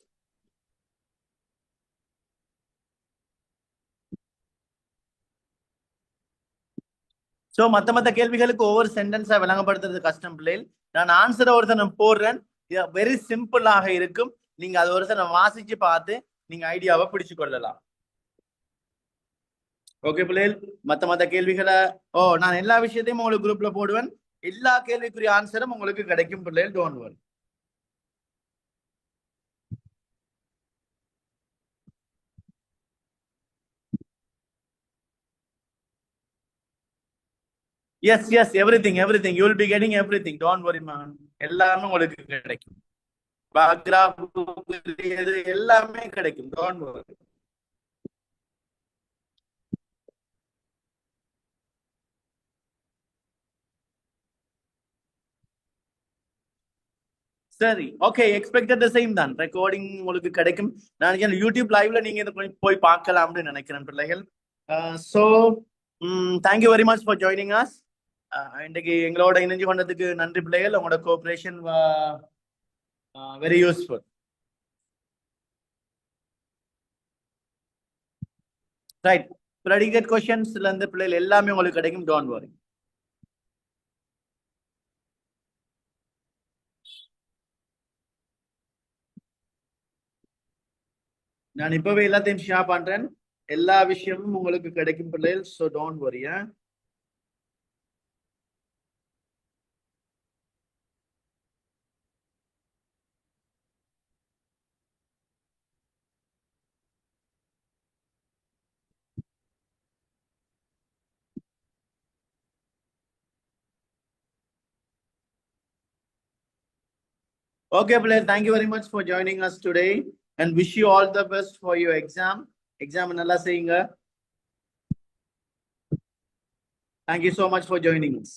So மற்ற கேள்விகளுக்கு ஒவ்வொரு சென்டென்ஸா விளங்கப்படுத்துறது கஷ்டம் பிள்ளைகள். நான் ஆன்சரை ஒருத்தனை போடுறேன், வெரி சிம்பிளாக இருக்கும். நீங்க அதை ஒருத்தனை வாசிச்சு பார்த்து நீங்க ஐடியாவை பிடிச்சு கொள்ளலாம். ஓகே பிள்ளைகள், மற்ற கேள்விகளை நான் எல்லா விஷயத்தையும் உங்களுக்கு குரூப்ல போடுவேன். எல்லா கேள்விக்குரிய ஆன்சரும் உங்களுக்கு கிடைக்கும் பிள்ளைகள், don't worry. Yes yes, everything you will be getting everything, don't worry man. எல்லாமே உங்களுக்கு கிடைக்கும், எல்லாமே கிடைக்கும், டோன்ட் வரி. சரி, ஓகே, எக்ஸ்பெக்டட் த சேம் தான். ரெக்கார்டிங் உங்களுக்கு கிடைக்கும். நான் யூடியூப் லைவ்ல நீங்க இதை போய் பார்க்கலாம்னு நினைக்கிறேன் பிள்ளைகள். So thank you very much for joining us. இன்றைக்கு எங்களோட இணைஞ்சு கொண்டதுக்கு நன்றி பிள்ளைகள். உங்களோட cooperation very useful. Right, predicate கொஸ்டின்ஸ்ல இருந்து பிள்ளைகள் எல்லாமே உங்களுக்கு கிடைக்கும். டோன்ட் வரி. நான் இப்பவே எல்லாத்தையும் ஷேர் பண்றேன். எல்லா விஷயமும் உங்களுக்கு கிடைக்கும் பிள்ளைகள். So don't worry. Okay, Blair, thank you very much for joining us today and wish you all the best for your exam. Exam நல்லா செய்யுங்க. Thank you so much for joining us.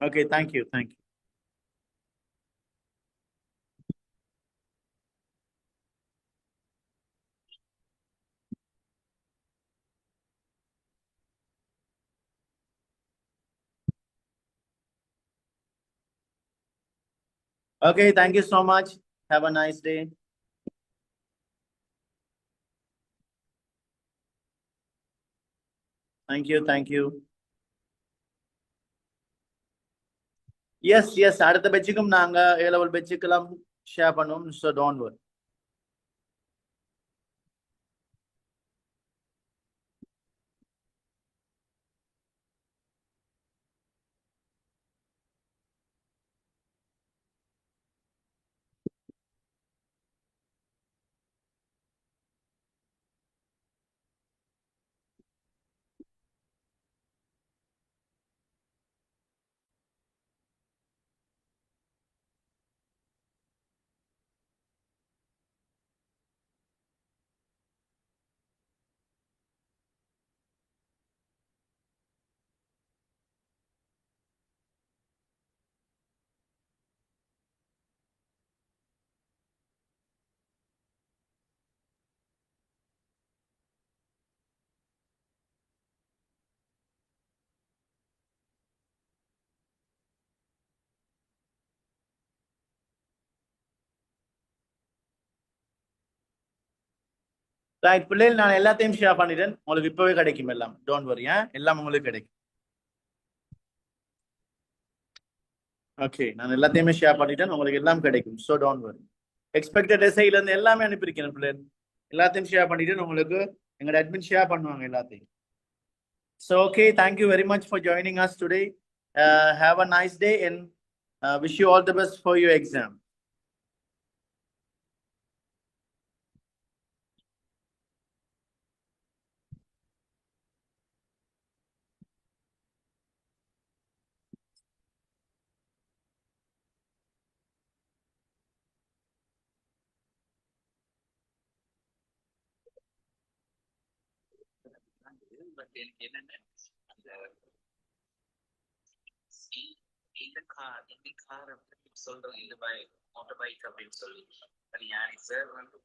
Okay, thank you. Thank you. Okay, thank you so much. Have a nice day. Thank you. Thank you. Yes, yes. அடுத்த பேட்சுக்கும் நாங்க A level பேட்சுக்கெல்லாம் share பண்ணுவோம். So don't worry. Right பிள்ளைகள், நான் எல்லாத்தையும் share பண்ணிட்டேன். உங்களுக்கு இப்பவே கிடைக்கும் எல்லாம். Don't worry. எல்லாம் உங்களுக்கு கிடைக்கும். ஓகே, நான் எல்லாத்தையுமே ஷேர் பண்ணிட்டேன். உங்களுக்கு எல்லாம் கிடைக்கும். So don't worry. எக்ஸ்பெக்டட் எஸ்ஐல இருந்து எல்லாமே அனுப்பியிருக்கேன் பிள்ளைகள். எல்லாத்தையும் ஷேர் பண்ணிட்டு உங்களுக்கு எங்களோட அட்மின் ஷேர் பண்ணுவாங்க எல்லாத்தையும். So okay, thank you very much for joining us today. Have a nice day and wish you all the best for your exam. இந்த கார் சொல்றோம், இந்த பைக் மோட்டர் பைக் அப்படின்னு சொல்லி சார் வந்து